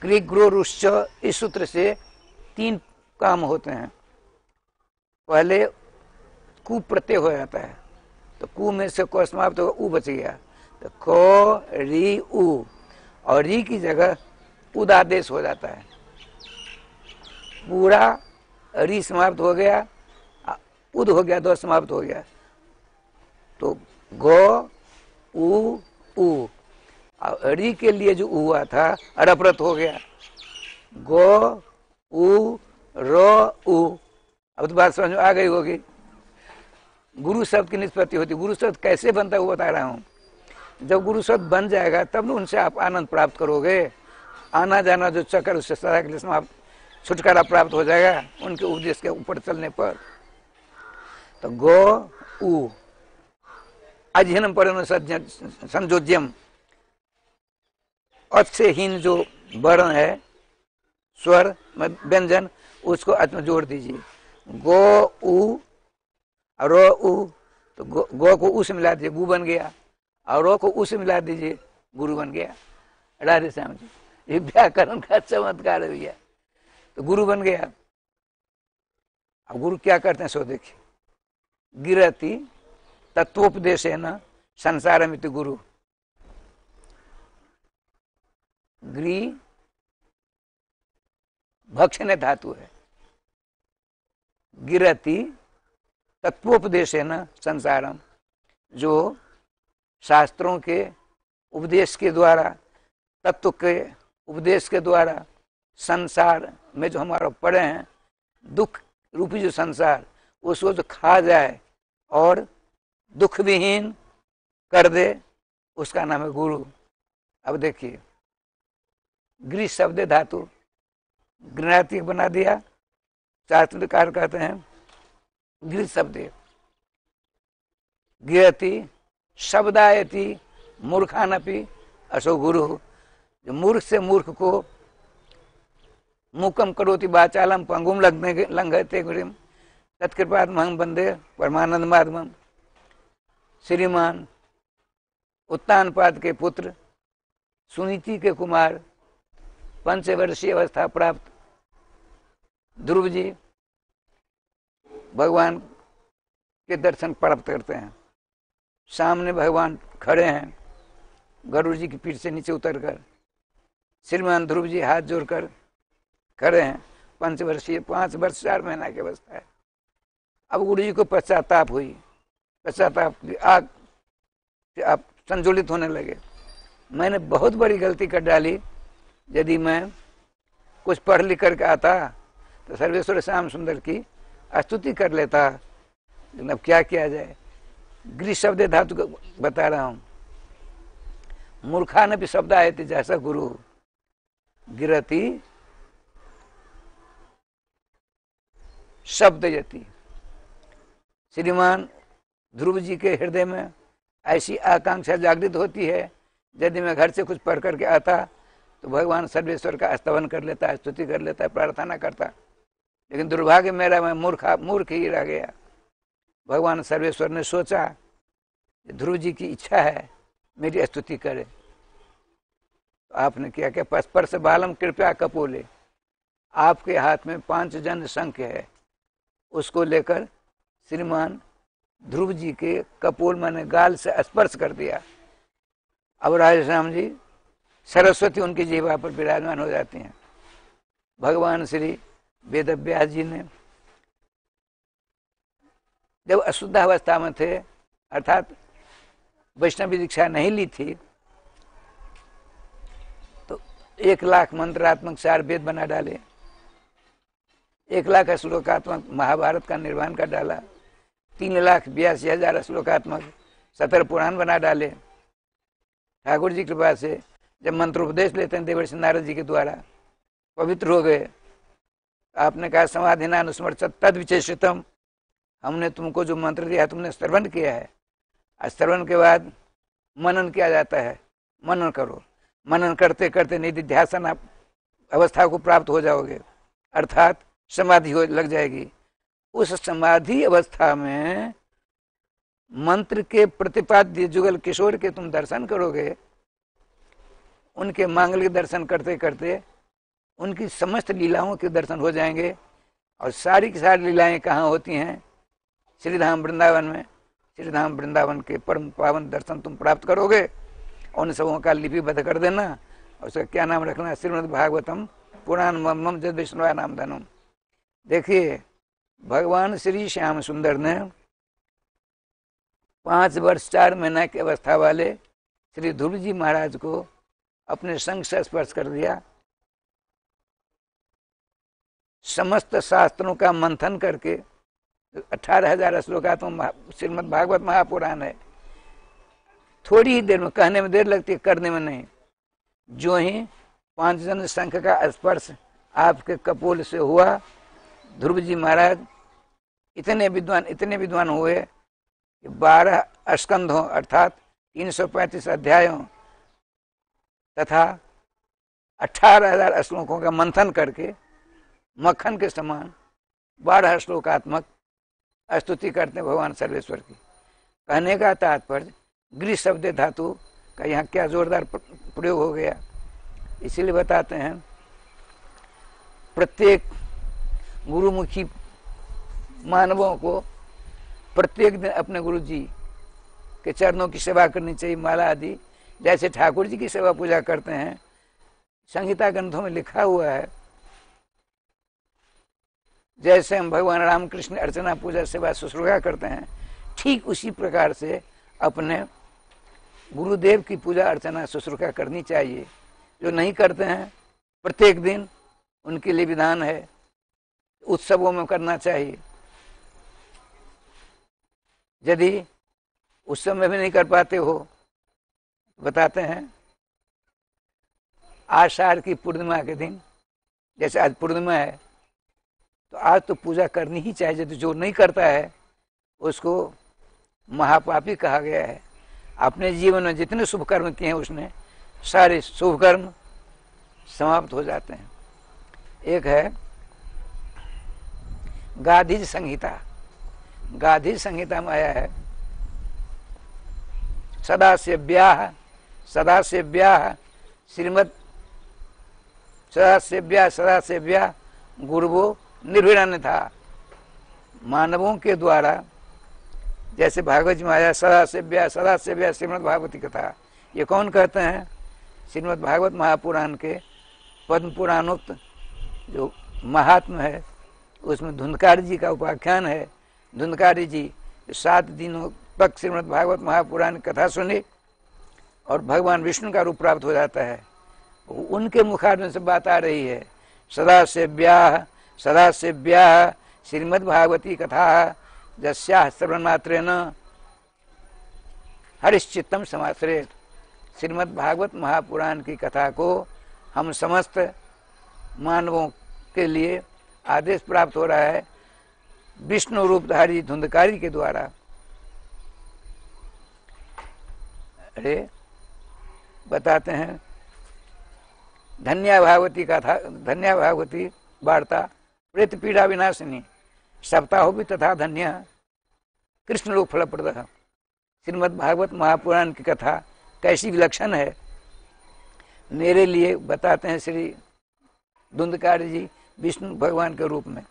क्री ग्रो रुश्च, इस सूत्र से 3 काम होते हैं। पहले कु प्रत्यय हो जाता है, तो कु में से क समाप्त होगा, उ बच गया, तो क री उ, और री की जगह उदादेश हो जाता है। पूरा री समाप्त हो गया, उद हो गया, दो समाप्त हो गया, तो गो उ उ। री के लिए जो हुआ था अरप्रत हो गया, गो उ रो उ। अब तो बात समझ में आ गई होगी। गुरु शब्द की निष्पत्ति होती। गुरु शब्द कैसे बनता है वो बता रहा हूँ। जब गुरु शब्द बन जाएगा तब न उनसे आप आनंद प्राप्त करोगे। आना जाना जो चक्कर, उससे सदा के लिए समाप्त, छुटकारा प्राप्त हो जाएगा उनके उपदेश के ऊपर चलने पर। तो गो उ अध्ययनम पर संयोज्यम, अच से हीन जो वर्ण है, स्वर व्यंजन, उसको अच में जोड़ दीजिए। गो उ रो उ, तो गो को उ से मिला दीजिए, गु बन गया, और रो को उ से मिला दीजिए, गुरु बन गया। राधे श्याम जी, ये व्याकरण का चमत्कार है भैया। तो गुरु बन गया। अब गुरु क्या करते हैं सो देखिए, गिरती तत्वोपदेशेन संसारमिति गुरु। ग्री भक्षण धातु है, गिरती तत्वोपदेशेन संसारम, जो शास्त्रों के उपदेश के द्वारा, तत्व के उपदेश के द्वारा संसार में जो हमारा पड़े हैं दुख रूपी जो संसार, उसको जो खा जाए और दुख विहीन कर दे, उसका नाम है गुरु। अब देखिए, गृह शब्द धातु गृणातीक बना दिया। शास्त्रकार कहते हैं गृह शब्द गिरती शब्दायति मूर्खानपि असो गुरु। जो मूर्ख से मूर्ख को मूकम करोति वाचालम पंगुम लंघते गुरिम तत्कृपात्महं वंदे परमानंद माधवम। श्रीमान उत्तानपाद के पुत्र, सुनीति के कुमार, 5 वर्षीय अवस्था प्राप्त ध्रुव जी भगवान के दर्शन प्राप्त करते हैं। सामने भगवान खड़े हैं, गरुड़ जी की पीठ से नीचे उतरकर। श्रीमान ध्रुव जी हाथ जोड़कर खड़े हैं। 5 वर्षीय, 5 वर्ष 4 महीना की अवस्था है। अब गुरु जी को पश्चाताप हुई, पश्चाताप की आग से आप संजुलित होने लगे। मैंने बहुत बड़ी गलती कर डाली। यदि मैं कुछ पढ़ लिख करके आता तो सर्वेश्वर श्याम सुंदर की स्तुति कर लेता, लेकिन अब क्या किया जाए। गृह शब्द धातु को बता रहा हूँ। मूर्खान भी शब्द आए थे जैसा गुरु गिरती शब्द यति। श्रीमान ध्रुव जी के हृदय में ऐसी आकांक्षा जागृत होती है, यदि मैं घर से कुछ पढ़ करके आता तो भगवान सर्वेश्वर का स्तवन कर लेता, स्तुति कर लेता, प्रार्थना करता। लेकिन दुर्भाग्य मेरा, मैं मूर्ख ही रह गया। भगवान सर्वेश्वर ने सोचा ध्रुव जी की इच्छा है मेरी स्तुति करे, तो आपने क्या क्या स्पर्श बालम कृपया कपोले, आपके हाथ में 5 जन शंख है, उसको लेकर श्रीमान ध्रुव जी के कपोल मैंने गाल से स्पर्श कर दिया। अब राधेश्याम जी सरस्वती उनकी जीवा पर विराजमान हो जाती हैं। भगवान श्री वेदव्यास जी ने जब अशुद्धावस्था में थे, अर्थात वैष्णवी दीक्षा नहीं ली थी, तो 1 लाख मंत्रात्मक 4 वेद बना डाले, 1 लाख श्लोकात्मक महाभारत का निर्माण कर डाला, 3,82,000 श्लोकात्मक 17 पुराण बना डाले। ठाकुर जी की कृपा से जब मंत्रोपदेश लेते हैं देवर्षि नारद जी के द्वारा, पवित्र हो गए। आपने कहा समाधिनानुस्मृत तद विशेषतम, हमने तुमको जो मंत्र दिया तुमने श्रवण किया है, श्रवण के बाद मनन किया जाता है, मनन करो। मनन करते करते निधिध्यासन आप अवस्था को प्राप्त हो जाओगे, अर्थात समाधि हो लग जाएगी। उस समाधि अवस्था में मंत्र के प्रतिपाद्य जुगल किशोर के तुम दर्शन करोगे। उनके मांगलिक दर्शन करते करते उनकी समस्त लीलाओं के दर्शन हो जाएंगे। और सारी की सारी लीलाएं कहाँ होती हैं? श्रीधाम वृंदावन में। श्रीधाम वृंदावन के परम पावन दर्शन तुम प्राप्त करोगे। उन सबों का लिपिबद्ध कर देना। और उसका क्या नाम रखना? श्रीमद् भागवतम पुराण मम जद विष्णु नाम धनम। देखिए, भगवान श्री श्याम सुंदर ने 5 वर्ष 4 महीना की अवस्था वाले श्री ध्रुव जी महाराज को अपने संग से स्पर्श कर दिया। समस्त शास्त्रों का मंथन करके 18,000 श्लोकात्म श्रीमद् भागवत महापुराण है। थोड़ी ही देर में, कहने में देर लगती है, करने में नहीं। जो ही 5 जन शंख का स्पर्श आपके कपोल से हुआ, ध्रुव जी महाराज इतने विद्वान हुए कि 12 स्कंधों अर्थात 335 अध्यायों तथा 18,000 श्लोकों का मंथन करके मक्खन के समान 12 श्लोकात्मक स्तुति करते हैं भगवान सर्वेश्वर की। कहने का तात्पर्य गृह शब्द धातु का यहाँ क्या जोरदार प्रयोग हो गया। इसीलिए बताते हैं, प्रत्येक गुरुमुखी मानवों को प्रत्येक दिन अपने गुरु जी के चरणों की सेवा करनी चाहिए, माला आदि। जैसे ठाकुर जी की सेवा पूजा करते हैं, संहिता ग्रंथों में लिखा हुआ है, जैसे हम भगवान रामकृष्ण अर्चना पूजा सेवा शुश्रूषा करते हैं, ठीक उसी प्रकार से अपने गुरुदेव की पूजा अर्चना शुश्रूषा करनी चाहिए। जो नहीं करते हैं, प्रत्येक दिन उनके लिए विधान है, उत्सवों में करना चाहिए। यदि उस समय भी नहीं कर पाते हो, बताते हैं, आषाढ़ की पूर्णिमा के दिन, जैसे आज पूर्णिमा है, तो आज तो पूजा करनी ही चाहिए। जो नहीं करता है उसको महापापी कहा गया है। अपने जीवन में जितने शुभ कर्म किए हैं उसने सारे शुभ कर्म समाप्त हो जाते हैं। एक है गाधी संहिता। गाधी संहिता में आया है, सदा से ब्याह श्रीमद सदा से ब्याह गुरुवो निर्भिड़न था। मानवों के द्वारा जैसे भागवत में आया सदा से ब्याह श्रीमद् भागवती कथा। ये कौन कहते हैं? श्रीमद् भागवत महापुराण के पद्म पुराणोक्त जो महात्म है, उसमें धुंधकारी जी का उपाख्यान है। धुंधकारी जी 7 दिनों तक श्रीमद् भागवत महापुराण की कथा सुनी और भगवान विष्णु का रूप प्राप्त हो जाता है। उनके मुखारबिंद से बात आ रही है, सदा से ब्याह श्रीमद् भागवती कथा जस्याः श्रवणमात्रेण हरिश्चित्तम समाश्रयेत्। श्रीमद् भागवत महापुराण की कथा को हम समस्त मानवों के लिए आदेश प्राप्त हो रहा है विष्णु रूपधारी धुंधकारी के द्वारा। अरे बताते हैं, धन्या भागवती वार्ता प्रेत पीड़ा विनाशिनी सप्ताहो भी तथा धन्य कृष्ण लोक फलप्रद। श्रीमद् भागवत महापुराण की कथा कैसी विलक्षण है। मेरे लिए बताते हैं श्री धुंधकारी जी विष्णु भगवान के रूप में।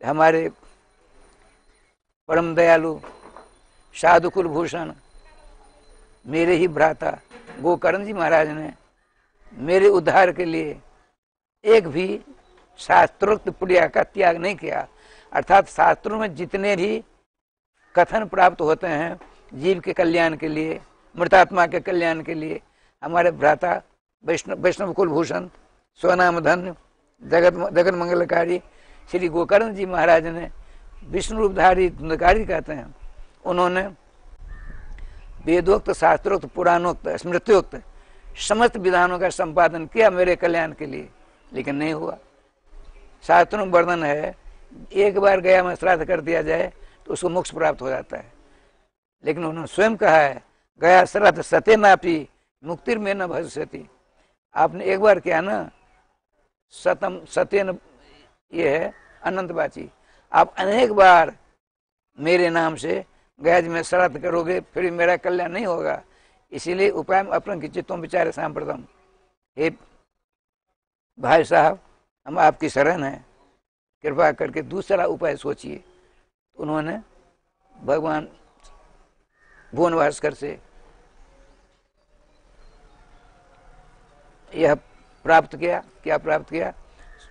हमारे परम दयालु साधु कुलभूषण मेरे ही भ्राता गोकर्ण जी महाराज ने मेरे उद्धार के लिए एक भी शास्त्रोक्त क्रिया का त्याग नहीं किया। अर्थात शास्त्रों में जितने भी कथन प्राप्त होते हैं जीव के कल्याण के लिए, मृतात्मा के कल्याण के लिए, हमारे भ्राता वैष्णव कुलभूषण स्वनाम धन्य जगत मंगलकारी श्री गोकर्ण जी महाराज ने विष्णु रूपधारी धुंधकारी कहते हैं, उन्होंने वेदोक्त शास्त्रोक्त पुराणोक्त स्मृत्योक्त समस्त विधानों का संपादन किया मेरे कल्याण के लिए, लेकिन नहीं हुआ। शास्त्रों में वर्णन है, एक बार गया में श्राद्ध कर दिया जाए तो उसको मोक्ष प्राप्त हो जाता है, लेकिन उन्होंने स्वयं कहा है गया श्राद्ध सते नापी मुक्तिर में न भविष्यति। आपने एक बार किया ना, सतम सत्यन ये है अनंतवाची, आप अनेक बार मेरे नाम से गयाज में श्राद्ध करोगे फिर मेरा कल्याण नहीं होगा। इसीलिए उपाय अपने चित्तों विचार सांप्रतम, हे भाई साहब हम आपकी शरण हैं, कृपा करके दूसरा उपाय सोचिए। उन्होंने भगवान भुवन भास्कर से यह प्राप्त किया। क्या प्राप्त किया?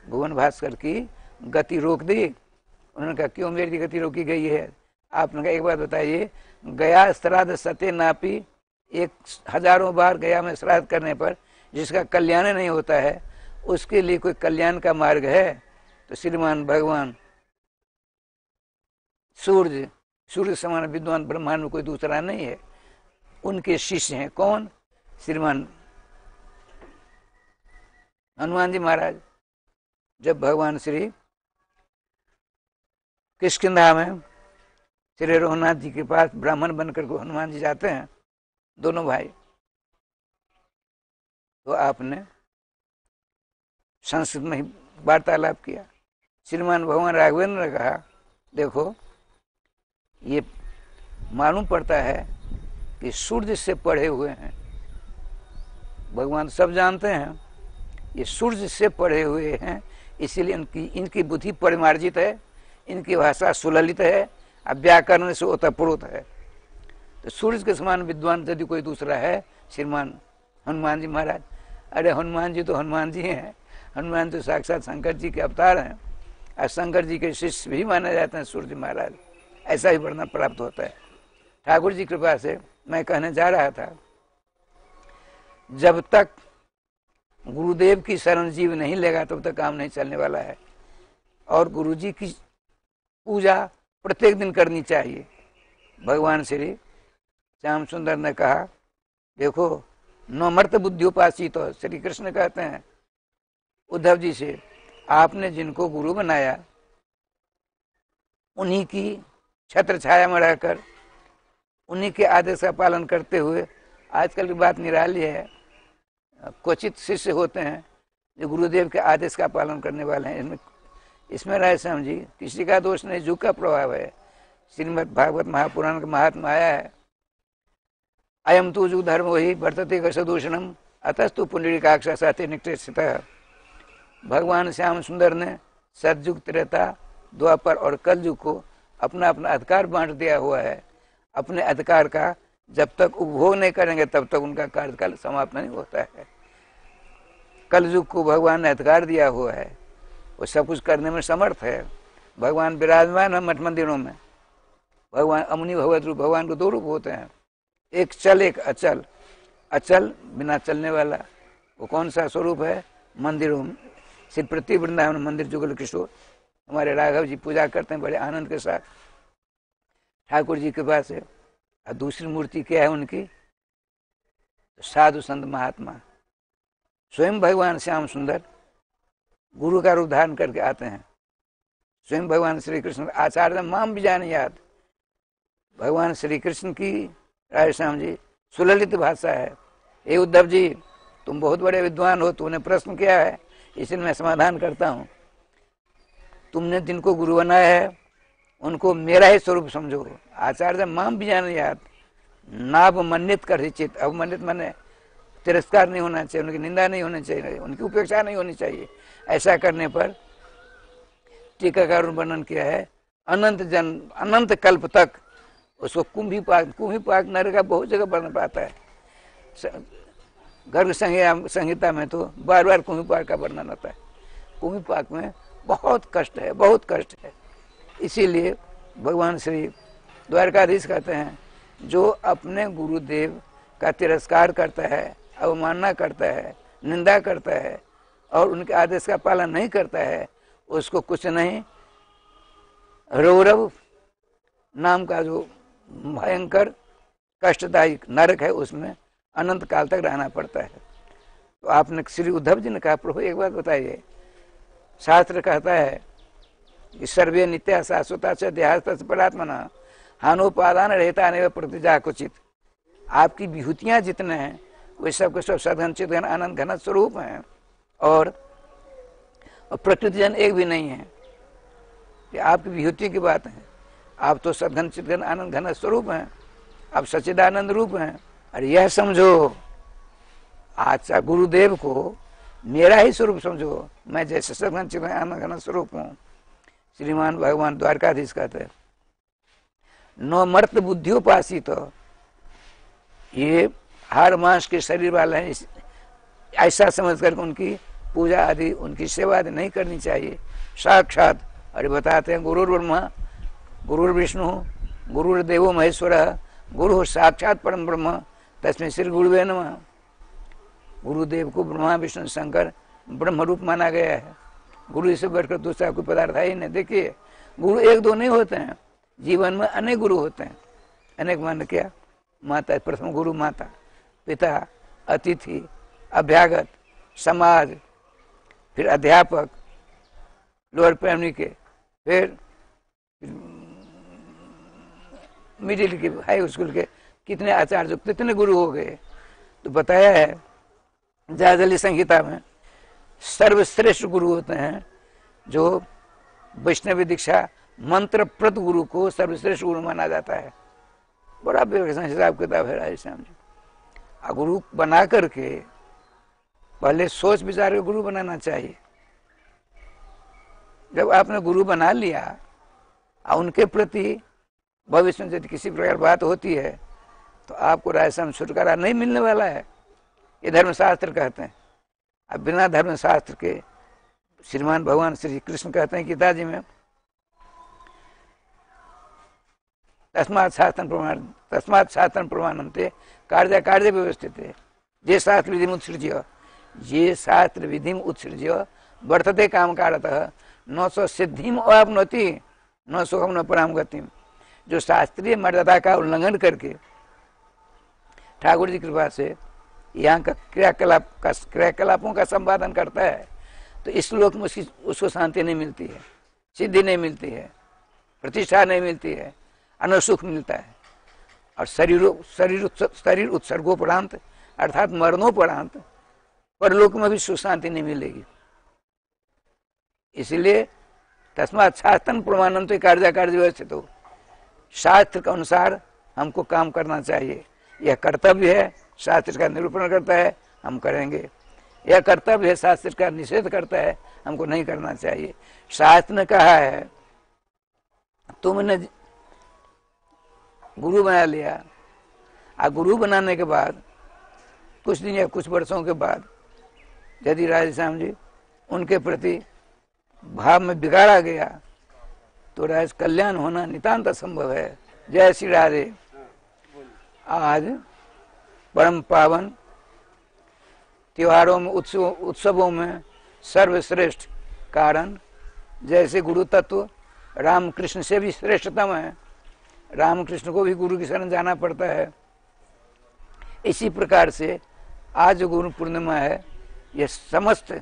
भुवन भास्कर की गति रोक दी। उन्होंने कहा क्यों मेरी गति रोकी गई है? आपने कहा एक बात बताइए, गया श्राद्ध सत्य नापी, 1000 बार गया में श्राद्ध करने पर जिसका कल्याण नहीं होता है उसके लिए कोई कल्याण का मार्ग है? तो श्रीमान भगवान सूर्य समान विद्वान ब्रह्मांड में कोई दूसरा नहीं है। उनके शिष्य हैं कौन? श्रीमान हनुमान जी महाराज। जब भगवान श्री किष्किंधा में श्री रघुनाथ जी के पास ब्राह्मण बनकर को हनुमान जी जाते हैं, दोनों भाई, तो आपने संस्कृत में ही वार्तालाप किया। श्रीमान भगवान राघवेंद्र ने कहा देखो ये मालूम पड़ता है कि सूर्य से पढ़े हुए हैं, भगवान सब जानते हैं, ये सूर्य से पढ़े हुए हैं, इसीलिए इनकी बुद्धि परिमार्जित है, इनकी भाषा सुललित है, अब व्याकरण से ओतप्रोत है। तो सूर्य के समान विद्वान यदि कोई दूसरा है श्रीमान हनुमान जी महाराज। अरे हनुमान जी तो हनुमान जी हैं, हनुमान तो साक्षात शंकर जी के अवतार हैं और शंकर जी के शिष्य भी माने जाते हैं सूर्य महाराज। ऐसा ही वर्णन प्राप्त होता है। ठाकुर जी कृपा से मैं कहने जा रहा था, जब तक गुरुदेव की शरण जीव नहीं लेगा तब तक काम नहीं चलने वाला है। और गुरु जी की पूजा प्रत्येक दिन करनी चाहिए। भगवान श्री श्याम सुंदर ने कहा देखो नमर्त बुद्धि उपासित, तो श्री कृष्ण कहते हैं उद्धव जी से, आपने जिनको गुरु बनाया उन्हीं की छत्र छाया में रहकर उन्हीं के आदेश का पालन करते हुए, आजकल की बात निराली है, क्वचित शिष्य होते हैं जो गुरुदेव के आदेश का पालन करने वाले हैं। इसमें राय समझी किसी का दोष नहीं, युग का प्रभाव है। श्रीमद् भागवत महापुराण का महात्मा आया है, अयम तु युग धर्म वही वर्तते कसदूषणम अतस्तु पुंडरीकाक्ष साथे निकृष्ट। भगवान श्याम सुंदर ने सतयुग, त्रेता, द्वापर और कलयुग को अपना अपना अधिकार बांट दिया हुआ है। अपने अधिकार का जब तक उपभोग नहीं करेंगे तब तक उनका कार्यकाल समाप्त नहीं होता है। कलयुग को भगवान ने अधिकार दिया हुआ है, वो सब कुछ करने में समर्थ है। भगवान विराजमान है मठ मंदिरों में। भगवान अमुनि भगवत रूप, भगवान को 2 रूप होते हैं, एक चल एक अचल। अचल बिना चलने वाला, वो कौन सा स्वरूप है? मंदिरों में श्री प्रति वृंदावन मंदिर जुगल किशोर हमारे राघव जी पूजा करते हैं बड़े आनंद के साथ ठाकुर जी के पास है। और दूसरी मूर्ति क्या है उनकी? साधु संत महात्मा। स्वयं भगवान श्याम सुंदर गुरु का रूप धारण करके आते हैं। स्वयं भगवान श्री कृष्ण आचार्य माम भी जाने याद। भगवान श्री कृष्ण की राय श्याम जी सुललित भाषा है। हे उद्धव जी तुम बहुत बड़े विद्वान हो, तुमने प्रश्न किया है इसलिए मैं समाधान करता हूँ। तुमने जिनको गुरु बनाया है उनको मेरा ही स्वरूप समझो। आचार्य माम भी जाने याद, नावमन्वित कर चित। अवमन्वित माने तिरस्कार नहीं होना चाहिए, उनकी निंदा नहीं होनी चाहिए, उनकी उपेक्षा नहीं होनी चाहिए। ऐसा करने पर टीकाकार वर्णन किया है अनंत कल्प तक उसको कुंभी पाक नर का बहुत जगह वर्णन पाता है। गर्ग संहिता में तो बार बार कुंभी पाक का वर्णन होता है। कुंभी पाक में बहुत कष्ट है, बहुत कष्ट है। इसीलिए भगवान श्री द्वारकाधीश कहते हैं जो अपने गुरुदेव का तिरस्कार करता है, अवमानना करता है, निंदा करता है और उनके आदेश का पालन नहीं करता है, उसको कुछ नहीं, रौरव नाम का जो भयंकर कष्टदायी नरक है उसमें अनंत काल तक रहना पड़ता है। तो आपने श्री उद्धव जी ने कहा प्रभु एक बात बताइए, शास्त्र कहता है कि सर्वे नित्या शाश्वता से देहास्थ परात्मना हानोपादान रहता नहीं प्रतिजा कुचित। आपकी विभूतियाँ जितने हैं वे सब के सब सदघन चिदघन आनंद घन स्वरूप हैं और प्रकृति जन एक भी नहीं है। कि आपकी विभूति की बात है, आप तो सदघन चिदघन आनंद घन स्वरूप हैं, आप सच्चिदानंद रूप हैं। और यह समझो अच्छा गुरुदेव को मेरा ही स्वरूप समझो, मैं जैसे सगन चिदानंद स्वरूप हूँ। श्रीमान भगवान द्वारकाधीश कहते हैं नौ मर्त बुद्धियोपासित, तो ये हाड़ मांस के शरीर वाले हैं, ऐसा समझ करके उनकी पूजा आदि उनकी सेवा आदि नहीं करनी चाहिए। साक्षात अरे बताते हैं गुरुर् ब्रह्मा गुरुर् विष्णु गुरुर्देवो महेश्वर गुरु साक्षात परम ब्रह्म तस्मै श्री गुरुवे नमः। गुरुदेव को ब्रह्मा विष्णु शंकर ब्रह्म रूप माना गया है। गुरु से बढ़कर दूसरा कोई पदार्थ है ही नहीं। देखिए गुरु एक दो नहीं होते हैं, जीवन में अनेक गुरु होते हैं। अनेक मान क्या, माता प्रथम गुरु माता, पिता, अतिथि, अभ्यागत, समाज, फिर अध्यापक, लोअर प्राइमरी के, फिर मिडिल के, हाई स्कूल के, कितने आचार्य कितने गुरु हो गए। तो बताया है जाजली संहिता में सर्वश्रेष्ठ गुरु होते हैं जो वैष्णवी दीक्षा मंत्र प्रत गुरु को सर्वश्रेष्ठ गुरु माना जाता है। बड़ा हिसाब किताब है राधेश्याम जी। गुरु बना करके पहले सोच विचार के गुरु बनाना चाहिए। जब आपने गुरु बना लिया और उनके प्रति भविष्य में यदि किसी प्रकार बात होती है तो आपको राधेश्याम छुटकारा नहीं मिलने वाला है। ये धर्मशास्त्र कहते हैं। अब बिना धर्मशास्त्र के श्रीमान भगवान श्री कृष्ण कहते हैं गीता जी में तस्मात् शास्त्रं प्रमाणन्ते कार्य कार्य व्यवस्थित है। ये शास्त्र विधि उत्सृज्य, ये शास्त्र विधि उत्सृज्य वर्तते काम कारतः न सो सिद्धिम अवाप्नोति न सुखम न पराम गतिम। जो शास्त्रीय मर्यादा का उल्लंघन करके ठाकुर जी कृपा से यहाँ का क्रियाकलापों का संपादन करता है तो इस लोक में उसको शांति नहीं मिलती है, सिद्धि नहीं मिलती है, प्रतिष्ठा नहीं मिलती है, अनुसुख मिलता है। और शरीर उत्सर्गोपरांत अर्थात मरणोपरांत परलोक में भी सुख शांति नहीं मिलेगी। इसलिए तस्मात् शास्त्रं प्रमाणन्ते कार्य कार्य व्यवस्थित हो। शास्त्र के अनुसार हमको काम करना चाहिए। यह कर्तव्य है, शास्त्र का निरूपण करता है, हम करेंगे। यह कर्तव्य है, शास्त्र का निषेध करता है, हमको नहीं करना चाहिए। शास्त्र ने कहा है तुमने गुरु बना लिया, गुरु बनाने के बाद कुछ दिन या कुछ वर्षों के बाद यदि राधेश्याम जी उनके प्रति भाव में बिगाड़ा गया तो राज कल्याण होना नितांत असंभव है। जय श्री राधे। आज परम पावन त्योहारों में उत्सवों में सर्वश्रेष्ठ कारण जैसे गुरु तत्व रामकृष्ण से भी श्रेष्ठतम है, रामकृष्ण को भी गुरु की शरण जाना पड़ता है। इसी प्रकार से आज जो गुरु पूर्णिमा है यह समस्त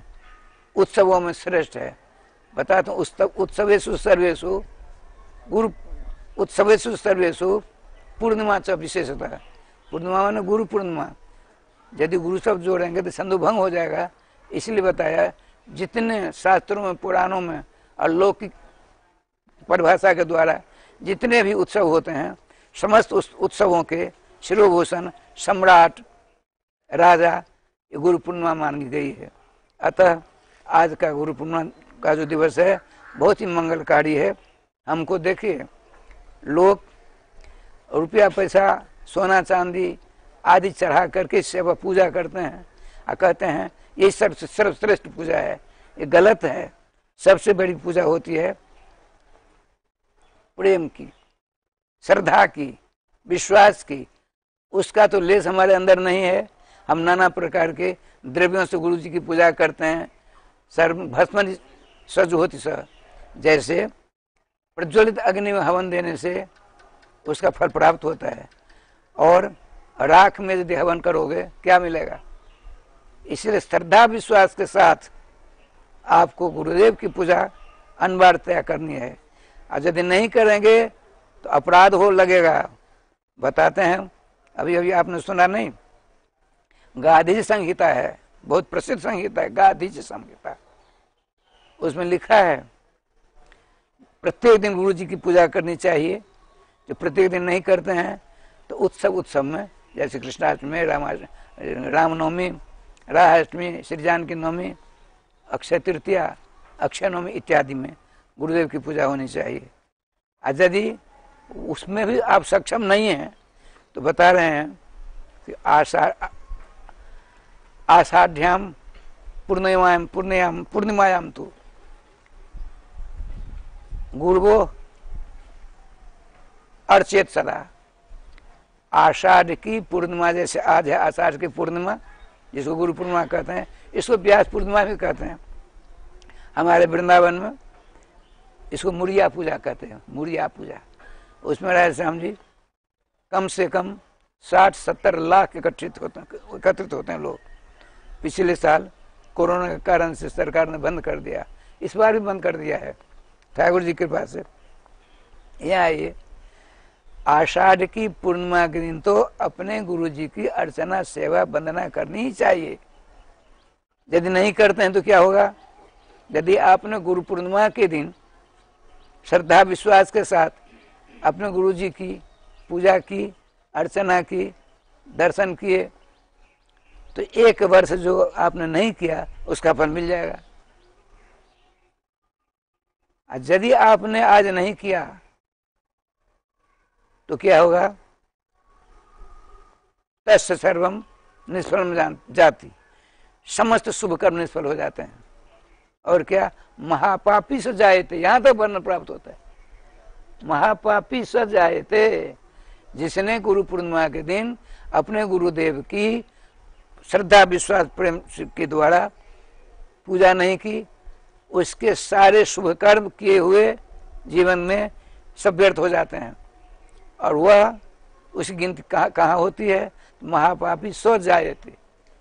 उत्सवों में श्रेष्ठ है। बताता हूँ उत्सवेषु सर्वेषु गुरु उत्सवेषु सर्वेषु पूर्णिमा च विशेषतः। पूर्णिमा माने गुरु पूर्णिमा। यदि गुरु शब्द जोड़ेंगे तो संधु भंग हो जाएगा, इसलिए बताया जितने शास्त्रों में पुराणों में अलौकिक परिभाषा के द्वारा जितने भी उत्सव होते हैं समस्त उत्सवों के शिरोभूषण सम्राट राजा ये गुरु पूर्णिमा मानी गई है। अतः आज का गुरु पूर्णिमा का जो दिवस है बहुत ही मंगलकारी है। हमको देखिए लोग रुपया पैसा सोना चांदी आदि चढ़ा करके सेवा पूजा करते हैं और कहते हैं ये सर्वश्रेष्ठ पूजा है। ये गलत है। सबसे बड़ी पूजा होती है प्रेम की, श्रद्धा की, विश्वास की। उसका तो लेस हमारे अंदर नहीं है। हम नाना प्रकार के द्रव्यों से गुरु जी की पूजा करते हैं। सर्व भस्म सज होती स, जैसे प्रज्वलित अग्नि में हवन देने से उसका फल प्राप्त होता है और राख में यदि हवन करोगे क्या मिलेगा। इसलिए श्रद्धा विश्वास के साथ आपको गुरुदेव की पूजा अनिवार्यतया करनी है। और यदि नहीं करेंगे तो अपराध हो लगेगा। बताते हैं अभी अभी आपने सुना नहीं, गाधी संहिता है, बहुत प्रसिद्ध संहिता है गाधी संहिता। उसमें लिखा है प्रत्येक दिन गुरु जी की पूजा करनी चाहिए। जो प्रत्येक दिन नहीं करते हैं तो उत्सव में जैसे कृष्णाष्टमी, रामनवमी, राधाष्टमी, श्री जानकी नवमी, अक्षय तृतीया, अक्षय नवमी इत्यादि में गुरुदेव की पूजा होनी चाहिए। और यदि उसमें भी आप सक्षम नहीं हैं तो बता रहे हैं कि आषाढ़्याम पूर्णिमायाम तो गुरुवो अर्चेत सदा। आषाढ़ की पूर्णिमा, जैसे आज है आषाढ़ की पूर्णिमा, जिसको गुरु पूर्णिमा कहते हैं, इसको व्यास पूर्णिमा भी कहते हैं। हमारे वृंदावन में इसको मुड़िया पूजा कहते हैं, मुड़िया पूजा। उसमें राधे श्याम जी कम से कम 60-70 लाख एकत्रित होते हैं लोग। पिछले साल कोरोना के कारण से सरकार ने बंद कर दिया, इस बार भी बंद कर दिया है ठाकुर जी की कृपा से। यहाँ आइए, आषाढ़ की पूर्णिमा के दिन तो अपने गुरु जी की अर्चना सेवा वंदना करनी ही चाहिए। यदि नहीं करते हैं तो क्या होगा? यदि आपने गुरु पूर्णिमा के दिन श्रद्धा विश्वास के साथ अपने गुरु जी की पूजा की, अर्चना की, दर्शन किए, तो 1 वर्ष जो आपने नहीं किया उसका फल मिल जाएगा। यदि आपने आज नहीं किया तो क्या होगा? तस्य सर्वम निष्फलम जाति, समस्त शुभ कर्म निष्फल हो जाते हैं। और क्या? महापापी स जायते, यहां तक वर्ण प्राप्त होता है। महापापी स जायते, जिसने गुरु पूर्णिमा के दिन अपने गुरुदेव की श्रद्धा विश्वास प्रेम के द्वारा पूजा नहीं की, उसके सारे शुभ कर्म किए हुए जीवन में सब व्यर्थ हो जाते हैं। और वह उसकी गिनती कहाँ होती है? महापापी सो जायते,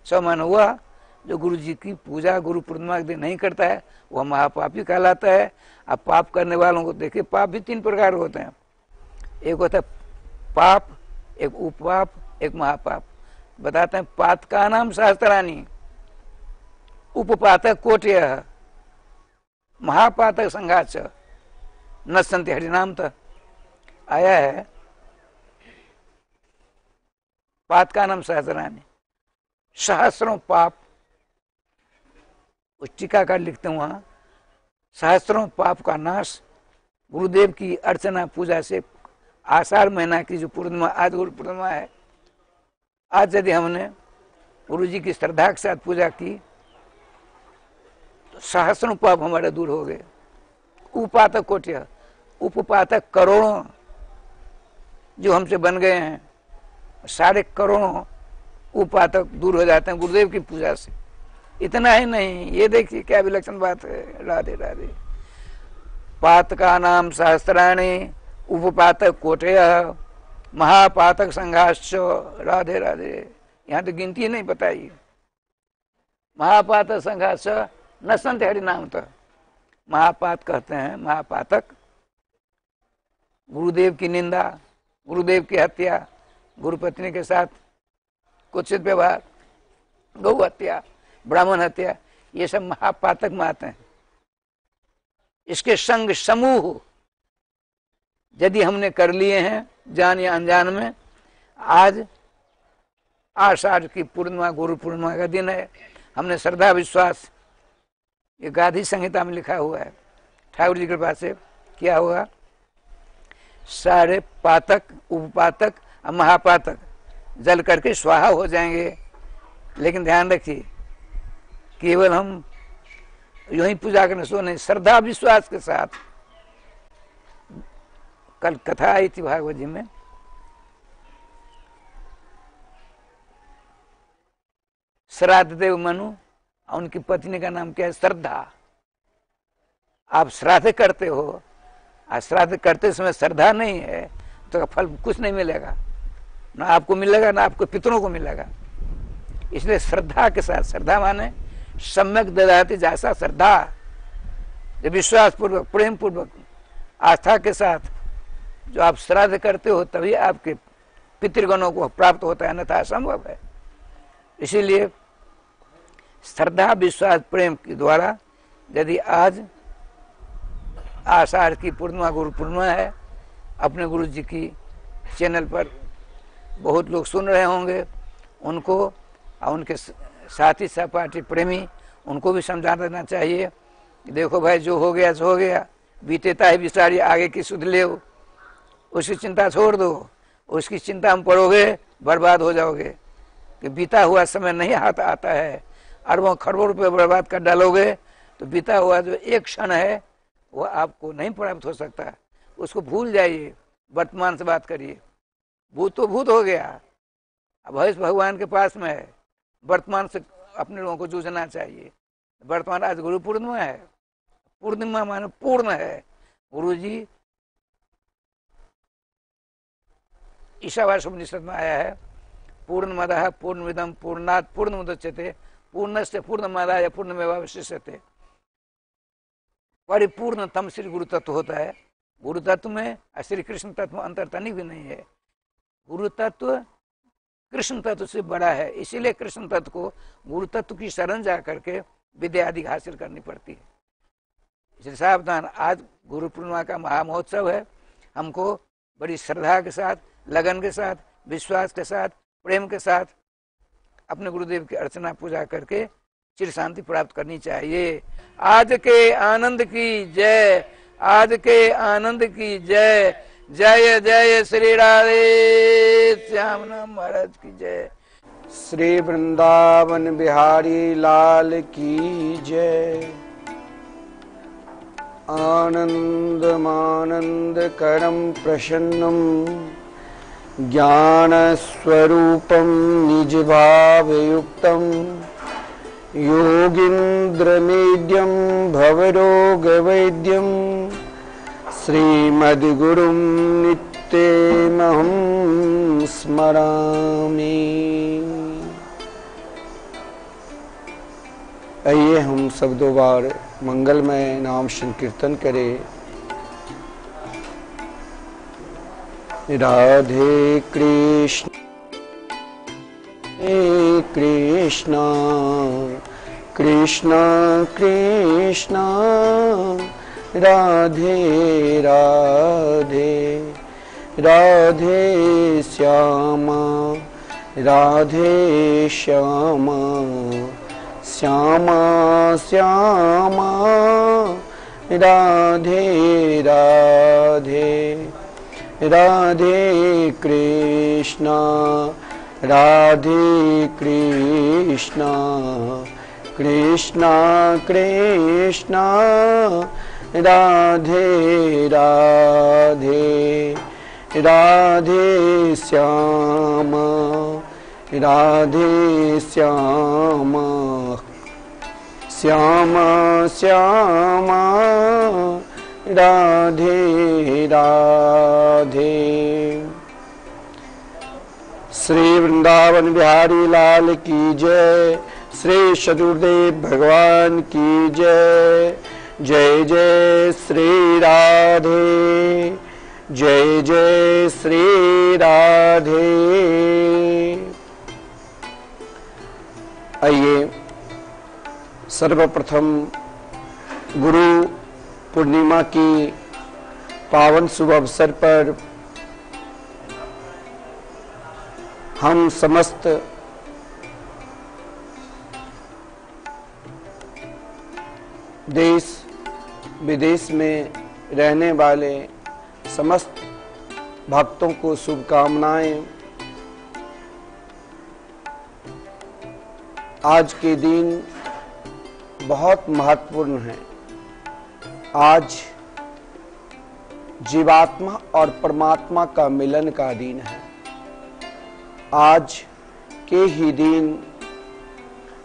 सो मन हुआ जो गुरु जी की पूजा गुरु पूर्णिमा के दिन नहीं करता है वह महापापी कहलाता है। अब पाप करने वालों को देखिए, पाप भी 3 प्रकार होते हैं। एक होता है पाप, एक उपपाप, एक महापाप। बताते हैं पात का नाम शास्त्रानी, उपपातक कोट्य, महापातक संघाच न संति हरिनाम तक आया है। पात का नाम सहस्रानी, सहस्रों पाप, उस टीकाकार लिखते हैं वहां, सहस्रों पाप का नाश गुरुदेव की अर्चना पूजा से। आषाढ़ महीना की जो पूर्णिमा, आज गुरु पूर्णिमा है, आज यदि हमने गुरु जी की श्रद्धा के साथ पूजा की तो सहस्रों पाप हमारे दूर हो गए। उपातक कोट्य, उपपातक करोड़ों जो हमसे बन गए हैं, सारे करोड़ों उपातक दूर हो जाते हैं गुरुदेव की पूजा से। इतना ही नहीं, ये देखिए क्या विलक्षण बात है। राधे राधे। पात का नाम सहस्त्राणी, उपपातक कोटय, महापातक संघाश्च। राधे राधे। यहाँ तो गिनती नहीं बताई। महापातक संघाश्च न संत हरि नाम तो महापात कहते हैं, महापातक गुरुदेव की निंदा, गुरुदेव की हत्या, गुरुपत्नी के साथ कुत्सित व्यवहार, गौ हत्या, ब्राह्मण हत्या, ये सब महापातक मात हैं। इसके संग समूह यदि हमने कर लिए हैं जान या अनजान में, आज आषाढ़ की पूर्णिमा गुरु पूर्णिमा का दिन है, हमने श्रद्धा विश्वास, ये गाधी संहिता में लिखा हुआ है ठाकुर जी की कृपा से, क्या होगा? सारे पातक, उपपातक और महापातक जल करके स्वाहा हो जाएंगे। लेकिन ध्यान रखिए, केवल हम यूं ही पूजा करने सो नहीं, श्रद्धा विश्वास के साथ। कल कथा आई थी भागवत जी में, श्राद्ध देव मनु, उनकी पत्नी का नाम क्या है? श्रद्धा। आप श्राद्ध करते हो और श्राद्ध करते समय श्रद्धा नहीं है तो फल कुछ नहीं मिलेगा, ना आपको मिलेगा ना आपको पितरों को मिलेगा। इसलिए श्रद्धा के साथ, श्रद्धा माने सम्यक ददाति जैसा श्रद्धा, जब विश्वास पूर्वक प्रेम पूर्वक आस्था के साथ जो आप श्राद्ध करते हो तभी आपके पितृगणों को प्राप्त होता है, अन्यथा असंभव है। इसीलिए श्रद्धा विश्वास प्रेम के द्वारा यदि आज आषाढ़ की पूर्णिमा गुरु पूर्णिमा है, अपने गुरु जी की चैनल पर बहुत लोग सुन रहे होंगे, उनको और उनके साथी सहपाठी प्रेमी उनको भी समझा देना चाहिए कि देखो भाई जो हो गया सो हो गया, बीतेता है बिसारी, आगे की सुध ले, उसकी चिंता छोड़ दो। उसकी चिंता में पड़ोगे बर्बाद हो जाओगे, कि बीता हुआ समय नहीं हाथ आता है। अरबों खरबों रुपये बर्बाद कर डालोगे तो बीता हुआ जो एक क्षण है वो आपको नहीं प्राप्त हो सकता। उसको भूल जाइए, वर्तमान से बात करिए। भूत तो भूत हो गया, अब भविष्य भगवान के पास में है। वर्तमान से अपने लोगों को जूझना चाहिए। वर्तमान आज गुरु पूर्णिमा है, पूर्णिमा माने पूर्ण है। गुरु जी ईशावास्य उपनिषद में आया है, पूर्णमदः पूर्णमिदं पूर्णात् पूर्णमुदच्यते पूर्णस्य पूर्णमादाय पूर्णमेवावशिष्यते। परिपूर्णतम श्री गुरु तत्व होता है। गुरु तत्व में श्री कृष्ण तत्व में अंतर तनिक भी नहीं है। गुरु तत्व कृष्ण तत्व से बड़ा है, इसीलिए कृष्ण तत्व को गुरु तत्व की शरण जा करके विद्या आदि हासिल करनी पड़ती है। इसलिए सावधान, आज गुरु पूर्णिमा का महामहोत्सव है। हमको बड़ी श्रद्धा के साथ, लगन के साथ, विश्वास के साथ, प्रेम के साथ अपने गुरुदेव की अर्चना पूजा करके चिर शांति प्राप्त करनी चाहिए। आज के आनंद की जय, आज के आनंद की जय। जय जय श्री राधे श्याम नाम महाराज की जय। श्री वृंदावन बिहारी लाल की जय। आनंदमानंदकरं प्रसन्नं ज्ञानस्वरूपं निजभावयुक्तं योगीन्द्रमेद्यं भवरोगवैद्यं श्रीमद्गुरुं नित्यमहं स्मरामि। आइए हम सब दो बार मंगलमय नाम संकीर्तन करें। राधे कृष्ण कृष्ण कृष्ण कृष्ण राधे राधे राधे श्यामा राधे श्यामा श्यामा श्यामा राधे राधे राधे कृष्ण राधे कृष्ण कृष्ण कृष्ण राधे राधे राधे श्यामा राधे श्यामा श्यामा श्यामा राधे राधे। श्री वृंदावन बिहारी लाल की जय। श्री सदगुरुदेव भगवान की जय। जय जय श्री राधे, जय जय श्री राधे। आइए सर्वप्रथम गुरु पूर्णिमा की पावन शुभ अवसर पर हम समस्त देश विदेश में रहने वाले समस्त भक्तों को शुभकामनाएं। आज के दिन बहुत महत्वपूर्ण है। आज जीवात्मा और परमात्मा का मिलन का दिन है। आज के ही दिन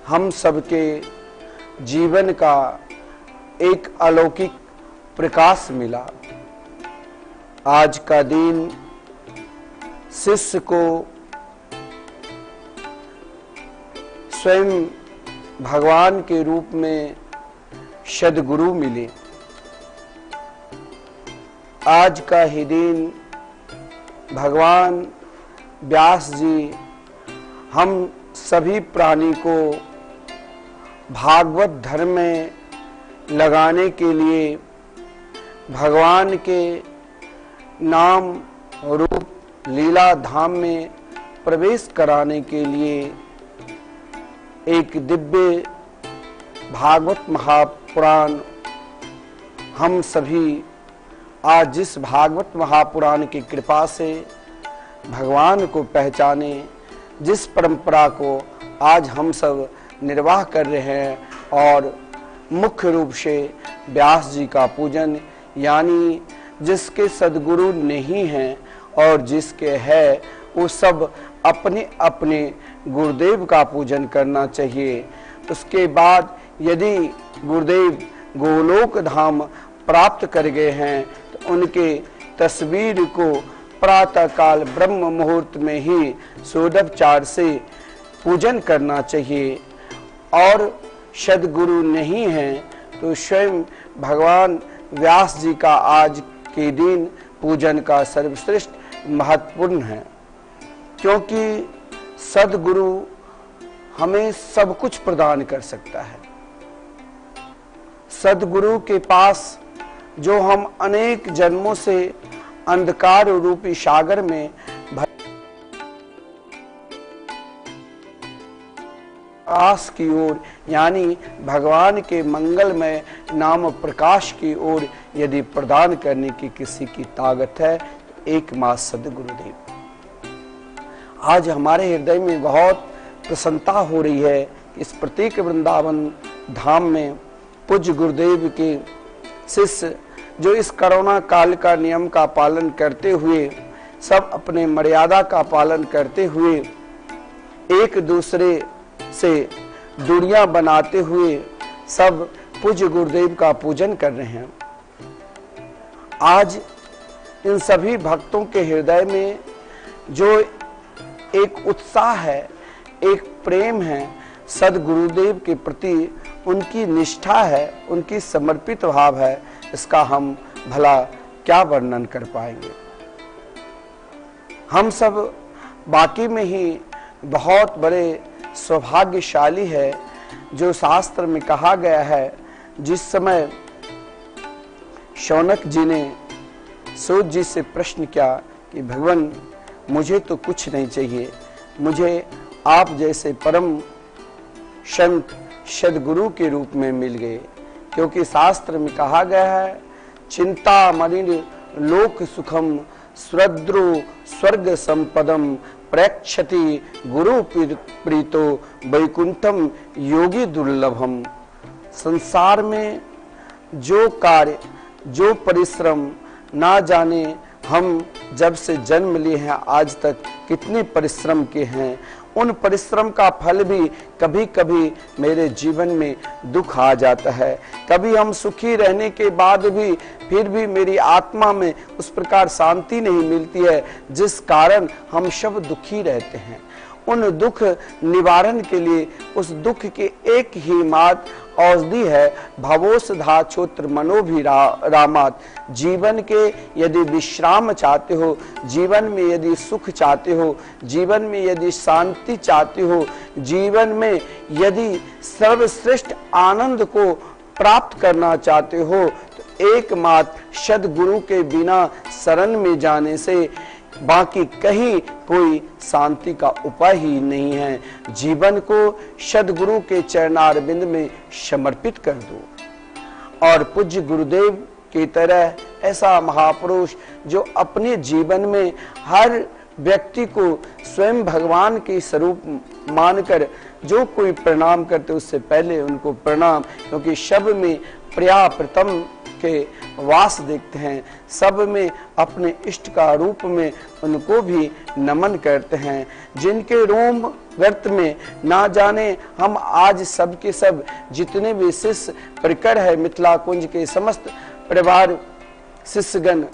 हम सबके जीवन का एक अलौकिक प्रकाश मिला। आज का दिन शिष्य को स्वयं भगवान के रूप में सद्गुरु मिले। आज का ही दिन भगवान व्यास जी हम सभी प्राणी को भागवत धर्म में लगाने के लिए भगवान के नाम रूप लीला धाम में प्रवेश कराने के लिए एक दिव्य भागवत महापुराण हम सभी आज जिस भागवत महापुराण की कृपा से भगवान को पहचाने, जिस परंपरा को आज हम सब निर्वाह कर रहे हैं और मुख्य रूप से व्यास जी का पूजन, यानी जिसके सदगुरु नहीं हैं और जिसके है वो सब अपने अपने गुरुदेव का पूजन करना चाहिए। उसके बाद यदि गुरुदेव गोलोक धाम प्राप्त कर गए हैं तो उनके तस्वीर को प्रातः काल ब्रह्म मुहूर्त में ही सोडोपचार से पूजन करना चाहिए। और सदगुरु नहीं है तो स्वयं भगवान व्यास जी का आज के दिन पूजन का सर्वश्रेष्ठ महत्वपूर्ण है, क्योंकि सदगुरु हमें सब कुछ प्रदान कर सकता है। सदगुरु के पास जो हम अनेक जन्मों से अंधकार रूपी सागर में आस की ओर, यानी भगवान के मंगलमय नाम प्रकाश की ओर यदि प्रदान करने की किसी की ताकत है तो एकमात्र सदगुरुदेव। आज हमारे हृदय में बहुत प्रसन्नता हो रही है। इस प्रत्येक वृंदावन धाम में पूज्य गुरुदेव के शिष्य जो इस कोरोना काल का नियम का पालन करते हुए, सब अपने मर्यादा का पालन करते हुए, एक दूसरे से दूरियां बनाते हुए सब पूज्य गुरुदेव का पूजन कर रहे हैं। आज इन सभी भक्तों के हृदय में जो एक उत्साह है, एक प्रेम है सदगुरुदेव के प्रति, उनकी निष्ठा है, उनकी समर्पित भाव है, इसका हम भला क्या वर्णन कर पाएंगे। हम सब बाकी में ही बहुत बड़े सौभाग्यशाली है, जो शास्त्र में कहा गया है, जिस समय शौनक जी ने सूत जी से प्रश्न किया कि भगवान मुझे तो कुछ नहीं चाहिए, मुझे आप जैसे परम संत सदगुरु के रूप में मिल गए, क्योंकि शास्त्र में कहा गया है चिंता मलिन लोक सुखम स्वद्रो स्वर्ग संपदम प्रेक्षति गुरु प्रीतो वैकुंठम योगी दुर्लभम। संसार में जो कार्य, जो परिश्रम, ना जाने हम जब से जन्म लिए हैं आज तक कितने परिश्रम के हैं, उन परिश्रम का फल भी कभी कभी मेरे जीवन में दुख आ जाता है। कभी हम सुखी रहने के बाद भी फिर भी मेरी आत्मा में उस प्रकार शांति नहीं मिलती है, जिस कारण हम सब दुखी रहते हैं। उन दुख निवारण के लिए उस दुख के एक ही मात्र औषधि है भवोषधा छोत्र मनोभिरामात। जीवन के यदि विश्राम चाहते हो, जीवन में यदि सुख चाहते हो, जीवन में यदि शांति चाहते हो, जीवन में यदि सर्वश्रेष्ठ आनंद को प्राप्त करना चाहते हो, तो एकमात्र सद्गुरु के बिना शरण में जाने से बाकी कहीं कोई शांति का उपाय ही नहीं है। जीवन को सद्गुरु के चरणारविंद में समर्पित कर दो और पूज्य गुरुदेव की तरह ऐसा महापुरुष जो अपने जीवन में हर व्यक्ति को स्वयं भगवान के स्वरूप मानकर जो कोई प्रणाम करते उससे पहले उनको प्रणाम, क्योंकि सब में प्रिया प्रथम के वास देखते हैं, सब में अपने इष्ट का रूप में उनको भी नमन करते हैं, जिनके रोम गर्त में ना जाने हम आज सब के सब जितने भी शिष्य परिकर है मिथिला कुंज के समस्त परिवार शिष्यगण,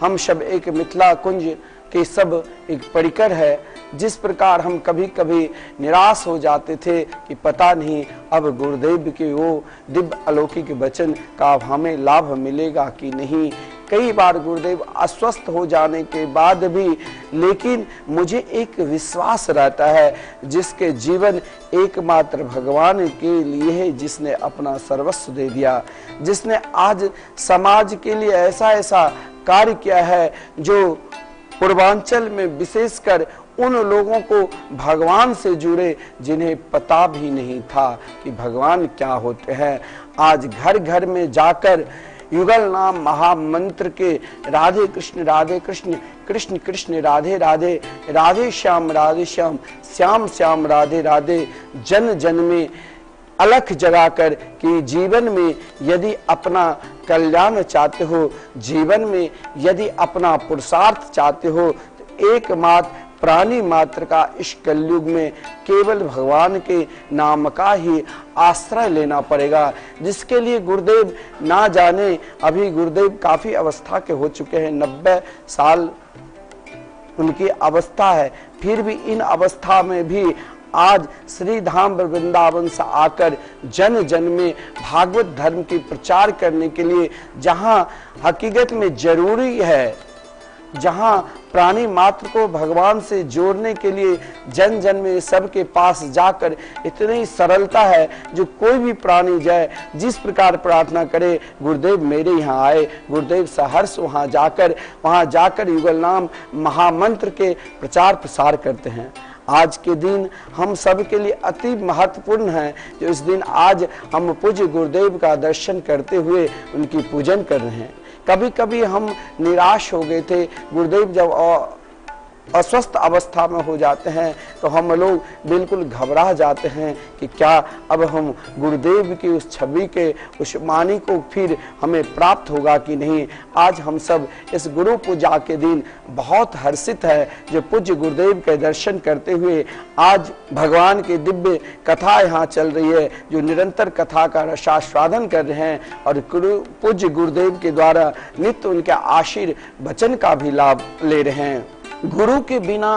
हम सब एक मिथिला कुंज के सब एक परिकर है। जिस प्रकार हम कभी कभी निराश हो जाते थे कि पता नहीं अब गुरुदेव के वो दिव्य अलौकिक वचन का हमें लाभ मिलेगा कि नहीं। कई बार गुरुदेव अस्वस्थ हो जाने के बाद भी, लेकिन मुझे एक विश्वास रहता है जिसके जीवन एकमात्र भगवान के लिए है, जिसने अपना सर्वस्व दे दिया, जिसने आज समाज के लिए ऐसा ऐसा कार्य किया है जो पूर्वांचल में विशेषकर उन लोगों को भगवान से जुड़े जिन्हें पता भी नहीं था कि भगवान क्या होते हैं। आज घर घर में जाकर युगल नाम महामंत्र के राधे कृष्ण कृष्ण कृष्ण राधे राधे, राधे श्याम श्याम श्याम राधे राधे, जन जन में अलख जगाकर कि जीवन में यदि अपना कल्याण चाहते हो, जीवन में यदि अपना पुरुषार्थ चाहते हो, तो एकमात्र प्राणी मात्र का इस कलयुग में केवल भगवान के नाम का ही आश्रय लेना पड़ेगा, जिसके लिए गुरुदेव ना जाने, अभी गुरुदेव काफी अवस्था के हो चुके हैं, 90 साल उनकी अवस्था है, फिर भी इन अवस्था में भी आज श्री धाम वृंदावन से आकर जन जन में भागवत धर्म की प्रचार करने के लिए, जहां हकीकत में जरूरी है, जहां प्राणी मात्र को भगवान से जोड़ने के लिए जन जन में सबके पास जाकर इतनी सरलता है, जो कोई भी प्राणी जाए जिस प्रकार प्रार्थना करे, गुरुदेव मेरे यहाँ आए, गुरुदेव सहर्ष वहां जाकर युगल नाम महामंत्र के प्रचार प्रसार करते हैं। आज के दिन हम सब के लिए अति महत्वपूर्ण है, जो इस दिन आज हम पूज्य गुरुदेव का दर्शन करते हुए उनकी पूजन कर रहे हैं। कभी कभी हम निराश हो गए थे, गुरुदेव जब अस्वस्थ अवस्था में हो जाते हैं तो हम लोग बिल्कुल घबरा जाते हैं कि क्या अब हम गुरुदेव की उस छवि के उस वाणी को फिर हमें प्राप्त होगा कि नहीं। आज हम सब इस गुरु पूजा के दिन बहुत हर्षित है, जो पूज्य गुरुदेव के दर्शन करते हुए आज भगवान की दिव्य कथा यहाँ चल रही है, जो निरंतर कथा का रसास्वादन कर रहे हैं और पूज्य गुरुदेव के द्वारा नित्य उनके आशीर्वचन का भी लाभ ले रहे हैं। गुरु के बिना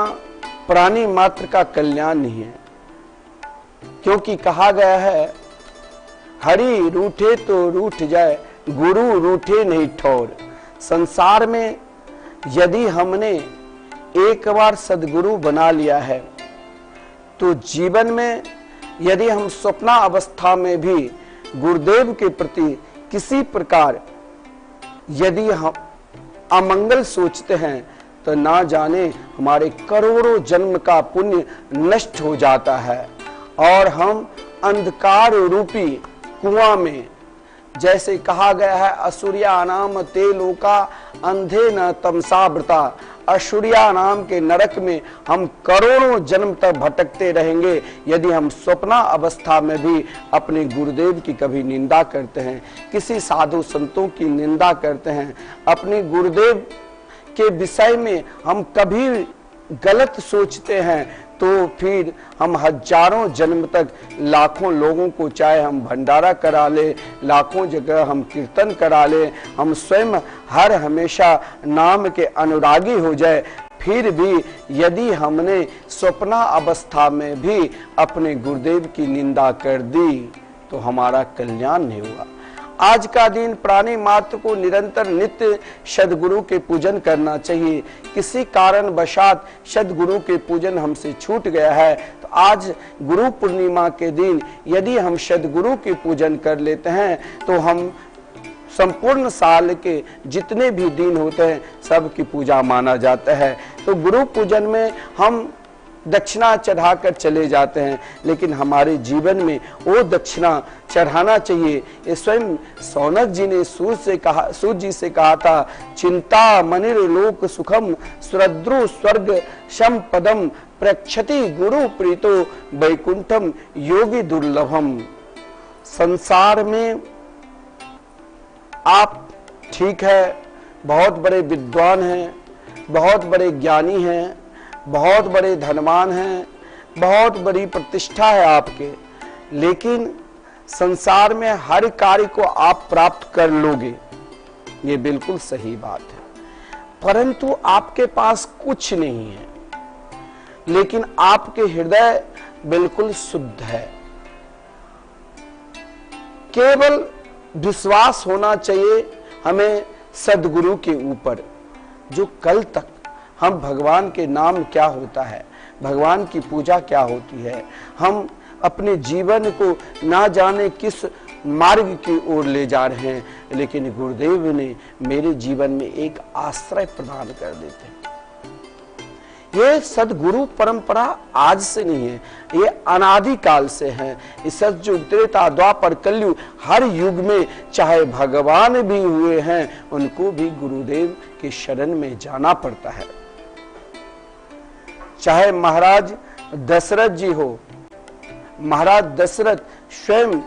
प्राणी मात्र का कल्याण नहीं है, क्योंकि कहा गया है हरि रूठे तो रूठ जाए, गुरु रूठे नहीं ठौर। संसार में यदि हमने एक बार सदगुरु बना लिया है, तो जीवन में यदि हम स्वप्ना अवस्था में भी गुरुदेव के प्रति किसी प्रकार यदि हम अमंगल सोचते हैं, तो ना जाने हमारे करोड़ों जन्म का पुण्य नष्ट हो जाता है और हम अंधकार रूपी कुआं में, जैसे कहा गया है असुरिया नाम ते लोका अंधे न तमसावृता, असुरिया नाम के नरक में हम करोड़ों जन्म तक भटकते रहेंगे यदि हम स्वप्ना अवस्था में भी अपने गुरुदेव की कभी निंदा करते हैं, किसी साधु संतों की निंदा करते हैं, अपने गुरुदेव के विषय में हम कभी गलत सोचते हैं, तो फिर हम हजारों जन्म तक लाखों लोगों को, चाहे हम भंडारा करा ले, लाखों जगह हम कीर्तन करा ले, हम स्वयं हर हमेशा नाम के अनुरागी हो जाए, फिर भी यदि हमने स्वप्ना अवस्था में भी अपने गुरुदेव की निंदा कर दी तो हमारा कल्याण नहीं हुआ। आज का दिन प्राणी मात्र को निरंतर नित्य सदगुरु के पूजन करना चाहिए। किसी कारण वशात सदगुरु के पूजन हमसे छूट गया है, तो आज गुरु पूर्णिमा के दिन यदि हम सदगुरु के पूजन कर लेते हैं, तो हम संपूर्ण साल के जितने भी दिन होते हैं सब की पूजा माना जाता है। तो गुरु पूजन में हम दक्षिणा चढ़ाकर चले जाते हैं, लेकिन हमारे जीवन में वो दक्षिणा चढ़ाना चाहिए। ये स्वयं सौनक जी ने सूर्य जी से कहा था, चिंता मनिर लोक सुखम सुरद्रु स्वर्ग शम पदम प्रक्षति गुरु प्रीतो वैकुंठम योगी दुर्लभम। संसार में आप ठीक है, बहुत बड़े विद्वान हैं, बहुत बड़े ज्ञानी हैं, बहुत बड़े धनवान हैं, बहुत बड़ी प्रतिष्ठा है आपके, लेकिन संसार में हर कार्य को आप प्राप्त कर लोगे, ये बिल्कुल सही बात है, परंतु आपके पास कुछ नहीं है, लेकिन आपके हृदय बिल्कुल शुद्ध है। केवल विश्वास होना चाहिए हमें सदगुरु के ऊपर, जो कल तक हम भगवान के नाम क्या होता है, भगवान की पूजा क्या होती है, हम अपने जीवन को ना जाने किस मार्ग की ओर ले जा रहे हैं, लेकिन गुरुदेव ने मेरे जीवन में एक आश्रय प्रदान कर देते हैं। ये सदगुरु परंपरा आज से नहीं है, ये अनादि काल से है। इस सतयुग, त्रेता, द्वापर, कलयुग, हर युग में चाहे भगवान भी हुए हैं, उनको भी गुरुदेव के शरण में जाना पड़ता है। चाहे महाराज दशरथ जी हो, महाराज दशरथ स्वयं,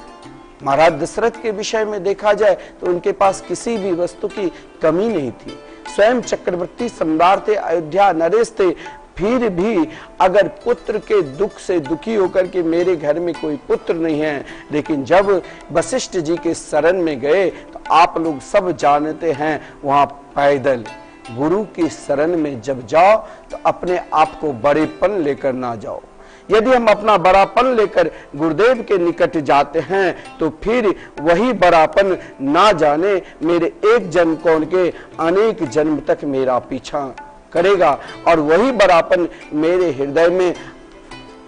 महाराज दशरथ के विषय में देखा जाए तो उनके पास किसी भी वस्तु की कमी नहीं थी। स्वयं चक्रवर्ती सम्राट थे, अयोध्या नरेश थे, फिर भी अगर पुत्र के दुख से दुखी होकर के मेरे घर में कोई पुत्र नहीं है, लेकिन जब वशिष्ठ जी के शरण में गए तो आप लोग सब जानते हैं, वहां पैदल गुरु की शरण में जब जाओ तो अपने आप को बड़ेपन लेकर ना जाओ। यदि हम अपना बड़ापन लेकर गुरुदेव के निकट जाते हैं तो फिर वही बड़ापन ना जाने मेरे एक जन्म को उनके अनेक जन्म तक मेरा पीछा करेगा, और वही बड़ापन मेरे हृदय में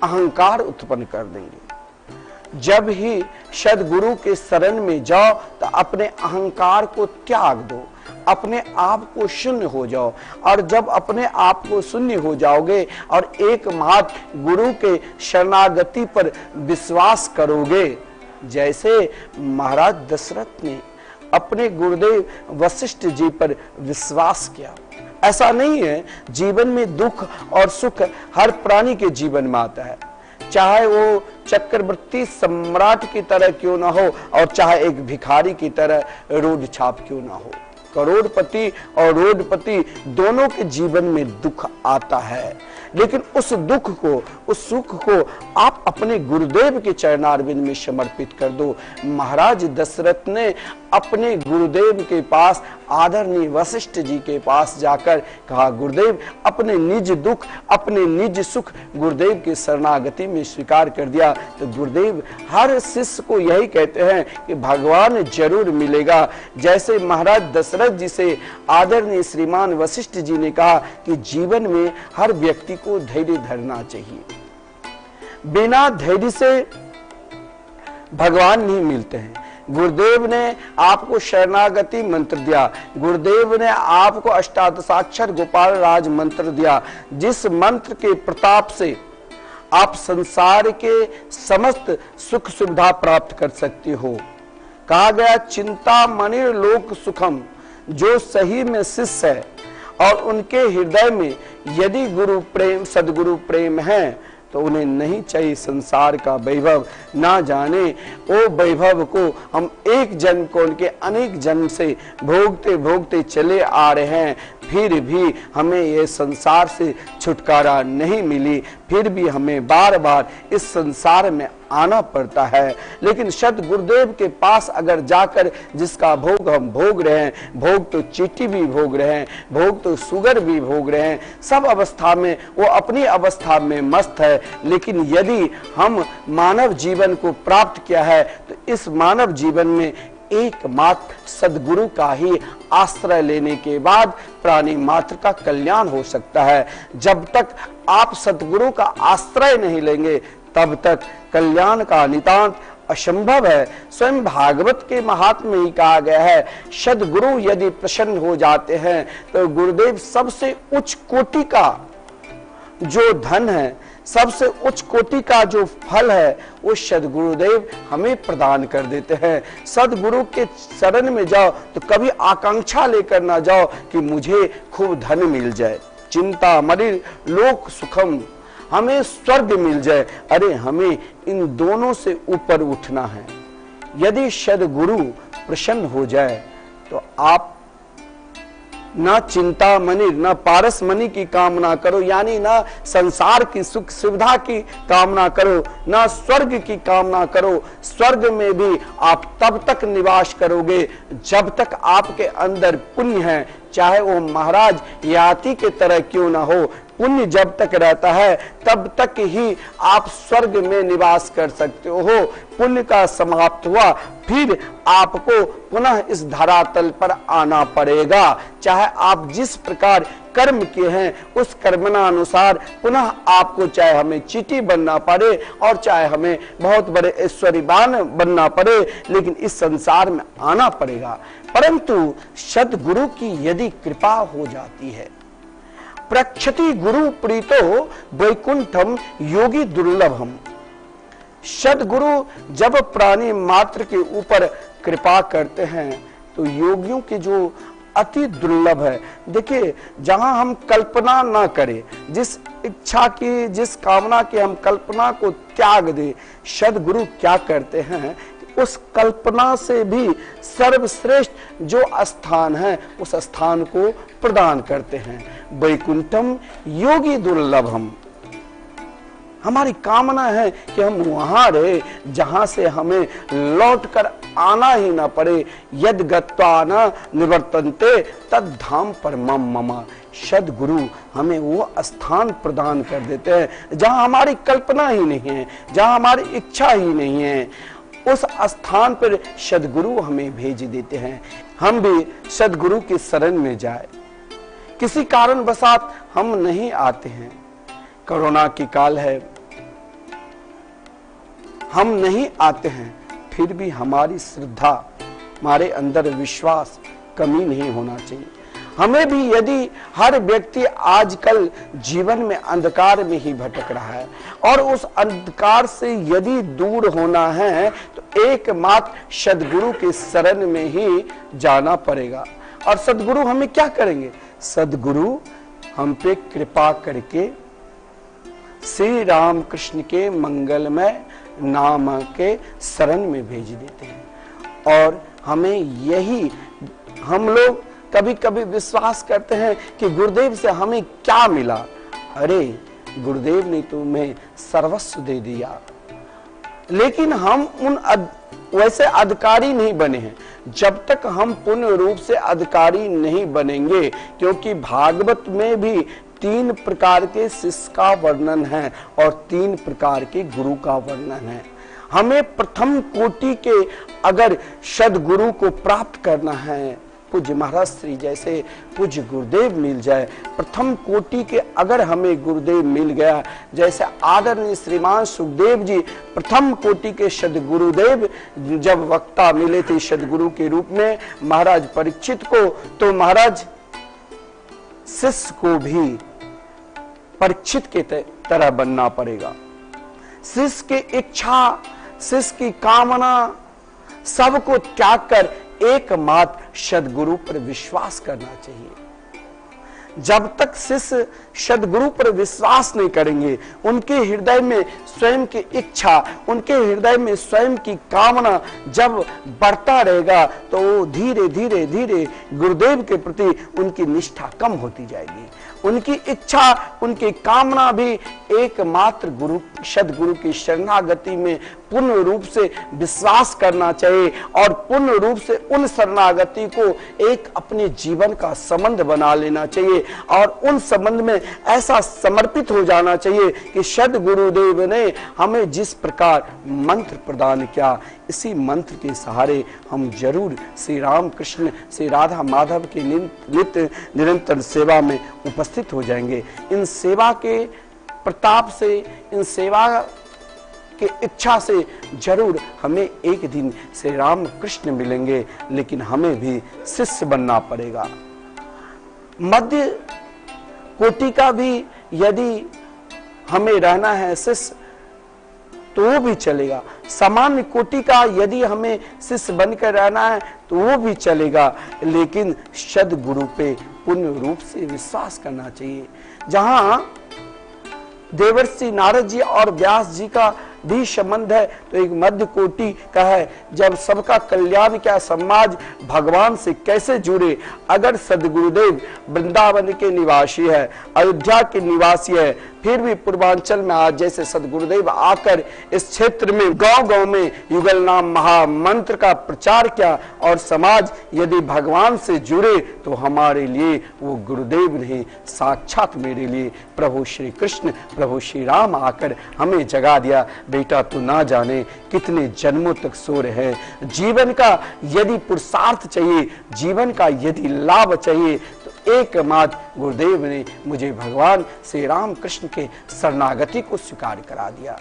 अहंकार उत्पन्न कर देंगे। जब ही सद्गुरु के शरण में जाओ तो अपने अहंकार को त्याग दो, अपने आप को शून्य हो जाओ, और जब अपने आप को शून्य हो जाओगे और एकमात्र गुरु के शरणागति पर विश्वास करोगे, जैसे महाराज दशरथ ने अपने गुरुदेव वशिष्ठ जी पर विश्वास किया। ऐसा नहीं है, जीवन में दुख और सुख हर प्राणी के जीवन में आता है, चाहे वो चक्रवर्ती सम्राट की तरह क्यों ना हो और चाहे एक भिखारी की तरह रोड छाप क्यों ना हो। करोड़पति और रोडपति दोनों के जीवन में दुख आता है, लेकिन उस दुख को, उस सुख को आप अपने गुरुदेव के चरणारविंद में समर्पित कर दो। महाराज दशरथ ने अपने गुरुदेव के पास, आदरणीय वशिष्ठ जी के पास जाकर कहा, गुरुदेव, अपने निज दुख, अपने निज सुख गुरुदेव की शरणागति में स्वीकार कर दिया। तो गुरुदेव हर शिष्य को यही कहते हैं कि भगवान जरूर मिलेगा। जैसे महाराज दशरथ जी से आदरणीय श्रीमान वशिष्ठ जी ने कहा कि जीवन में हर व्यक्ति को धैर्य धरना चाहिए, बिना धैर्य से भगवान नहीं मिलते हैं। गुरुदेव ने आपको शरणागति मंत्र दिया, गुरुदेव ने आपको अष्टादशाक्षर गोपाल राज मंत्र दिया, जिस मंत्र के प्रताप से आप संसार के समस्त सुख सुविधा प्राप्त कर सकते हो। कहा गया, चिंता मणि लोक सुखम, जो सही में शिष्य है और उनके हृदय में यदि गुरु प्रेम, सदगुरु प्रेम है, तो उन्हें नहीं चाहिए संसार का वैभव। ना जाने वो वैभव को हम एक जन्म को उनके अनेक जन्म से भोगते भोगते चले आ रहे हैं, फिर भी हमें ये संसार से छुटकारा नहीं मिली, फिर भी हमें बार बार इस संसार में आना पड़ता है। लेकिन सद गुरुदेव के पास अगर जाकर जिसका भोग हम भोग रहे हैं, भोग तो चीटी भी भोग रहे हैं, भोग तो सुगर भी भोग रहे हैं, सब अवस्था में वो अपनी अवस्था में मस्त है। लेकिन यदि हम मानव जीवन को प्राप्त किया है तो इस मानव जीवन में एकमात्र सदगुरु का ही आश्रय लेने के बाद प्राणी मात्र का कल्याण हो सकता है। जब तक आप सदगुरु का आश्रय नहीं लेंगे तब तक कल्याण का नितांत असंभव है। स्वयं भागवत के महात्म्य में ही कहा गया है, सदगुरु यदि प्रसन्न हो जाते हैं तो गुरुदेव सबसे उच्च कोटि का जो धन है, सबसे उच्च कोटि का जो फल है, वो सदगुरुदेव हमें प्रदान कर देते हैं। सदगुरु के शरण में जाओ तो कभी आकांक्षा लेकर ना जाओ कि मुझे खूब धन मिल जाए, चिंता मणि लोक सुखम, हमें स्वर्ग मिल जाए। अरे हमें इन दोनों से ऊपर उठना है। यदि सदगुरु प्रसन्न हो जाए तो आप ना चिंता मणि, ना पारस मणि की कामना करो, यानी ना संसार की सुख सुविधा की कामना करो, ना स्वर्ग की कामना करो। स्वर्ग में भी आप तब तक निवास करोगे जब तक आपके अंदर पुण्य है, चाहे वो महाराज याति के तरह क्यों ना हो। पुण्य जब तक रहता है तब तक ही आप स्वर्ग में निवास कर सकते हो। पुण्य का समाप्त हुआ फिर आपको पुनः इस धरातल पर आना पड़ेगा। चाहे आप जिस प्रकार कर्म किए हैं उस कर्मना अनुसार पुनः आपको, चाहे हमें चीटी बनना पड़े और चाहे हमें बहुत बड़े ऐश्वर्यवान बनना पड़े, लेकिन इस संसार में आना पड़ेगा। परंतु सद्गुरु की यदि कृपा हो जाती है, प्रक्षति गुरु प्रीतो वैकुंठम योगी दुर्लभम। सदगुरु जब प्राणी मात्र के ऊपर कृपा करते हैं तो योगियों की जो अति दुर्लभ है। देखिए, जहां हम कल्पना ना करें, जिस इच्छा की, जिस कामना की हम कल्पना को त्याग दे, सदगुरु क्या करते हैं, उस कल्पना से भी सर्वश्रेष्ठ जो स्थान है उस स्थान को प्रदान करते हैं। वैकुंठम योगी दुर्लभम। हमारी कामना है कि हम वहां रहे जहां से हमें लौटकर आना ही ना पड़े। यद गत्वा न निवर्तन्ते तद धाम परमम मम। सदगुरु हमें वो स्थान प्रदान कर देते हैं जहां हमारी कल्पना ही नहीं है, जहां हमारी इच्छा ही नहीं है, उस स्थान पर सदगुरु हमें भेज देते हैं। हम भी सदगुरु की शरण में जाए। किसी कारणवशात हम नहीं आते हैं, कोरोना की काल है, हम नहीं आते हैं, फिर भी हमारी श्रद्धा, हमारे अंदर विश्वास कमी नहीं होना चाहिए। हमें भी, यदि हर व्यक्ति आजकल जीवन में अंधकार में ही भटक रहा है और उस अंधकार से यदि दूर होना है तो एकमात्र सदगुरु के शरण में ही जाना पड़ेगा। और सदगुरु हमें क्या करेंगे? सदगुरु हम पे कृपा करके श्री राम कृष्ण के मंगलमय नाम के शरण में भेज देते हैं। और हमें यही, हम लोग कभी कभी विश्वास करते हैं कि गुरुदेव से हमें क्या मिला। अरे, गुरुदेव ने तुम्हें सर्वस्व दे दिया, लेकिन हम उन वैसे अधिकारी नहीं बने हैं जब तक हम पूर्ण रूप से अधिकारी नहीं बनेंगे। क्योंकि भागवत में भी 3 प्रकार के शिष्य का वर्णन है और 3 प्रकार के गुरु का वर्णन है। हमें प्रथम कोटि के अगर सदगुरु को प्राप्त करना है, पूज्य महाराज श्री जैसे पूज्य गुरुदेव मिल जाए, प्रथम कोटि के अगर हमें गुरुदेव मिल गया, जैसे आदरणीय श्रीमान सुखदेव जी प्रथम कोटि के सदगुरुदेव जब वक्ता मिले थे सदगुरु के रूप में महाराज परीक्षित को, तो महाराज शिष्य को भी परीक्षित के तरह बनना पड़ेगा। शिष्य की इच्छा, शिष्य की कामना सबको त्याग कर एकमात्र सदगुरु पर विश्वास करना चाहिए। जब तक शिष्य सदगुरु पर विश्वास नहीं करेंगे, उनके हृदय में स्वयं की इच्छा, उनके हृदय में स्वयं की कामना जब बढ़ता रहेगा तो वो धीरे धीरे धीरे गुरुदेव के प्रति उनकी निष्ठा कम होती जाएगी। उनकी इच्छा, उनकी कामना भी एकमात्र गुरु सदगुरु की शरणागति में पूर्ण रूप से विश्वास करना चाहिए और पूर्ण रूप से उन शरणागति को एक अपने जीवन का संबंध बना लेना चाहिए और उन संबंध में ऐसा समर्पित हो जाना चाहिए कि सदगुरुदेव ने हमें जिस प्रकार मंत्र प्रदान किया, इसी मंत्र के सहारे हम जरूर श्री राम कृष्ण, श्री राधा माधव की नित्य निरंतर सेवा में उपस्थित हो जाएंगे। इन सेवा के प्रताप से, इन सेवा की इच्छा से जरूर हमें एक दिन श्री राम कृष्ण मिलेंगे, लेकिन हमें भी शिष्य बनना पड़ेगा। मध्य कोटि का भी यदि हमें रहना है शिष्य तो वो भी चलेगा, सामान्य कोटि का यदि हमें शिष्य बनकर रहना है तो वो भी चलेगा, लेकिन सदगुरु पे पूर्ण रूप से विश्वास करना चाहिए। जहां देवर्षि नारद जी और व्यास जी का भी संबंध है तो एक मध्य कोटि का है। जब सबका कल्याण क्या समाज भगवान से कैसे जुड़े। अगर सदगुरुदेव वृंदावन के निवासी है, अयोध्या के निवासी है, फिर भी पूर्वांचल में आज जैसे सदगुरुदेव आकर इस क्षेत्र में गांव गांव में युगल नाम महामंत्र का प्रचार किया और समाज यदि भगवान से जुड़े तो हमारे लिए वो गुरुदेव नहीं, साक्षात मेरे लिए प्रभु श्री कृष्ण, प्रभु श्री राम आकर हमें जगा दिया। बेटा तू ना जाने कितने जन्मों तक सो रहे हैं। जीवन का यदि पुरुषार्थ चाहिए, जीवन का यदि लाभ चाहिए तो एकमात्र गुरुदेव ने मुझे भगवान श्री राम कृष्ण के शरणागति को स्वीकार करा दिया।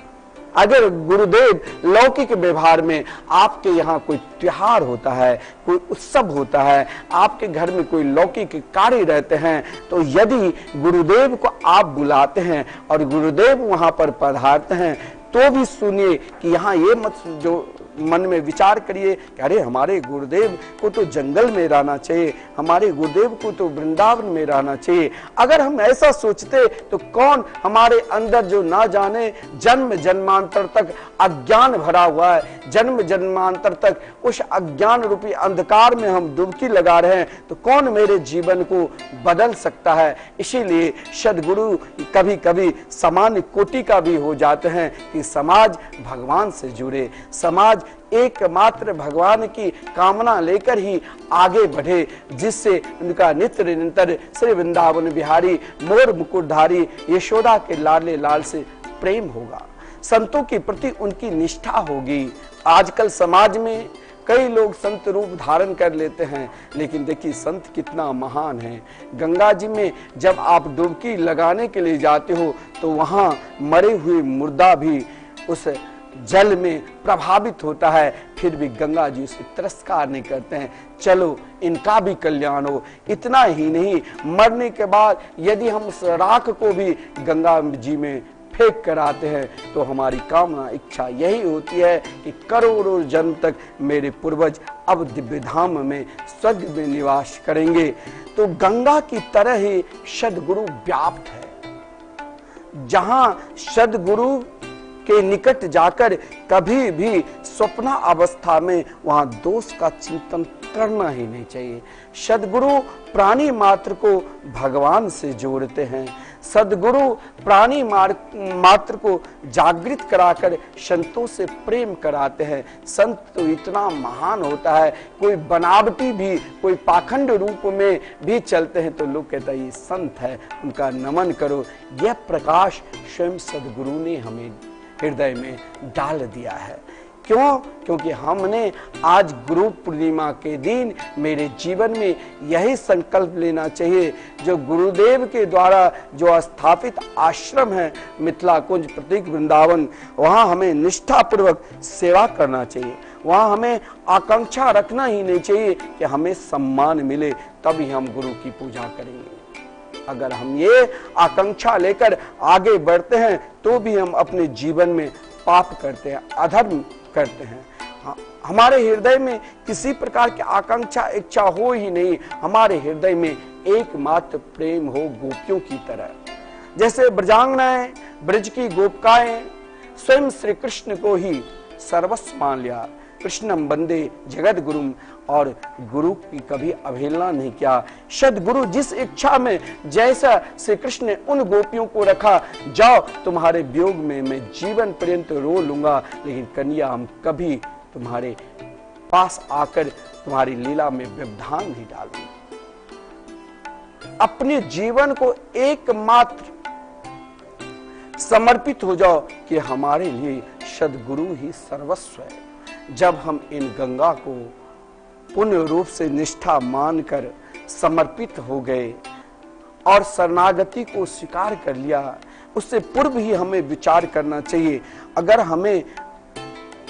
अगर गुरुदेव लौकिक व्यवहार में आपके यहाँ कोई त्योहार होता है, कोई उत्सव होता है, आपके घर में कोई लौकिक कार्य रहते हैं, तो यदि गुरुदेव को आप बुलाते हैं और गुरुदेव वहां पर पधारते हैं, तो भी सुनिए कि यहाँ ये मत जो मन में विचार करिए कि अरे हमारे गुरुदेव को तो जंगल में रहना चाहिए, हमारे गुरुदेव को तो वृंदावन में रहना चाहिए। अगर हम ऐसा सोचते तो कौन हमारे अंदर जो ना जाने जन्म जन्मांतर तक अज्ञान भरा हुआ है, जन्म जन्मांतर तक उस अज्ञान रूपी अंधकार में हम डुबकी लगा रहे हैं, तो कौन मेरे जीवन को बदल सकता है। इसीलिए सद्गुरु कभी कभी सामान्य कोटि का भी हो जाते हैं कि समाज भगवान से जुड़े, समाज एकमात्र भगवान की कामना लेकर ही आगे बढ़े, जिससे उनका नित्य निरंतर श्री वृंदावन बिहारी मोर मुकुटधारी यशोदा के लाडले लाल से प्रेम होगा, संतों के प्रति उनकी निष्ठा होगी। आजकल समाज में कई लोग संत रूप धारण कर लेते हैं, लेकिन देखिए संत कितना महान है। गंगा जी में जब आप डुबकी लगाने के लिए जाते हो तो वहां मरे हुए मुर्दा भी उस जल में प्रभावित होता है, फिर भी गंगा जी उसे तिरस्कार नहीं करते हैं। चलो इनका भी कल्याण हो। इतना ही नहीं, मरने के बाद यदि हम उस राख को भी गंगा जी में फेंक कर आते हैं तो हमारी कामना इच्छा यही होती है कि करोड़ों जन्म तक मेरे पूर्वज अब दिव्य धाम में स्वर्ग में निवास करेंगे। तो गंगा की तरह ही सद्गुरु व्याप्त है। जहां सद्गुरु के निकट जाकर कभी भी स्वप्न अवस्था में वहां दोष का चिंतन करना ही नहीं चाहिए। सद्गुरु प्राणी मात्र को भगवान से जोड़ते हैं। सद्गुरु प्राणी मात्र को जागृत कराकर संतों से प्रेम कराते हैं। संत तो इतना महान होता है, कोई बनावटी भी, कोई पाखंड रूप में भी चलते हैं तो लोग कहते हैं ये संत है, उनका नमन करो। यह प्रकाश स्वयं सद्गुरु ने हमें हृदय में डाल दिया है। क्यों? क्योंकि हमने आज गुरु पूर्णिमा के दिन मेरे जीवन में यही संकल्प लेना चाहिए, जो गुरुदेव के द्वारा जो स्थापित आश्रम है मिथिला कुंज प्रतीक वृंदावन, वहां हमें निष्ठापूर्वक सेवा करना चाहिए। वहां हमें आकांक्षा रखना ही नहीं चाहिए कि हमें सम्मान मिले तभी हम गुरु की पूजा करेंगे। अगर हम ये आकांक्षा लेकर आगे बढ़ते हैं तो भी हम अपने जीवन में पाप करते हैं, अधर्म करते हैं। हमारे हृदय में किसी प्रकार की आकांक्षा इच्छा हो ही नहीं। हमारे हृदय में एकमात्र प्रेम हो गुपियों की तरह। जैसे ब्रजांगनाएं, ब्रज की गोपिकाएं स्वयं श्री कृष्ण को ही सर्वस्व मान लिया। कृष्णम वंदे जगत गुरुम, और गुरु की कभी अवहेलना नहीं किया। सद्गुरु जिस इच्छा में जैसा श्री कृष्ण ने उन गोपियों को रखा, जाओ तुम्हारे वियोग में मैं जीवन पर्यंत रो लूंगा, लेकिन कन्या हम कभी तुम्हारे पास आकर तुम्हारी लीला में व्यवधान नहीं डालूंगा। अपने जीवन को एकमात्र समर्पित हो जाओ कि हमारे लिए सद्गुरु ही सर्वस्व है। जब हम इन गंगा को पूर्ण रूप से निष्ठा मानकर समर्पित हो गए और शरणागति को स्वीकार कर लिया, उससे पूर्व ही हमें विचार करना चाहिए। अगर हमें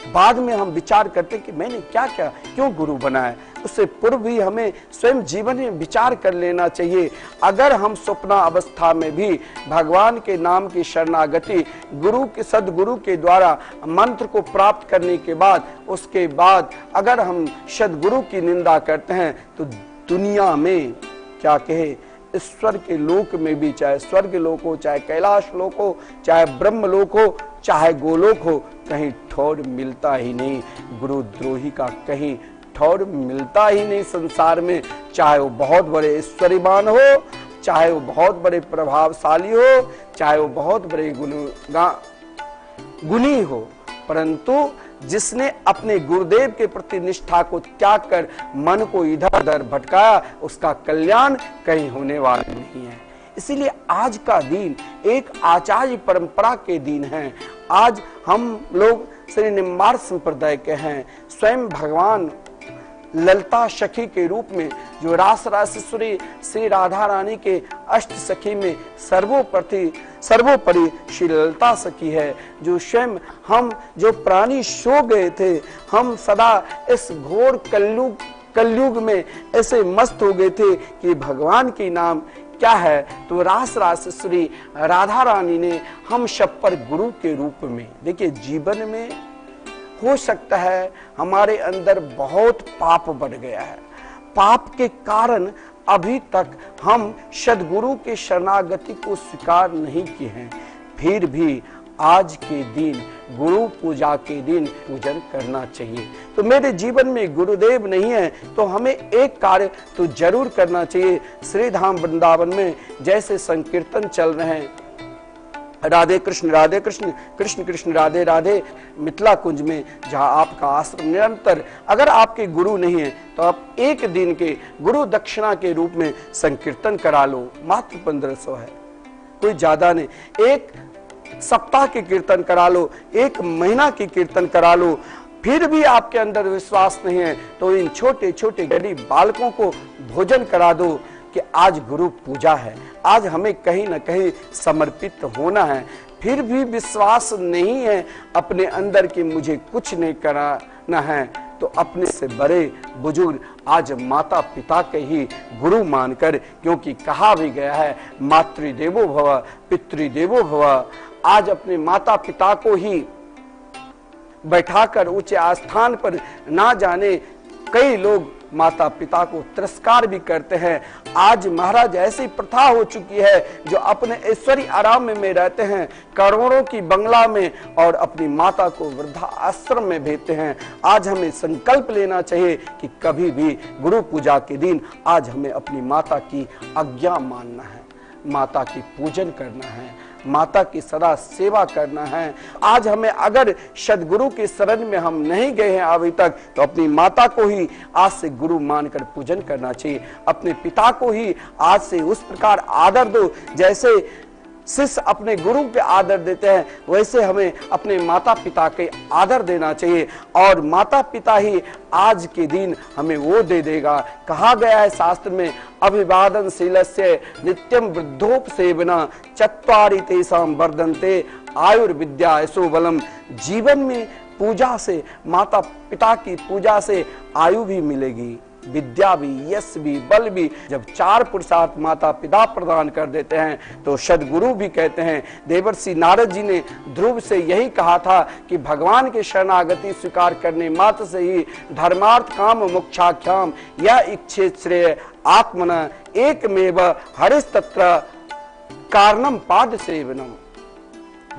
बाद में हम विचार करते कि मैंने क्या क्या क्यों गुरु बनाया, उससे पूर्व ही हमें स्वयं जीवन में विचार कर लेना चाहिए। अगर हम स्वप्न अवस्था में भी भगवान के नाम की शरणागति गुरु के सद्गुरु के द्वारा मंत्र को प्राप्त करने के बाद, उसके बाद अगर हम सद्गुरु की निंदा करते हैं तो दुनिया में क्या कहे, ईश्वर के लोक में भी, चाहे स्वर्ग लोक हो, चाहे कैलाश लोक हो, चाहे ब्रह्म लोक हो, चाहे गोलोक हो, कहीं ठौर मिलता ही नहीं। गुरुद्रोही का कहीं ठौर मिलता ही नहीं संसार में। चाहे वो बहुत बड़े ऐश्वर्यवान हो, चाहे वो बहुत बड़े प्रभावशाली हो, चाहे वो बहुत बड़े गुणी हो, परंतु जिसने अपने गुरुदेव के प्रति निष्ठा को त्याग कर मन को इधर उधर भटकाया, उसका कल्याण कहीं होने वाला नहीं है। इसीलिए आज का दिन एक आचार्य परंपरा के दिन है। आज हम लोग श्री निम्बार्क संप्रदाय के हैं। स्वयं भगवान ललता सखी के रूप में, जो रास रासेश्वरी श्री राधा रानी के अष्ट सखी में सर्वोपरि श्री ललता सखी है, जो स्वयं हम जो प्राणी सो गए थे, हम सदा इस घोर कलयुग में ऐसे मस्त हो गए थे कि भगवान के नाम क्या है, तो रास रासेश्वरी राधा रानी ने हम सब पर गुरु के रूप में। देखिए, जीवन में हो सकता है हमारे अंदर बहुत पाप बढ़ गया है, पाप के कारण अभी तक हम सद्गुरु के शरणागति को स्वीकार नहीं किए हैं, फिर भी आज के दिन गुरु पूजा के दिन पूजन करना चाहिए। तो मेरे जीवन में गुरुदेव नहीं है तो हमें एक कार्य तो जरूर करना चाहिए। श्री धाम वृंदावन में जैसे संकीर्तन चल रहे हैं, राधे कृष्ण कृष्ण कृष्ण राधे राधे, मिथिला कुंज में जहां आपका आश्रम निरंतर, अगर आपके गुरु नहीं है तो आप एक दिन के गुरु दक्षिणा के रूप में संकीर्तन करा लो, मात्र 1500 है, कोई ज्यादा नहीं। एक सप्ताह के कीर्तन करा लो, एक महीना की कीर्तन करा लो, फिर भी आपके अंदर विश्वास नहीं है तो इन छोटे छोटे गरीब बालकों को भोजन करा दो कि आज गुरु पूजा है, आज हमें कहीं ना कहीं समर्पित होना है। फिर भी विश्वास नहीं है अपने अंदर कि मुझे कुछ नहीं कराना है, तो अपने से बड़े बुजुर्ग आज माता पिता के ही गुरु मानकर, क्योंकि कहा भी गया है मातृदेवो भव पितृदेवो भव, आज अपने माता पिता को ही बैठाकर ऊंचे आस्थान पर, ना जाने कई लोग माता पिता को तिरस्कार भी करते हैं। आज महाराज ऐसी प्रथा हो चुकी है जो अपने ऐश्वर्य आराम में रहते हैं, करोड़ों की बंगला में, और अपनी माता को वृद्धा आश्रम में भेजते हैं। आज हमें संकल्प लेना चाहिए कि कभी भी गुरु पूजा के दिन आज हमें अपनी माता की आज्ञा मानना है, माता की पूजन करना है, माता की सदा सेवा करना है। आज हमें अगर सद्गुरु के शरण में हम नहीं गए हैं अभी तक, तो अपनी माता को ही आज से गुरु मानकर पूजन करना चाहिए। अपने पिता को ही आज से उस प्रकार आदर दो जैसे शिष्य अपने गुरु के आदर देते हैं, वैसे हमें अपने माता पिता के आदर देना चाहिए, और माता पिता ही आज के दिन हमें वो दे देगा। कहा गया है शास्त्र में, अभिवादनशीलस्य नित्यम वृद्धोपसेवना चत्वारि तेषां वर्धन्ते आयुर्विद्या यशो बलम। जीवन में पूजा से, माता पिता की पूजा से आयु भी मिलेगी, विद्या भी, यश भी, बल भी। जब चार पुरुषार्थ माता पिता प्रदान कर देते हैं तो सद्गुरु भी कहते हैं। देवर्षि नारद जी ने ध्रुव से यही कहा था कि भगवान के शरणागति स्वीकार करने मात्र से ही धर्मार्थ काम मोक्षाख्याम यह इच्छेत श्रेय आत्मना एकमेव हरिस्तत्र कारणम पाद सेवनम।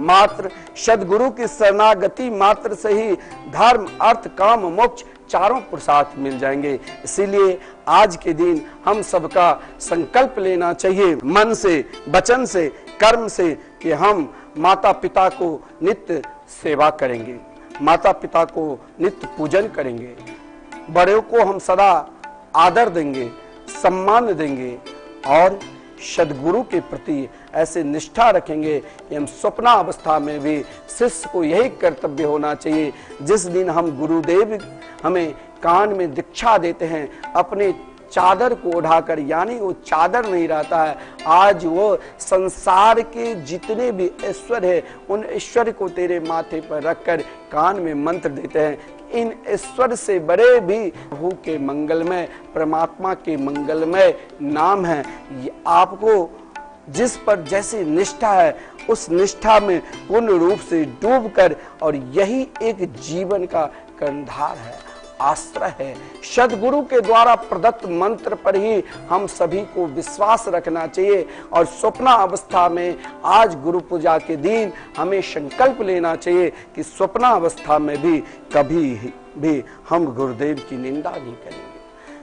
मात्र सद्गुरु की शरणागति मात्र से ही धर्म अर्थ काम मोक्ष चारों पुरुषार्थ मिल जाएंगे। इसीलिए आज के दिन हम सबका संकल्प लेना चाहिए, मन से, वचन से, कर्म से, कि हम माता पिता को नित्य सेवा करेंगे, माता पिता को नित्य पूजन करेंगे, बड़ों को हम सदा आदर देंगे, सम्मान देंगे, और सद्गुरु के प्रति ऐसे निष्ठा रखेंगे कि हम स्वप्न अवस्था में भी शिष्य को यही कर्तव्य होना चाहिए। जिस दिन हम गुरुदेव हमें कान में दीक्षा देते हैं, अपने चादर को उठाकर, यानी वो चादर नहीं रहता है, आज वो संसार के जितने भी ऐश्वर्य है उन ऐश्वर्य को तेरे माथे पर रखकर कान में मंत्र देते हैं। इन ईश्वर से बड़े भी प्रभु के मंगलमय, परमात्मा के मंगलमय नाम है। आपको जिस पर जैसी निष्ठा है उस निष्ठा में पूर्ण रूप से डूबकर, और यही एक जीवन का कर्णधार है, आश्रय है। सद्गुरु के द्वारा प्रदत्त मंत्र पर ही हम सभी को विश्वास रखना चाहिए, और स्वप्न अवस्था में आज गुरु पूजा के दिन हमें संकल्प लेना चाहिए कि स्वप्न अवस्था में भी कभी भी हम गुरुदेव की निंदा नहीं करेंगे।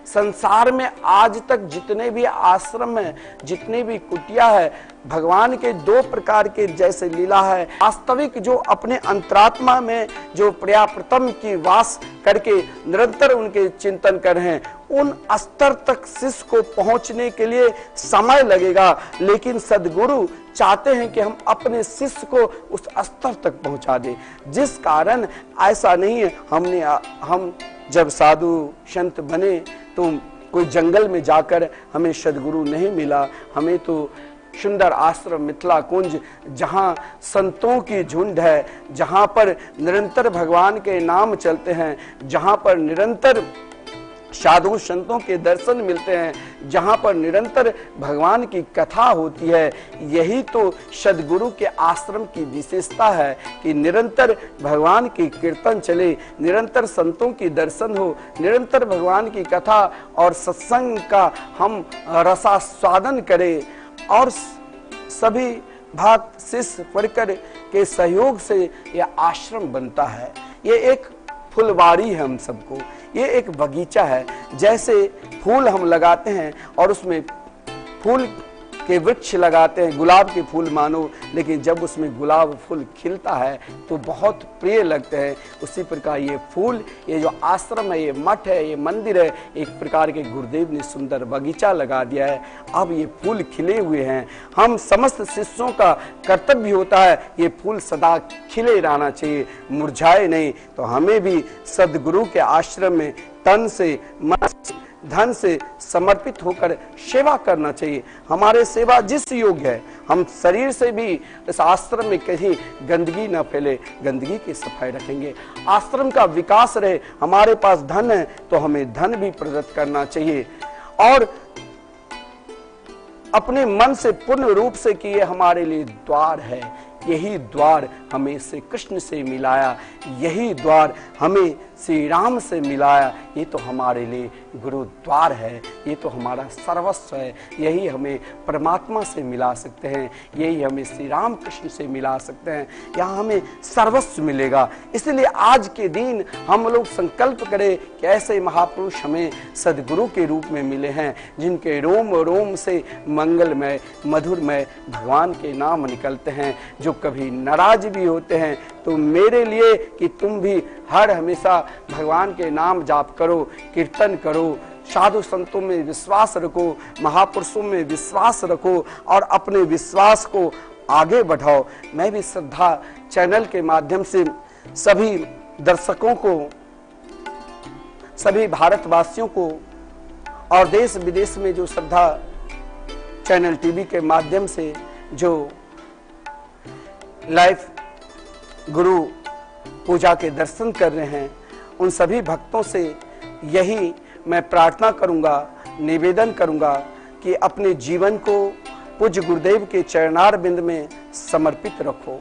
संसार में आज तक जितने भी आश्रम है, जितने भी कुटिया है, भगवान के दो प्रकार के जैसे लीला है। वास्तविक जो अपने अंतरात्मा में जो प्रियाप्रतम की वास करके निरंतर उनके चिंतन कर रहे हैं, उन स्तर तक शिष्य को पहुंचने के लिए समय लगेगा, लेकिन सद्गुरु चाहते हैं कि हम अपने शिष्य को उस स्तर तक पहुंचा दें। जिस कारण ऐसा नहीं है हम जब साधु संत बने तो कोई जंगल में जाकर हमें सदगुरु नहीं मिला, हमें तो सुंदर आश्रम मिथिला कुंज, जहाँ संतों की झुंड है, जहाँ पर निरंतर भगवान के नाम चलते हैं, जहाँ पर निरंतर साधु संतों के दर्शन मिलते हैं, जहाँ पर निरंतर भगवान की कथा होती है, यही तो सदगुरु के आश्रम की विशेषता है कि निरंतर भगवान की कीर्तन चले, निरंतर संतों की दर्शन हो, निरंतर भगवान की कथा और सत्संग का हम रसास्वादन करें और सभी भक्त शिष्य परिकर के सहयोग से यह आश्रम बनता है। ये एक फुलवाड़ी है, हम सबको ये एक बगीचा है। जैसे फूल हम लगाते हैं और उसमें फूल के वृक्ष लगाते हैं, गुलाब के फूल मानो, लेकिन जब उसमें गुलाब फूल खिलता है तो बहुत प्रिय लगते हैं। उसी प्रकार ये फूल, ये जो आश्रम है, ये मठ है, ये मंदिर है, एक प्रकार के गुरुदेव ने सुंदर बगीचा लगा दिया है। अब ये फूल खिले हुए हैं, हम समस्त शिष्यों का कर्तव्य होता है ये फूल सदा खिले रहना चाहिए, मुरझाए नहीं। तो हमें भी सदगुरु के आश्रम में तन से मन से धन से समर्पित होकर सेवा करना चाहिए। हमारे सेवा जिस योग्य है, हम शरीर से भी इस आश्रम में कहीं गंदगी न फैले, गंदगी की सफाई रखेंगे। आश्रम का विकास रहे, हमारे पास धन है तो हमें धन भी प्रदत्त करना चाहिए और अपने मन से पूर्ण रूप से कि ये हमारे लिए द्वार है, यही द्वार हमें श्री कृष्ण से मिलाया, यही द्वार हमें श्री राम से मिलाया, ये तो हमारे लिए गुरुद्वार है, ये तो हमारा सर्वस्व है, यही हमें परमात्मा से मिला सकते हैं, यही हमें श्री राम कृष्ण से मिला सकते हैं, यहाँ हमें सर्वस्व मिलेगा। इसलिए आज के दिन हम लोग संकल्प करें कि ऐसे महापुरुष हमें सदगुरु के रूप में मिले हैं, जिनके रोम रोम से मंगलमय मधुरमय भगवान के नाम निकलते हैं, जो कभी नाराज भी होते हैं तो मेरे लिए कि तुम भी हर हमेशा भगवान के नाम जाप करो, कीर्तन करो, साधु संतों में विश्वास रखो, महापुरुषों में विश्वास रखो और अपने विश्वास को आगे बढ़ाओ। मैं भी श्रद्धा चैनल के माध्यम से सभी दर्शकों को, सभी भारतवासियों को और देश विदेश में जो श्रद्धा चैनल टीवी के माध्यम से जो लाइव गुरु पूजा के दर्शन कर रहे हैं, उन सभी भक्तों से यही मैं प्रार्थना करूंगा, निवेदन करूंगा कि अपने जीवन को पूज्य गुरुदेव के चरणार बिंद में समर्पित रखो।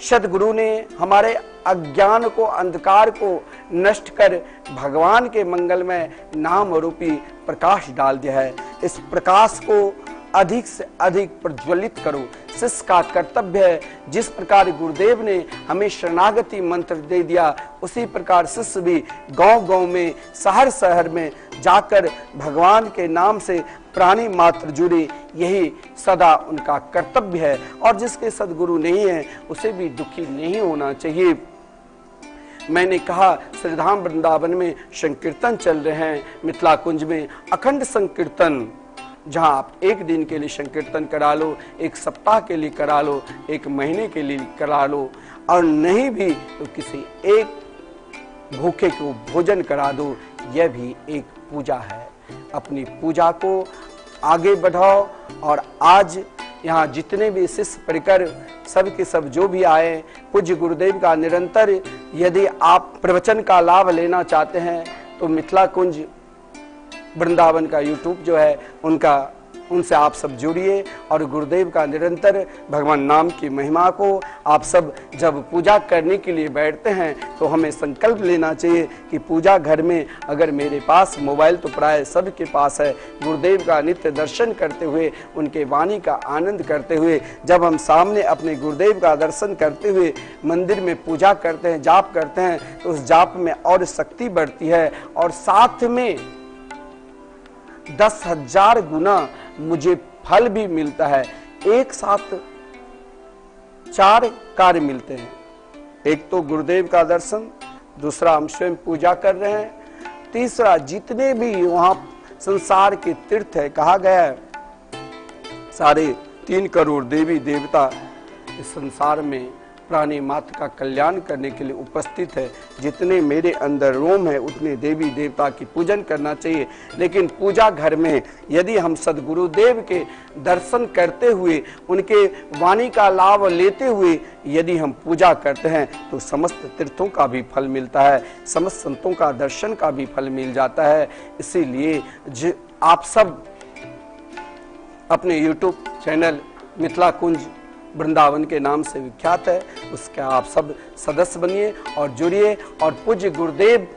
सदगुरु ने हमारे अज्ञान को, अंधकार को नष्ट कर भगवान के मंगलमय नाम रूपी प्रकाश डाल दिया है। इस प्रकाश को अधिक से अधिक प्रज्वलित करो। शिष्य का कर्तव्य है, जिस प्रकार गुरुदेव ने हमें शरणागति मंत्र दे दिया, उसी प्रकार शिष्य भी गांव-गांव में, शहर शहर में जाकर भगवान के नाम से प्राणी मात्र जुड़े, यही सदा उनका कर्तव्य है। और जिसके सदगुरु नहीं है उसे भी दुखी नहीं होना चाहिए। मैंने कहा श्रीधाम वृंदावन में संकीर्तन चल रहे हैं, मिथिला कुंज में अखंड संकीर्तन, जहां आप एक दिन के लिए संकीर्तन करा लो, एक सप्ताह के लिए करा लो, एक महीने के लिए करा लो, और नहीं भी तो किसी एक भूखे को भोजन करा दो, यह भी एक पूजा है। अपनी पूजा को आगे बढ़ाओ। और आज यहाँ जितने भी शिष्य परिकर सब के सब जो भी आए, पूज्य गुरुदेव का निरंतर यदि आप प्रवचन का लाभ लेना चाहते हैं तो मिथिला कुंज वृंदावन का यूट्यूब जो है उनसे आप सब जुड़िए और गुरुदेव का निरंतर भगवान नाम की महिमा को आप सब जब पूजा करने के लिए बैठते हैं तो हमें संकल्प लेना चाहिए कि पूजा घर में, अगर मेरे पास मोबाइल तो प्राय सबके पास है, गुरुदेव का नित्य दर्शन करते हुए, उनके वाणी का आनंद करते हुए, जब हम सामने अपने गुरुदेव का दर्शन करते हुए मंदिर में पूजा करते हैं, जाप करते हैं, तो उस जाप में और शक्ति बढ़ती है और साथ में 10,000 गुना मुझे फल भी मिलता है। एक साथ 4 कार्य मिलते हैं, एक तो गुरुदेव का दर्शन, दूसरा हम स्वयं पूजा कर रहे हैं, तीसरा जितने भी वहां संसार के तीर्थ है, कहा गया है 3.5 करोड़ देवी देवता इस संसार में प्राणी मात्र का कल्याण करने के लिए उपस्थित है। जितने मेरे अंदर रोम है उतने देवी देवता की पूजन करना चाहिए। लेकिन पूजा घर में यदि हम सदगुरुदेव के दर्शन करते हुए, उनके वाणी का लाभ लेते हुए यदि हम पूजा करते हैं तो समस्त तीर्थों का भी फल मिलता है, समस्त संतों का दर्शन का भी फल मिल जाता है। इसीलिए आप सब अपने YouTube चैनल मिथिला कुंज वृंदावन के नाम से विख्यात है, उसका आप सब सदस्य बनिए और जुड़िए। और पूज्य गुरुदेव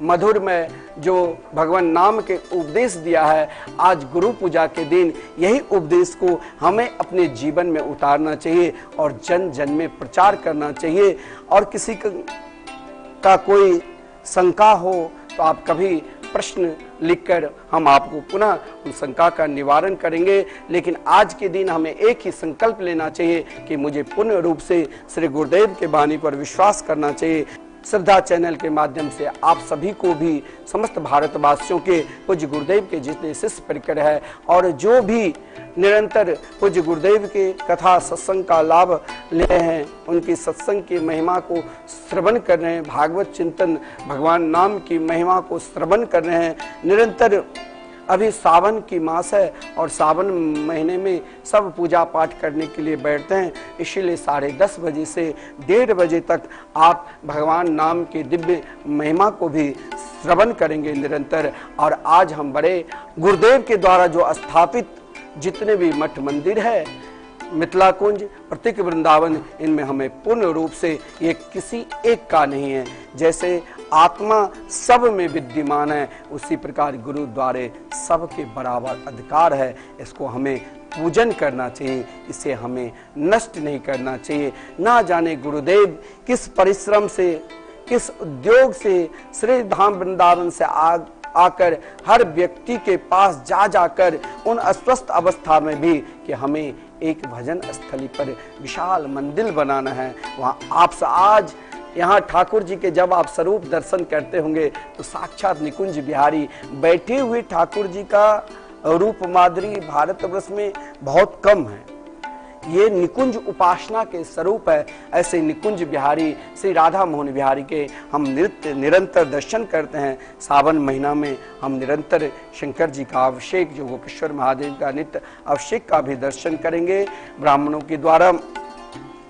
मधुर में जो भगवान नाम के उपदेश दिया है, आज गुरु पूजा के दिन यही उपदेश को हमें अपने जीवन में उतारना चाहिए और जन जन में प्रचार करना चाहिए। और किसी का कोई शंका हो तो आप कभी प्रश्न लिखकर हम आपको पुनः उन शंका का निवारण करेंगे। लेकिन आज के दिन हमें एक ही संकल्प लेना चाहिए कि मुझे पूर्ण रूप से श्री गुरुदेव के वाणी पर विश्वास करना चाहिए। श्रद्धा चैनल के माध्यम से आप सभी को भी, समस्त भारतवासियों के पूज्य गुरुदेव के जितने शिष्य परिकर है और जो भी निरंतर पूज्य गुरुदेव के कथा सत्संग का लाभ ले रहे हैं, उनकी सत्संग की महिमा को श्रवण कर रहे हैं, भागवत चिंतन भगवान नाम की महिमा को श्रवण कर रहे हैं निरंतर। अभी सावन की मास है और सावन महीने में सब पूजा पाठ करने के लिए बैठते हैं, इसीलिए 10:30 बजे से 1:30 बजे तक आप भगवान नाम की दिव्य महिमा को भी श्रवण करेंगे निरंतर। और आज हम बड़े गुरुदेव के द्वारा जो स्थापित जितने भी मठ मंदिर है, मिथिला कुंज, प्रतीक वृंदावन, इनमें हमें पूर्ण रूप से ये किसी एक का नहीं है। जैसे आत्मा सब में विद्यमान है, उसी प्रकार गुरु द्वारे सबके बराबर अधिकार है। इसको हमें पूजन करना चाहिए, इसे हमें नष्ट नहीं करना चाहिए। ना जाने गुरुदेव किस परिश्रम से, किस उद्योग से श्री धाम वृंदावन से आकर हर व्यक्ति के पास जा जाकर उन अस्वस्थ अवस्था में भी कि हमें एक भजन स्थली पर विशाल मंदिर बनाना है, वहाँ आप आज यहाँ ठाकुर जी के जब आप स्वरूप दर्शन करते होंगे तो साक्षात निकुंज बिहारी बैठे हुए ठाकुर जी का रूप माधुरी भारतवर्ष में बहुत कम है। ये निकुंज उपासना के स्वरूप है। ऐसे निकुंज बिहारी श्री राधा मोहन बिहारी के हम निरंतर दर्शन करते हैं। सावन महीना में हम निरंतर शंकर जी का अभिषेक, जो गोपेश्वर महादेव का नित्य अभिषेक का भी दर्शन करेंगे ब्राह्मणों के द्वारा।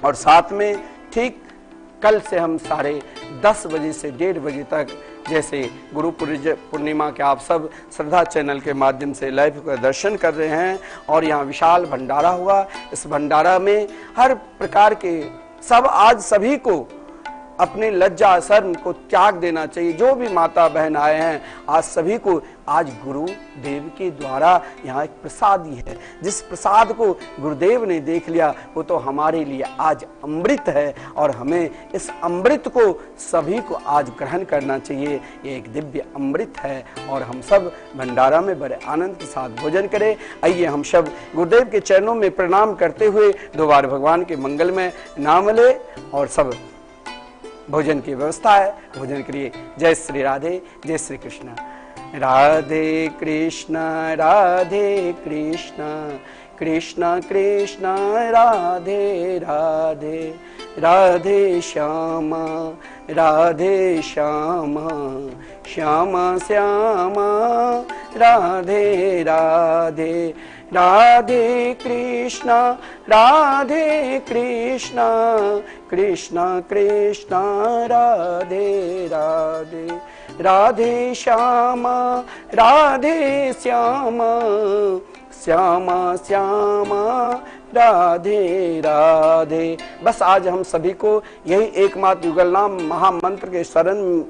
और साथ में ठीक कल से हम 10:30 बजे से 1:30 बजे तक, जैसे गुरु पूर्णिमा के आप सब श्रद्धा चैनल के माध्यम से लाइव का दर्शन कर रहे हैं और यहाँ विशाल भंडारा हुआ। इस भंडारा में हर प्रकार के सब, आज सभी को अपने लज्जा शर्म को त्याग देना चाहिए। जो भी माता बहन आए हैं, आज सभी को आज गुरुदेव के द्वारा यहाँ एक प्रसाद ही है। जिस प्रसाद को गुरुदेव ने देख लिया वो तो हमारे लिए आज अमृत है और हमें इस अमृत को सभी को आज ग्रहण करना चाहिए। ये एक दिव्य अमृत है और हम सब भंडारा में बड़े आनंद के साथ भोजन करें। आइए हम सब गुरुदेव के चरणों में प्रणाम करते हुए 2 बार भगवान के मंगल में नाम ले और सब भोजन की व्यवस्था है, भोजन के लिए। जय श्री राधे, जय श्री कृष्ण। राधे कृष्ण राधे कृष्ण, कृष्ण कृष्ण राधे राधे, राधे श्यामा राधे श्यामा, श्यामा श्यामा राधे राधे, राधे कृष्ण राधे कृष्ण, कृष्ण कृष्ण राधे राधे, राधे श्यामा राधे श्यामा, श्यामा श्यामा राधे राधे। बस आज हम सभी को यही एकमात्र युगल नाम महामंत्र के शरण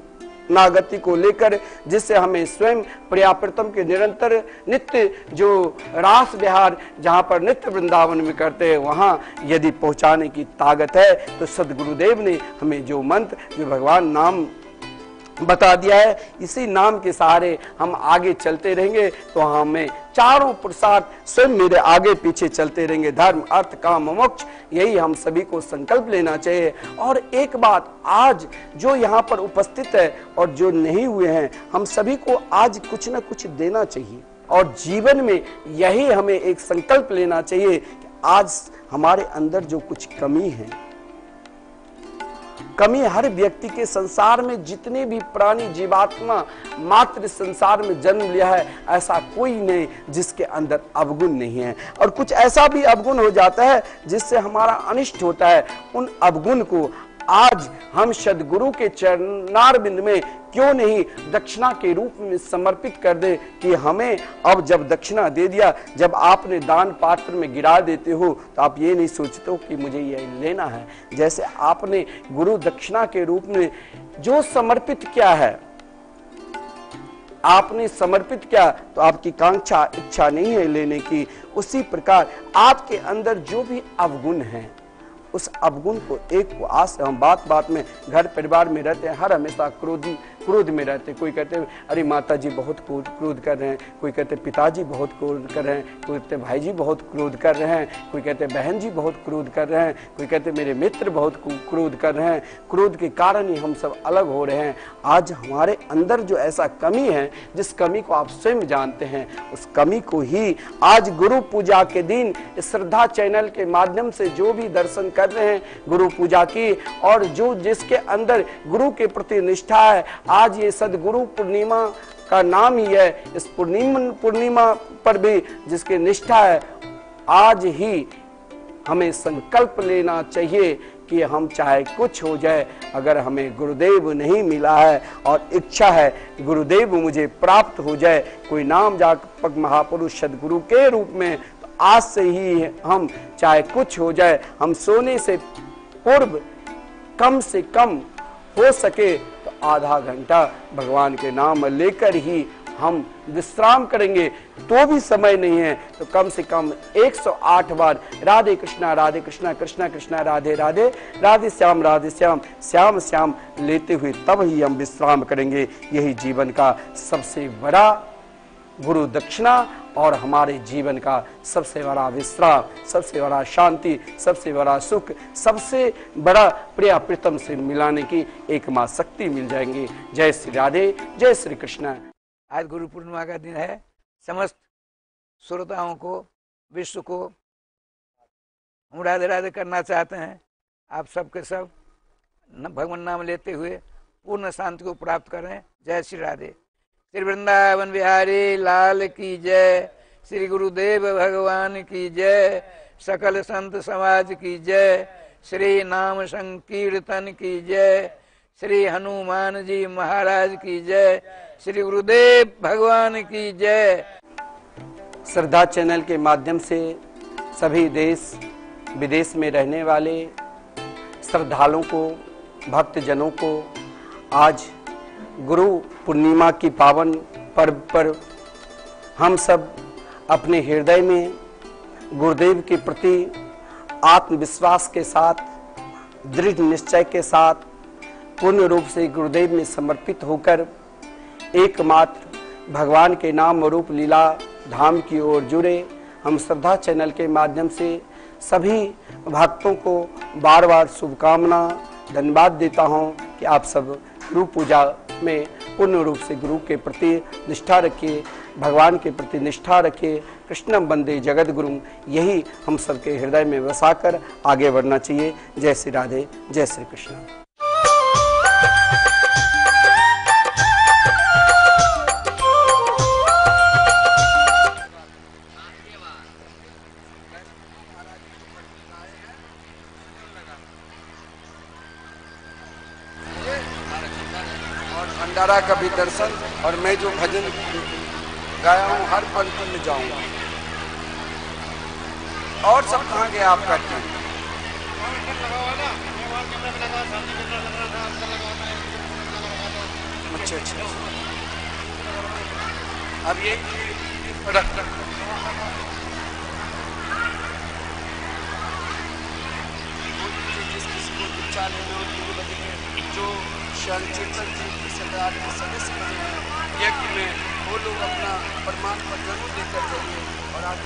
नागति को लेकर, जिससे हमें स्वयं प्रियाप्रितम के निरंतर नित्य जो रास विहार जहाँ पर नित्य वृंदावन में करते हैं, वहाँ यदि पहुँचाने की ताकत है तो सदगुरुदेव ने हमें जो मंत्र, जो भगवान नाम बता दिया है, इसी नाम के सहारे हम आगे चलते रहेंगे तो हमें चारों पुरुषार्थ स्वयं मेरे आगे पीछे चलते रहेंगे। धर्म अर्थ काम मोक्ष, यही हम सभी को संकल्प लेना चाहिए। और एक बात, आज जो यहाँ पर उपस्थित है और जो नहीं हुए हैं, हम सभी को आज कुछ न कुछ देना चाहिए और जीवन में यही हमें एक संकल्प लेना चाहिए कि आज हमारे अंदर जो कुछ कमी है कमी हर व्यक्ति के संसार में जितने भी प्राणी जीवात्मा मात्र संसार में जन्म लिया है, ऐसा कोई नहीं जिसके अंदर अवगुण नहीं है। और कुछ ऐसा भी अवगुण हो जाता है जिससे हमारा अनिष्ट होता है। उन अवगुण को आज हम सद्गुरु के चरणारविंद में क्यों नहीं दक्षिणा के रूप में समर्पित कर दे कि हमें अब जब दक्षिणा दे दिया, जब आपने दान पात्र में गिरा देते हो तो आप ये नहीं सोचते हो कि मुझे ये लेना है। जैसे आपने गुरु दक्षिणा के रूप में जो समर्पित किया है, आपने समर्पित किया तो आपकी कांक्षा इच्छा नहीं है लेने की। उसी प्रकार आपके अंदर जो भी अवगुण है, उस अवगुण को एक को आज से हम बात बात में घर परिवार में रहते हैं, हर हमेशा क्रोध में रहते हैं। कोई कहते हैं अरे माता जी बहुत क्रोध कर रहे हैं, कोई कहते हैं पिताजी बहुत क्रोध कर रहे हैं, कोई कहते हैं भाई जी बहुत क्रोध कर रहे हैं, कोई कहते हैं बहन जी बहुत क्रोध कर रहे हैं, कोई कहते हैं मेरे मित्र बहुत क्रोध कर रहे हैं। क्रोध के कारण ही हम सब अलग हो रहे हैं। आज हमारे अंदर जो ऐसा कमी है, जिस कमी को आप स्वयं जानते हैं, उस कमी को ही आज गुरु पूजा के दिन श्रद्धा चैनल के माध्यम से जो भी दर्शन कर रहे हैं गुरु पूजा की, और जो जिसके अंदर गुरु के प्रति निष्ठा है, आज ये सदगुरु पूर्णिमा का नाम ही है। इस पूर्णिमा पर भी जिसके निष्ठा है, आज ही हमें संकल्प लेना चाहिए कि हम चाहे कुछ हो जाए, अगर हमें गुरुदेव नहीं मिला है और इच्छा है गुरुदेव मुझे प्राप्त हो जाए, कोई नाम जापक महापुरुष सदगुरु के रूप में, तो आज से ही हम चाहे कुछ हो जाए, हम सोने से पूर्व कम से कम हो सके तो आधा घंटा भगवान के नाम लेकर ही हम विश्राम करेंगे। तो भी समय नहीं है तो कम से कम 108 बार राधे कृष्णा कृष्णा कृष्णा राधे राधे, राधे श्याम श्याम श्याम लेते हुए तब ही हम विश्राम करेंगे। यही जीवन का सबसे बड़ा गुरु दक्षिणा और हमारे जीवन का सबसे बड़ा विश्राम, सबसे बड़ा शांति, सबसे बड़ा सुख, सबसे बड़ा प्रिय प्रीतम से मिलाने की एक मां शक्ति मिल जाएंगी। जय श्री राधे, जय श्री कृष्ण। आज गुरु पूर्णिमा का दिन है। समस्त श्रोताओं को, विश्व को हम राधे राधे करना चाहते हैं। आप सबके सब भगवान नाम लेते हुए पूर्ण शांति को प्राप्त करें। जय श्री राधे। श्री वृंदावन बिहारी लाल की जय, श्री गुरुदेव भगवान की जय, सकल संत समाज की जय, श्री नाम संकीर्तन की जय, श्री हनुमान जी महाराज की जय, श्री गुरुदेव भगवान की जय। श्रद्धा चैनल के माध्यम से सभी देश विदेश में रहने वाले श्रद्धालुओं को, भक्तजनों को आज गुरु पूर्णिमा की पावन पर्व पर हम सब अपने हृदय में गुरुदेव के प्रति आत्मविश्वास के साथ, दृढ़ निश्चय के साथ पूर्ण रूप से गुरुदेव में समर्पित होकर एकमात्र भगवान के नाम रूप लीला धाम की ओर जुड़े। हम श्रद्धा चैनल के माध्यम से सभी भक्तों को बार बार शुभकामना धन्यवाद देता हूं कि आप सब गुरु पूजा में पूर्ण रूप से गुरु के प्रति निष्ठा रखिए, भगवान के प्रति निष्ठा रखिए। कृष्णम वंदे जगत गुरु, यही हम सबके हृदय में बसाकर आगे बढ़ना चाहिए। जय श्री राधे, जय श्री कृष्ण। भंडारा का भी दर्शन, और मैं जो भजन गाया हूँ हर पंक्ति में जाऊंगा। और सब कहाँ गए आप करते हैं? अच्छा अच्छा, अब ये रख जिस किसी को दीक्षा लेना हो, जो चेतन जी की सरदार के सदस्य बने हैं यज्ञ में, वो लोग अपना परमात्मा जरूर लेकर जाइए। और आज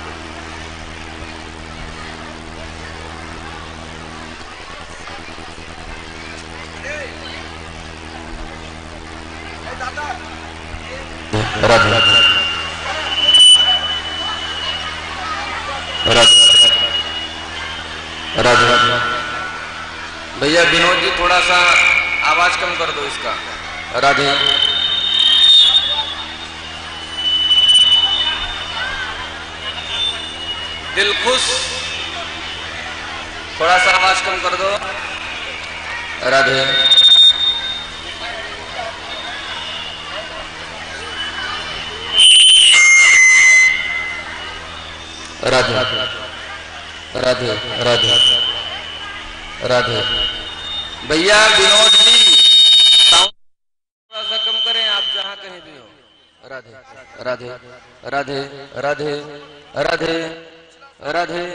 दादा भैया विनोद जी थोड़ा सा आवाज कम कर दो इसका। राधे। दिलखुश थोड़ा सा आवाज कम कर दो। राधे। राधे राधे राधे राधे। भैया विनोद जी साउंड थोड़ा सा कम करें, आप जहां कहीं भी हो। राधे राधे राधे राधे राधे राधे।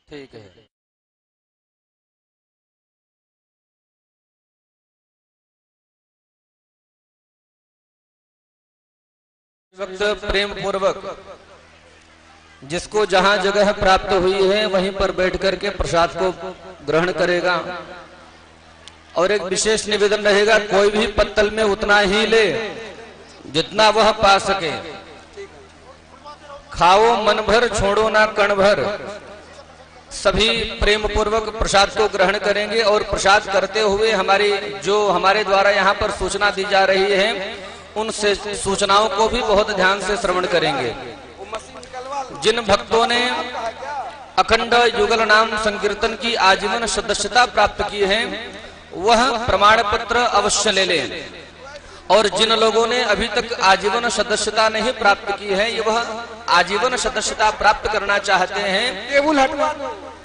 ठीक है। वक्त प्रेम पूर्वक जिसको जहां जगह प्राप्त हुई है वहीं पर बैठ करके प्रसाद को ग्रहण करेगा। और एक विशेष निवेदन रहेगा, कोई भी पत्तल में उतना ही ले जितना वह पा सके। खाओ मन भर, छोड़ो ना कण भर। सभी प्रेम पूर्वक प्रसाद को ग्रहण करेंगे और प्रसाद करते हुए हमारे द्वारा यहाँ पर सूचना दी जा रही है, उन सूचनाओं को भी बहुत ध्यान से श्रवण करेंगे। जिन भक्तों ने अखंड युगल नाम संकीर्तन की आजीवन सदस्यता प्राप्त की है वह प्रमाण पत्र अवश्य ले लें। और जिन लोगों ने अभी तक आजीवन सदस्यता नहीं प्राप्त की है, वह आजीवन सदस्यता प्राप्त करना चाहते हैं,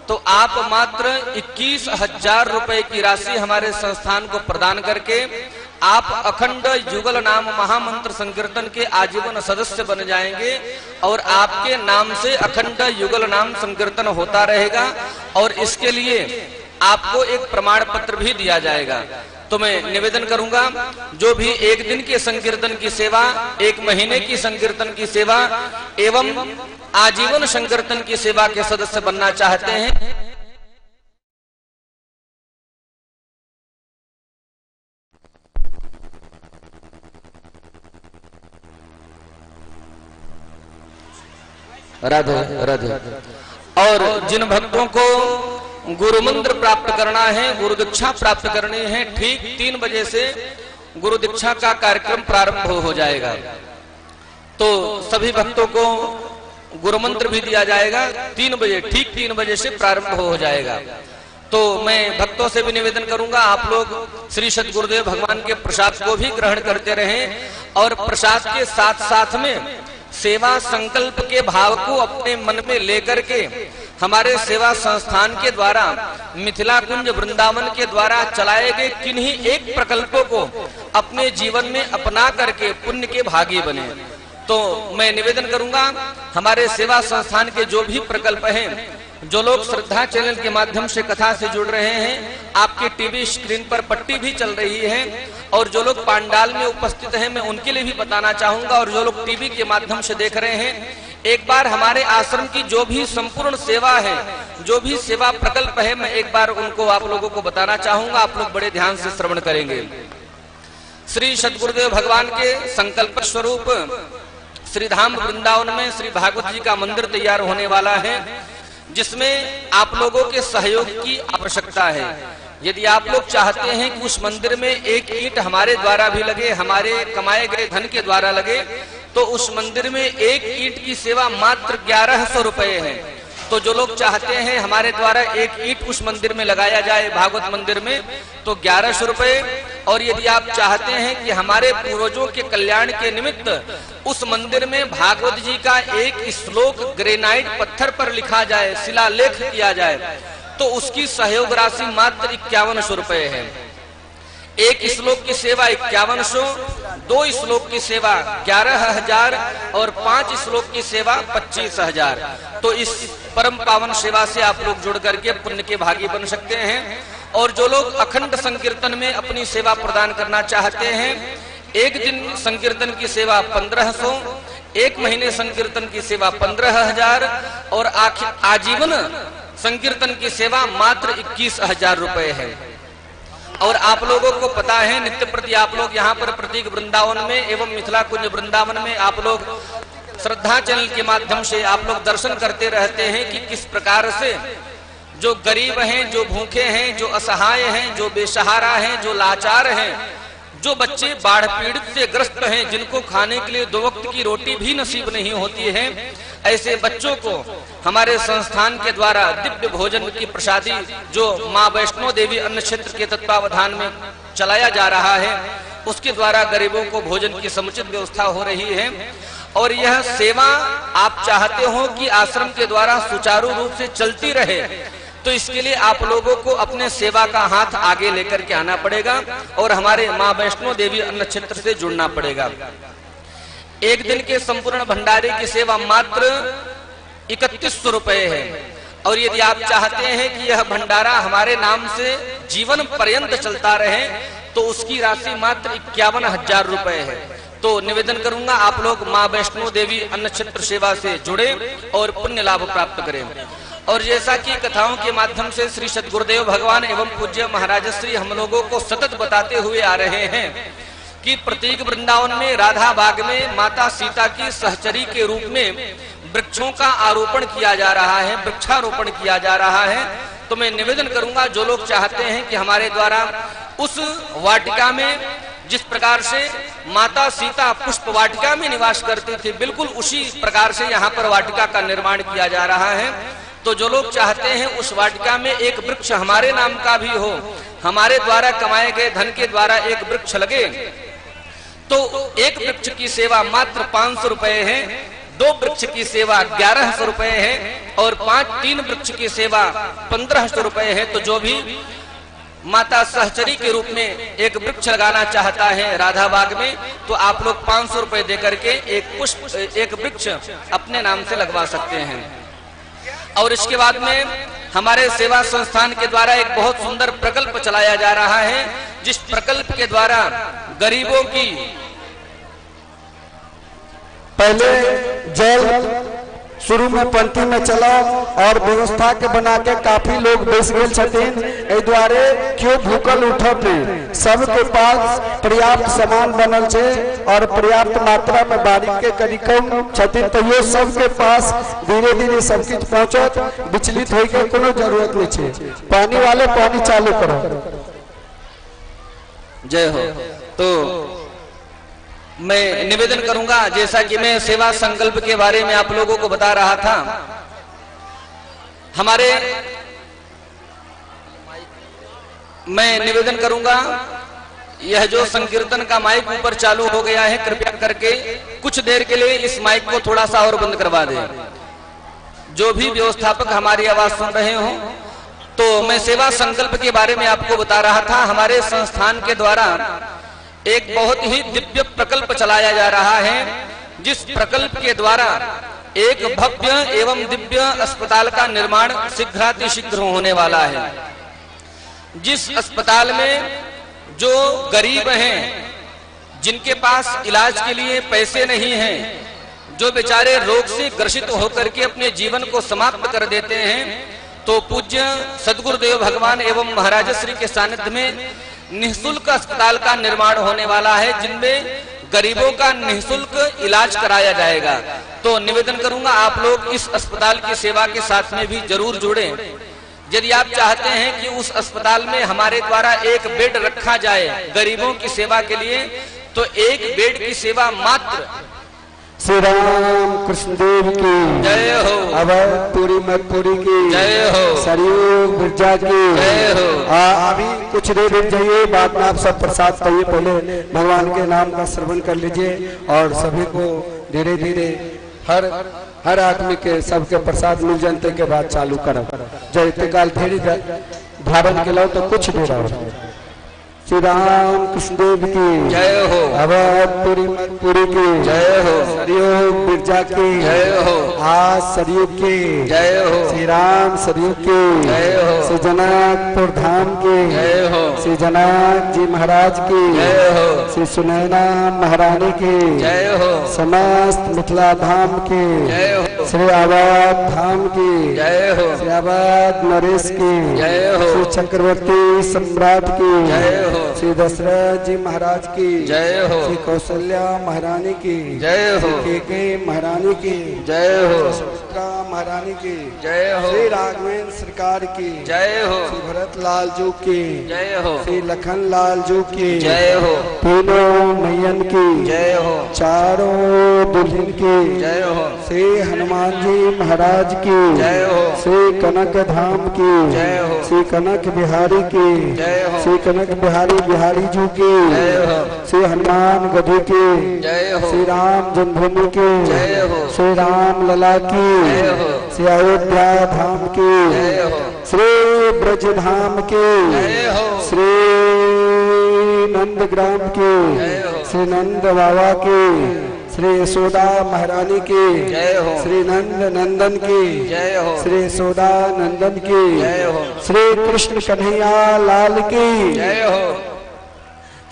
तो आप मात्र 21,000 रुपए की राशि हमारे संस्थान को प्रदान करके आप अखंड युगल नाम महामंत्र संकीर्तन के आजीवन सदस्य बन जाएंगे और आपके नाम से अखंड युगल नाम संकीर्तन होता रहेगा। और इसके लिए आपको एक प्रमाण पत्र भी दिया जाएगा। तो मैं निवेदन करूंगा, जो भी एक दिन के संकीर्तन की सेवा, एक महीने की संकीर्तन की सेवा एवं आजीवन संकीर्तन की सेवा के सदस्य बनना चाहते हैं, राधे राधे। और जिन भक्तों को गुरु मंत्र प्राप्त करना है, गुरु दीक्षा प्राप्त करनी है, ठीक 3 बजे से गुरु दीक्षा का कार्यक्रम प्रारंभ हो जाएगा। तो सभी भक्तों को गुरु मंत्र भी दिया जाएगा। 3 बजे, ठीक 3 बजे से प्रारंभ हो जाएगा। तो मैं भक्तों से भी निवेदन करूंगा, आप लोग श्री सद्गुरुदेव भगवान के प्रसाद को भी ग्रहण करते रहें और प्रसाद के साथ साथ में सेवा संकल्प के भाव को अपने मन में लेकर के हमारे सेवा संस्थान के द्वारा मिथिला कुंज वृंदावन के द्वारा चलाए गए किन्हीं एक प्रकल्पों को अपने जीवन में अपना करके पुण्य के भागी बने। तो मैं निवेदन करूंगा, हमारे सेवा संस्थान के जो भी प्रकल्प हैं, जो लोग श्रद्धा चैनल के माध्यम से कथा से जुड़ रहे हैं, आपके टीवी स्क्रीन पर पट्टी भी चल रही है, और जो लोग पांडाल में उपस्थित हैं मैं उनके लिए भी बताना चाहूंगा, और जो लोग टीवी के माध्यम से देख रहे हैं, एक बार हमारे आश्रम की जो भी संपूर्ण सेवा है, जो भी सेवा प्रकल्प है, मैं एक बार उनको आप लोगों को बताना चाहूंगा। आप लोग बड़े ध्यान से श्रवण करेंगे। श्री सद्गुरुदेव भगवान के संकल्प स्वरूप श्रीधाम वृंदावन में श्री भागवत जी का मंदिर तैयार होने वाला है, जिसमें आप लोगों के सहयोग की आवश्यकता है। यदि आप लोग चाहते हैं कि उस मंदिर में एक ईंट हमारे द्वारा भी लगे, हमारे कमाए गए धन के द्वारा लगे, तो उस मंदिर में एक ईंट की सेवा मात्र 1100 रुपए है। तो जो लोग चाहते हैं हमारे द्वारा एक ईंट उस मंदिर में लगाया जाए, भागवत मंदिर में, तो 1100 रुपए। और यदि आप चाहते हैं कि हमारे पूर्वजों के कल्याण के निमित्त उस मंदिर में भागवत जी का एक श्लोक ग्रेनाइट पत्थर पर लिखा जाए, शिलालेख किया जाए, तो उसकी सहयोग राशि मात्र 5100 रुपए है। एक श्लोक की सेवा 5100, 2 श्लोक की सेवा 11000 और 5 श्लोक की सेवा 25000। तो इस परम पावन सेवा से आप लोग जुड़ करके पुण्य के भागी बन सकते हैं। और जो लोग अखंड संकीर्तन में अपनी सेवा प्रदान करना चाहते हैं, एक दिन संकीर्तन की सेवा 1500, एक महीने संकीर्तन की सेवा 15000 और आजीवन संकीर्तन की सेवा मात्र 21000 रुपए है। और आप लोगों को पता है, नित्य प्रति आप लोग यहाँ पर प्रतीक वृंदावन में एवं मिथिला कुंज वृंदावन में आप लोग श्रद्धा चैनल के माध्यम से आप लोग दर्शन करते रहते हैं कि किस प्रकार से जो गरीब हैं, जो भूखे हैं, जो असहाय हैं, जो बेसहारा हैं, जो लाचार हैं, जो बच्चे बाढ़ पीड़ित से ग्रस्त हैं, जिनको खाने के लिए 2 वक्त की रोटी भी नसीब नहीं होती है, ऐसे बच्चों को हमारे संस्थान के द्वारा दिव्य भोजन की प्रसादी जो माँ वैष्णो देवी अन्न क्षेत्र के तत्वावधान में चलाया जा रहा है, उसके द्वारा गरीबों को भोजन की समुचित व्यवस्था हो रही है। और यह सेवा आप चाहते हो कि आश्रम के द्वारा सुचारू रूप से चलती रहे, तो इसके लिए आप लोगों को अपने सेवा का हाथ आगे लेकर के आना पड़ेगा और हमारे माँ वैष्णो देवी अन्न क्षेत्र से जुड़ना पड़ेगा। एक दिन के संपूर्ण भंडारे की सेवा मात्र 3100 रुपए है, और यदि आप चाहते हैं कि यह भंडारा हमारे नाम से जीवन पर्यंत चलता रहे, तो उसकी राशि मात्र 51,000 रुपए है। तो निवेदन करूंगा आप लोग माँ वैष्णो देवी अन्न क्षेत्र सेवा से जुड़े और पुण्य लाभ प्राप्त करें। और जैसा कि कथाओं के माध्यम से श्री सद्गुरुदेव भगवान एवं पूज्य महाराज श्री हम लोगों को सतत बताते हुए आ रहे हैं कि प्रतीक वृंदावन में राधा बाग में माता सीता की सहचरी के रूप में वृक्षों का आरोपण किया जा रहा है, वृक्षारोपण किया जा रहा है। तो मैं निवेदन करूंगा जो लोग चाहते हैं कि हमारे द्वारा उस वाटिका में जिस प्रकार से माता सीता पुष्प वाटिका में निवास करती थी, बिल्कुल उसी प्रकार से यहाँ पर वाटिका का निर्माण किया जा रहा है। तो जो लोग चाहते हैं उस वाटिका में एक वृक्ष हमारे नाम का भी हो, हमारे द्वारा कमाए गए धन के द्वारा एक वृक्ष लगे, तो एक वृक्ष की सेवा मात्र 500 रुपए है, 2 वृक्ष की सेवा 1100 रुपए है और 3 वृक्ष की सेवा 1500 रुपए है। तो जो भी माता सहचरी के रूप में एक वृक्ष लगाना चाहता है राधा बाग में, तो आप लोग 500 रुपए देकर के एक वृक्ष अपने नाम से लगवा सकते हैं। और इसके बाद में हमारे सेवा संस्थान के द्वारा एक बहुत सुंदर प्रकल्प चलाया जा रहा है, जिस प्रकल्प के द्वारा गरीबों की पहले जल शुरू में पंक्ति में चला और व्यवस्था के बना के काफी लोग बेच गए छथिन, एहि द्वारे क्यों भूखल उठते, सबके पास पर्याप्त सामान बनल छे और पर्याप्त मात्रा में बारी के करिकम छथिन, तो ये सबके पास धीरे धीरे सब कुछ पहुंचत, विचलित होय के कोनो जरूरत नहीं छे। पानी वाले पानी चालू करो। जय हो। तो मैं निवेदन करूंगा, जैसा कि मैं सेवा संकल्प के बारे में आप लोगों को बता रहा था, मैं निवेदन करूंगा यह जो संकीर्तन का माइक ऊपर चालू हो गया है, कृपया करके कुछ देर के लिए इस माइक को थोड़ा सा और बंद करवा दें। जो भी व्यवस्थापक हमारी आवाज सुन रहे हो, तो मैं सेवा संकल्प के बारे में आपको बता रहा था। हमारे संस्थान के द्वारा एक बहुत ही दिव्य प्रकल्प चलाया जा रहा है, जिस प्रकल्प के द्वारा एक भव्य एवं दिव्य अस्पताल का निर्माण शीघ्रातिशीघ्र होने वाला है। जिस अस्पताल में जो गरीब हैं, जिनके पास इलाज के लिए पैसे नहीं हैं, जो बेचारे रोग से ग्रसित होकर के अपने जीवन को समाप्त कर देते हैं, तो पूज्य सद्गुरुदेव भगवान एवं महाराज श्री के सानिध्य में निःशुल्क अस्पताल का निर्माण होने वाला है, जिनमें गरीबों का निःशुल्क इलाज कराया जाएगा। तो निवेदन करूंगा आप लोग इस अस्पताल की सेवा के साथ में भी जरूर जुड़ें। यदि आप चाहते हैं कि उस अस्पताल में हमारे द्वारा एक बेड रखा जाए गरीबों की सेवा के लिए, तो एक बेड की सेवा मात्र श्री राम कृष्ण देव की जय हो, अवधपुरी मथुरी की जय हो, सरयू गिरजा की जय हो। अभी कुछ देर जाइए, बाद में आप सब प्रसाद पाइए, पहले भगवान के नाम का श्रवण कर लीजिए और सभी को धीरे धीरे हर आदमी के सबके प्रसाद मिल जाने के बाद चालू करो। जय इतकाल धीरे धारण के लो तो कुछ देर और। श्री राम कृष्ण देव की जय हो, अवधपुरी मथुरी की जय हो, सरयू गिरजा की जय हो, आज सरयू की जय हो, श्री राम सरयू की जय हो, श्री जनकपुर धाम की जय हो, श्री जनक जी महाराज की जय हो, श्री सुनैना महारानी की जय हो, समस्त मिथिला धाम की जय हो, श्री अवध धाम की जय हो, श्री अवध नरेश की जय हो, श्री चक्रवर्ती सम्राट की जय हो, श्री दशरथ जी महाराज की जय हो, श्री कौशल्या महारानी की जय हो, श्री केके महारानी की जय हो। मथुरा महारानी की जय हो। श्री राघवेंद्र सरकार की जय हो। श्री भरत लाल जी की जय हो। श्री लखन लाल जी की जय हो। तीनों मैयन की जय हो। चारों दुल्हन की जय हो। श्री हनुमान जी महाराज की जय हो। श्री कनक धाम की जय हो। श्री कनक बिहारी की जय हो। श्री कनक बिहारी जी की जय हो। श्री हनुमान गढ़ी की जय हो। श्री राम जन्मभूमि की जय हो। श्री राम लला की जय हो। श्री अयोध्या धाम की जय हो। श्री ब्रज धाम की जय हो। श्री नंदग्राम की जय हो। श्री नंद बाबा की श्री यशोदा महारानी की जय हो। श्री नंद नंदन की जय हो। श्री यशोदा नंदन की जय हो। श्री कृष्ण कन्हैया लाल की जय हो।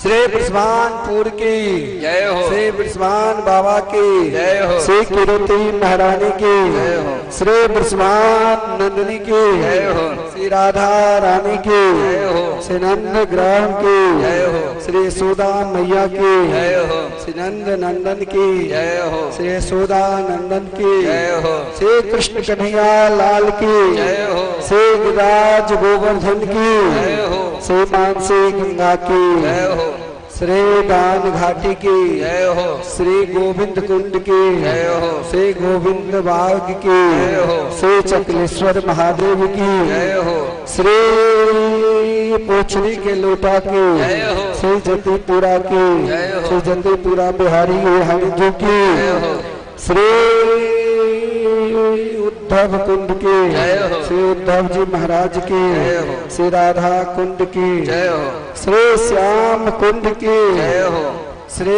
श्री बृषभानपुर की जय हो। श्री बृषभान बाबा की जय हो। श्री कीर्ति महारानी की जय हो। श्री बृषभान नंदिनी की जय हो। श्री राधा रानी की जय हो। श्री नंद ग्राम की जय हो। श्री यशोदा मैया की जय हो। श्री नंद नंदन की जय हो। श्री यशोदा नंदन की जय हो। श्री कृष्ण कन्हैया लाल की जय हो। श्री गिरिराज गोवर्धन की जय हो। श्री मानसी गंगा की जय हो। श्री दान घाटी की जय हो। श्री गोविंद कुंड की जय हो। श्री गोविंद बाग की जय हो। श्री चकलेश्वर महादेव की जय हो। श्री पोछड़ी के लोटा की जय हो। श्री जतीपुरा की जय हो। श्री जतीपुरा बिहारी हरिजू की जय हो। श्री उद्धव कुंड की जय हो। श्री उद्धव जी महाराज की जय हो। श्री राधा कुंड की जय हो। श्री श्याम कुंड की जय हो। श्री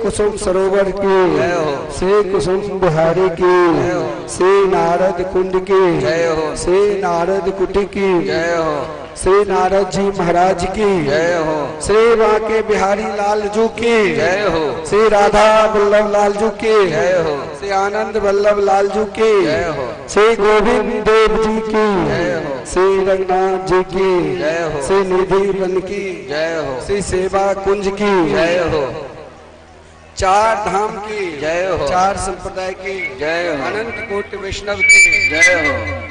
कुसुम सरोवर की जय हो। श्री कुसुम बिहारी की जय हो। श्री नारद कुंड की जय हो। श्री नारद कुटी की जय हो। श्री नारद जी महाराज की जय हो। श्री बांके बिहारी लाल जू की जय हो। श्री राधा वल्लभ लाल जू की जय हो। श्री आनंद वल्लभ लाल जू की जय हो। श्री गोविंद देव जी की जय हो। श्री रघुनाथ जी की जय हो। श्री निधि वन की जय हो। श्री सेवा कुंज की जय हो। चार धाम की जय हो। चार संप्रदाय की जय हो। अनंत कोटि वैष्णव की जय हो।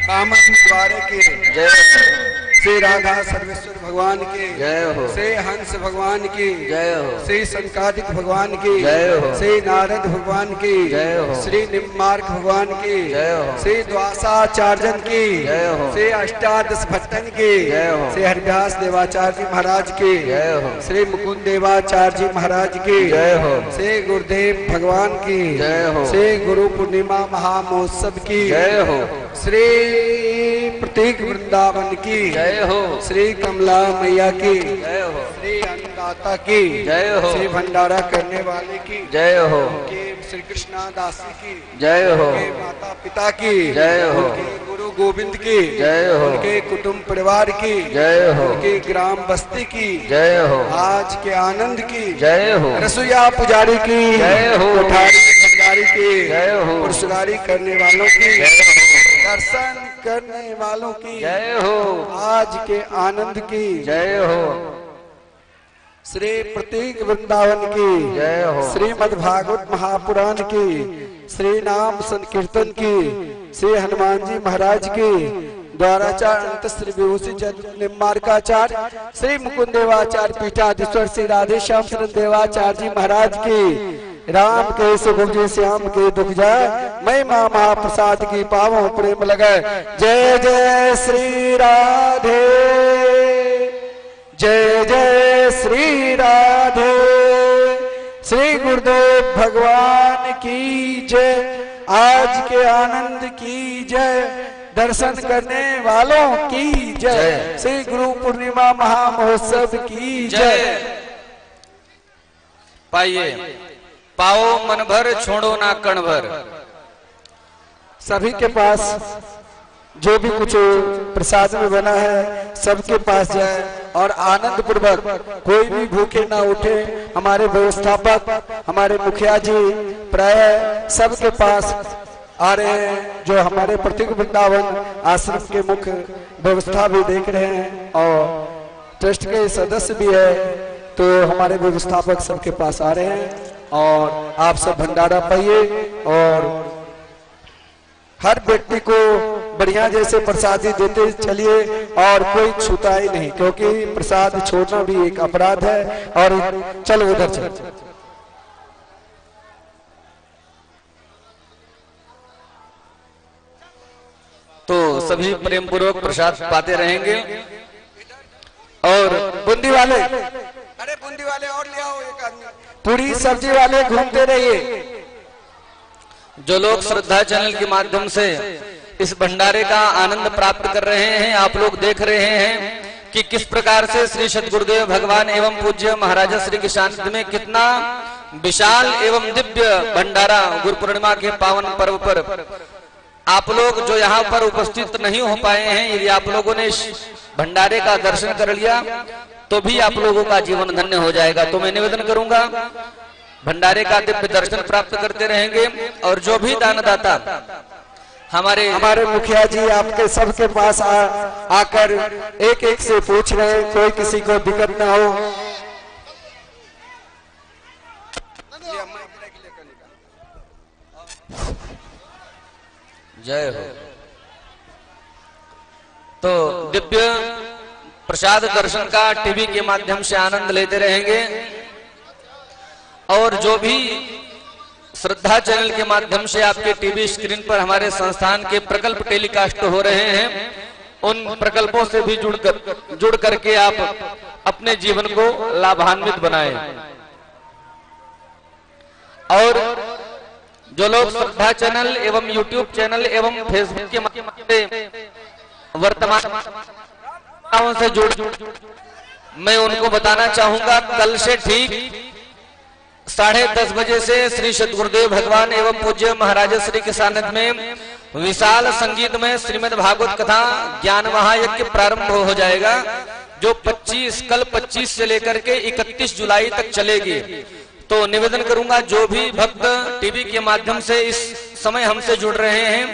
कामन द्वारे के जय हो। श्री राधा सर्वेश्वर भगवान की जय हो। श्री हंस भगवान की जय हो। श्री संकादिक भगवान की जय हो। श्री नारद भगवान की जय हो। श्री निम्बार्क भगवान की जय हो। श्री द्वासाचार्यन की जय हो। श्री अष्टादश भट्टन की जय हो। श्री हरिदास देवाचार्य जी महाराज की जय हो। श्री मुकुंद देवाचार्य जी महाराज की जय हो। श्री गुरुदेव भगवान की जय हो। श्री गुरु पूर्णिमा महामहोत्सव की जय हो। श्री प्रतीक वृंदावन की जय हो। श्री कमला मैया की जय हो। श्री अन्नदाता की जय हो। श्री भंडारा करने वाले की जय हो। उनके श्री कृष्णा दासी की जय हो। उनके माता पिता की जय हो। उनके गुरु गोविंद की जय हो। उनके कुटुंब परिवार की जय हो। उनके ग्राम बस्ती की जय हो। आज के आनंद की जय हो। रसोईया पुजारी की जय हो। कोठारी भंडारी की जय हो। पुरुषगारी करने वालों की जय हो। दर्शन करने वालों की जय हो। आज के आनंद की जय हो। श्री प्रतीक वृंदावन की जय हो। श्रीमद् भागवत महापुराण की श्री नाम संकीर्तन की श्री हनुमान जी महाराज की द्वाराचार्य अंत श्री विभूषि निम्बार्काचार्य श्री मुकुंद देवाचार्य पीठाधीश्वर श्री राधे श्याम शरण देवाचार्य जी महाराज की राम के सुख जी श्याम के दुख जाए मैं माँ महाप्रसाद की पावों प्रेम लगाए। जय जय श्री राधे जय जय श्री राधे। श्री गुरुदेव भगवान की जय। आज के आनंद की जय। दर्शन करने वालों की जय। श्री गुरु पूर्णिमा महामहोत्सव की जय। पाइए पाओ मन भर छोड़ो ना कण भर। सभी के पास जो भी कुछ प्रसाद में बना है सबके पास जाए और आनंद पूर्वक कोई भी भूखे ना उठे। हमारे व्यवस्थापक हमारे मुखिया जी प्राय सबके पास आ रहे हैं जो हमारे प्रतीक वृंदावन आश्रम के मुख्य व्यवस्था भी देख रहे हैं और ट्रस्ट के सदस्य भी है तो हमारे व्यवस्थापक सबके पास आ रहे हैं और आप सब भंडारा पाइए और हर व्यक्ति को बढ़िया जैसे प्रसादी देते चलिए और कोई छूता ही नहीं, क्योंकि प्रसाद छोड़ना भी एक अपराध है। और चलो उधर चल। तो सभी प्रेम पूर्वक प्रसाद पाते रहेंगे। और बूंदी वाले, अरे बूंदी वाले और ले आओ एक आदमी। पूरी सब्जी वाले घूमते रहिए। जो लोग श्रद्धा चैनल के माध्यम से इस भंडारे का आनंद प्राप्त कर रहे हैं, आप लोग देख रहे हैं कि किस प्रकार से श्री सद्गुरुदेव भगवान एवं पूज्य महाराजा श्री के सानिध्य में कितना विशाल एवं दिव्य भंडारा गुरु पूर्णिमा के पावन पर्व पर आप लोग जो यहाँ पर उपस्थित नहीं हो पाए हैं, यदि आप लोगों ने इस भंडारे का दर्शन कर लिया तो भी आप लोगों का जीवन धन्य हो जाएगा। तो मैं निवेदन करूंगा भंडारे का दिव्य दर्शन प्राप्त करते रहेंगे। और जो भी दानदाता हमारे मुखिया जी आपके सबके पास आकर एक एक से पूछ रहे हैं, कोई किसी को दिक्कत ना हो। जय हो। तो दिव्य प्रसाद दर्शन का टीवी के माध्यम से आनंद लेते रहेंगे। और जो भी श्रद्धा चैनल के माध्यम से आपके टीवी स्क्रीन पर हमारे संस्थान के प्रकल्प टेलीकास्ट हो रहे हैं, उन प्रकल्पों से भी जुड़ करके आप अपने जीवन को लाभान्वित बनाएं। और जो लोग श्रद्धा चैनल एवं यूट्यूब चैनल एवं फेसबुक के माध्यम से वर्तमान से जुड़, मैं उनको बताना चाहूंगा कल से ठीक 10:30 बजे से श्री सद्गुरुदेव भगवान एवं पूज्य महाराजा श्री के सानिध्य में विशाल संगीत में श्रीमद् भागवत कथा ज्ञान महायज्ञ प्रारंभ हो जाएगा, जो कल 25 से लेकर के 31 जुलाई तक चलेगी। तो निवेदन करूंगा जो भी भक्त टीवी के माध्यम से इस समय हमसे जुड़ रहे हैं,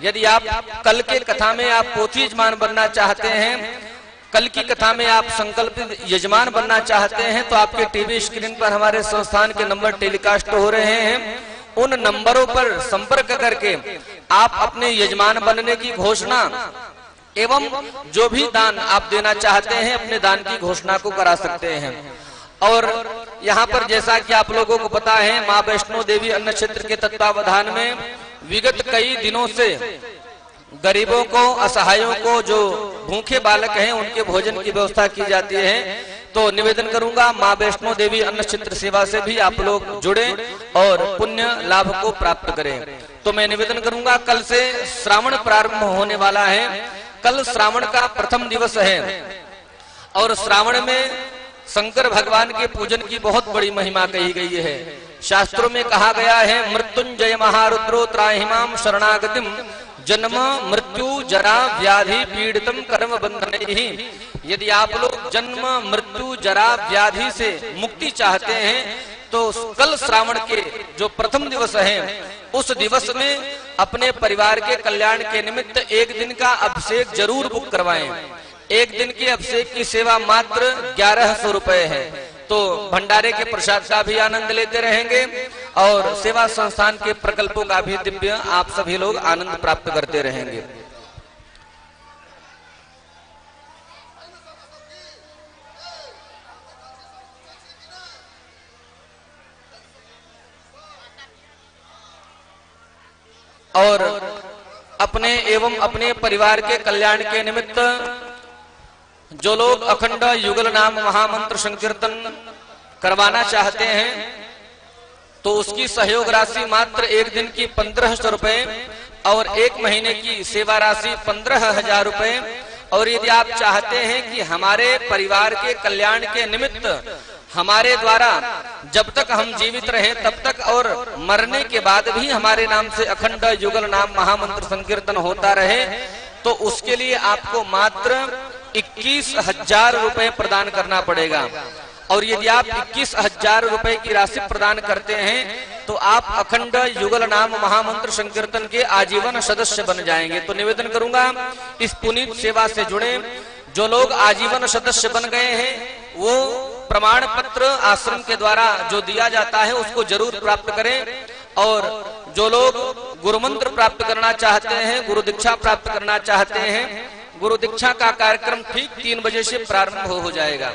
यदि आप कल के कथा में आप पोथी यजमान बनना चाहते हैं, कल की कथा में आप संकल्पित यजमान बनना चाहते हैं, तो आपके टीवी स्क्रीन पर हमारे संस्थान के नंबर टेलीकास्ट हो रहे हैं। उन नंबरों पर संपर्क करके आप अपने यजमान बनने की घोषणा एवं जो भी दान आप देना चाहते हैं, अपने दान की घोषणा को करा सकते हैं। और यहाँ पर जैसा कि आप लोगों को पता है, माँ वैष्णो देवी अन्न क्षेत्र के तत्वावधान में विगत कई दिनों से गरीबों को, असहायों को, जो भूखे बालक हैं, उनके भोजन की व्यवस्था की जाती है। तो निवेदन करूंगा माँ वैष्णो देवी अन्न क्षेत्र सेवा से भी आप लोग जुड़े और पुण्य लाभ को प्राप्त करें। तो मैं निवेदन करूंगा कल से श्रावण प्रारंभ होने वाला है। कल श्रावण का प्रथम दिवस है और श्रावण में शंकर भगवान के पूजन की बहुत बड़ी महिमा कही गई है। शास्त्रों में कहा गया है, मृत्युंजय महारुद्रो त्राहिमाम शरणागतिम जन्म मृत्यु जरा व्याधि पीड़ितम कर्म बंधनैहि। यदि आप लोग जन्म मृत्यु जरा व्याधि से मुक्ति चाहते हैं तो कल श्रावण के जो प्रथम दिवस है, उस दिवस में अपने परिवार के कल्याण के निमित्त एक दिन का अभिषेक जरूर बुक करवाएं। एक दिन के अभिषेक की सेवा मात्र 1100 रुपए है। तो भंडारे के प्रसाद का भी आनंद लेते रहेंगे और सेवा संस्थान के प्रकल्पों का भी दिव्य आप सभी लोग आनंद प्राप्त करते रहेंगे। और अपने एवं अपने परिवार के कल्याण के निमित्त जो लोग अखंड युगल नाम महामंत्र संकीर्तन करवाना चाहते हैं, तो उसकी सहयोग राशि मात्र एक दिन की 1500 रुपए और एक महीने की सेवा राशि 15,000 रुपए। और यदि आप चाहते हैं कि हमारे परिवार के कल्याण के निमित्त हमारे द्वारा जब तक हम जीवित रहें तब तक और मरने के बाद भी हमारे नाम से अखंड युगल नाम महामंत्र संकीर्तन होता रहे, तो उसके लिए आपको मात्र 21,000 रुपए प्रदान करना पड़ेगा। और यदि आप 21,000 रुपए की राशि प्रदान करते हैं तो आप अखंड युगल नाम महामंत्र संकीर्तन के आजीवन सदस्य बन जाएंगे। तो निवेदन करूंगा इस पुनीत सेवा से जुड़े जो लोग आजीवन सदस्य बन गए हैं, वो प्रमाण पत्र आश्रम के द्वारा जो दिया जाता है उसको जरूर प्राप्त करें। और जो लोग गुरु मंत्र प्राप्त करना चाहते हैं, गुरु दीक्षा प्राप्त करना चाहते हैं, गुरु दीक्षा का कार्यक्रम ठीक 3 बजे से प्रारंभ हो जाएगा।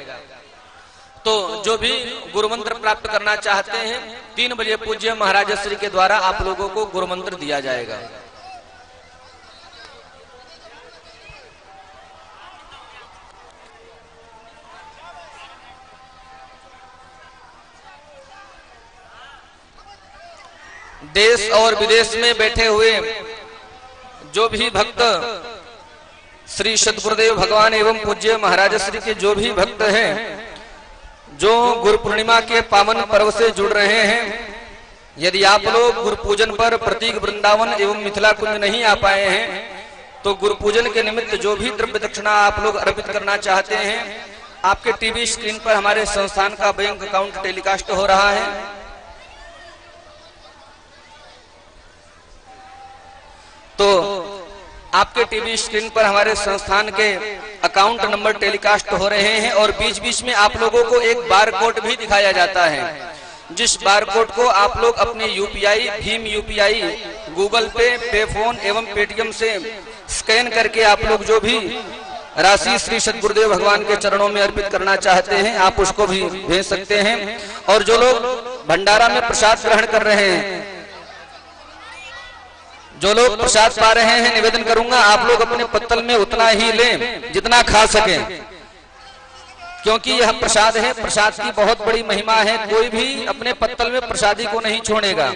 तो जो भी गुरु मंत्र प्राप्त करना चाहते हैं 3 बजे पूज्य महाराज श्री के द्वारा आप लोगों को गुरु मंत्र दिया जाएगा। देश और विदेश में बैठे हुए जो भी भक्त श्री सद्गुरुदेव भगवान एवं पूज्य महाराज श्री के जो भी भक्त हैं, जो गुरु पूर्णिमा के पावन पर्व से जुड़ रहे हैं, यदि आप लोग गुरु पूजन पर प्रतीक वृंदावन एवं मिथिला कुंज नहीं आ पाए हैं तो गुरु पूजन के निमित्त जो भी द्रव्य दक्षिणा आप लोग अर्पित करना चाहते हैं, आपके टीवी स्क्रीन पर हमारे संस्थान का बैंक अकाउंट टेलीकास्ट हो रहा है। तो आपके टीवी स्क्रीन पर हमारे संस्थान के अकाउंट नंबर टेलीकास्ट हो रहे हैं और बीच बीच में आप लोगों को एक बार कोड भी दिखाया जाता है, जिस बार कोड को आप लोग अपने यूपीआई, भीम यूपीआई, गूगल पे, पेफोन एवं पेटीएम से स्कैन करके आप लोग जो भी राशि श्री सद्गुरुदेव भगवान के चरणों में अर्पित करना चाहते हैं आप उसको भी भेज सकते हैं। और जो लोग भंडारा में प्रसाद ग्रहण कर रहे हैं, जो लोग प्रसाद पा रहे हैं, निवेदन करूंगा आप लोग अपने पत्तल में उतना ही लें जितना खा सकें, क्योंकि यह प्रसाद है। प्रसाद की बहुत बड़ी महिमा है। कोई भी अपने पत्तल में प्रसादी को नहीं छोड़ेगा।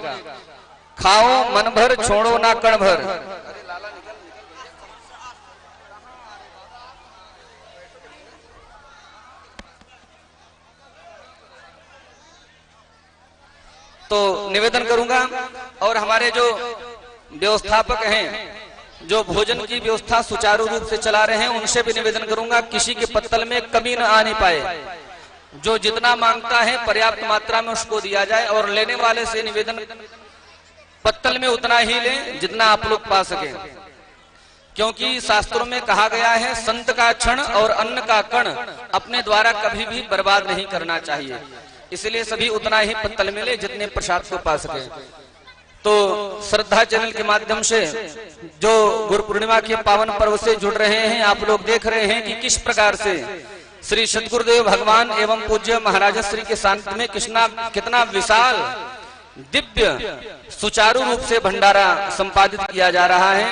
खाओ मन भर, छोड़ो ना कण भर। तो निवेदन करूंगा और हमारे जो व्यवस्थापक हैं, जो भोजन की व्यवस्था सुचारू रूप से चला रहे हैं, उनसे भी निवेदन करूंगा किसी के पत्तल में कमी न आने पाए। जो जितना मांगता है पर्याप्त मात्रा में उसको दिया जाए और लेने वाले से निवेदन पत्तल में उतना ही लें जितना आप लोग पा सके, क्योंकि शास्त्रों में कहा गया है संत का क्षण और अन्न का कण अपने द्वारा कभी भी बर्बाद नहीं करना चाहिए। इसलिए सभी उतना ही पत्तल में ले जितने प्रसाद को पा सके। तो श्रद्धा चैनल के माध्यम से जो गुरु पूर्णिमा के पावन पर्व से जुड़ रहे हैं, आप लोग देख रहे हैं कि किस प्रकार से श्री सद्गुरुदेव भगवान एवं पूज्य महाराज श्री के सानिध्य में कितना विशाल दिव्य सुचारू रूप से भंडारा संपादित किया जा रहा है।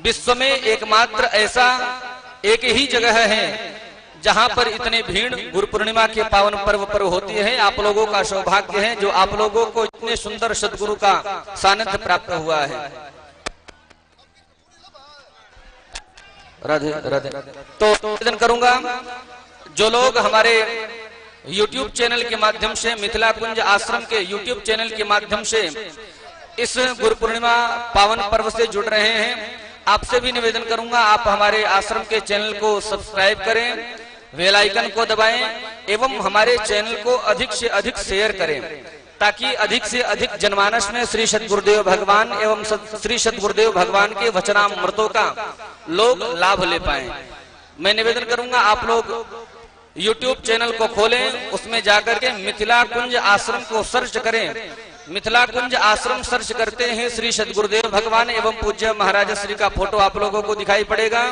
विश्व में एकमात्र ऐसा एक ही जगह है जहां पर इतने भीड़ गुरु पूर्णिमा के पावन पर्व पर होती है। आप लोगों का सौभाग्य है जो आप लोगों को इतने सुंदर सद्गुरु का सानिध्य प्राप्त हुआ है। राधे राधे। तो निवेदन करूंगा जो लोग हमारे YouTube चैनल के माध्यम से, मिथिला कुंज आश्रम के YouTube चैनल के माध्यम से इस गुरु पूर्णिमा पावन पर्व से जुड़ रहे हैं, आपसे भी निवेदन करूंगा आप हमारे आश्रम के चैनल को सब्सक्राइब करें, बेल आइकन को दबाएं एवं हमारे चैनल को अधिक से अधिक शेयर करें, ताकि अधिक से अधिक जनमानस में श्री सद्गुरुदेव भगवान एवं श्री सद्गुरुदेव भगवान के वचनामृतों का लोग लाभ ले पाएं। मैं निवेदन करूंगा आप लोग YouTube चैनल को खोलें, उसमें जाकर के मिथिला कुंज आश्रम को सर्च करें। मिथिला कुंज आश्रम सर्च करते हैं, श्री सद्गुरुदेव भगवान एवं पूज्य महाराज श्री का फोटो आप लोगों को दिखाई पड़ेगा।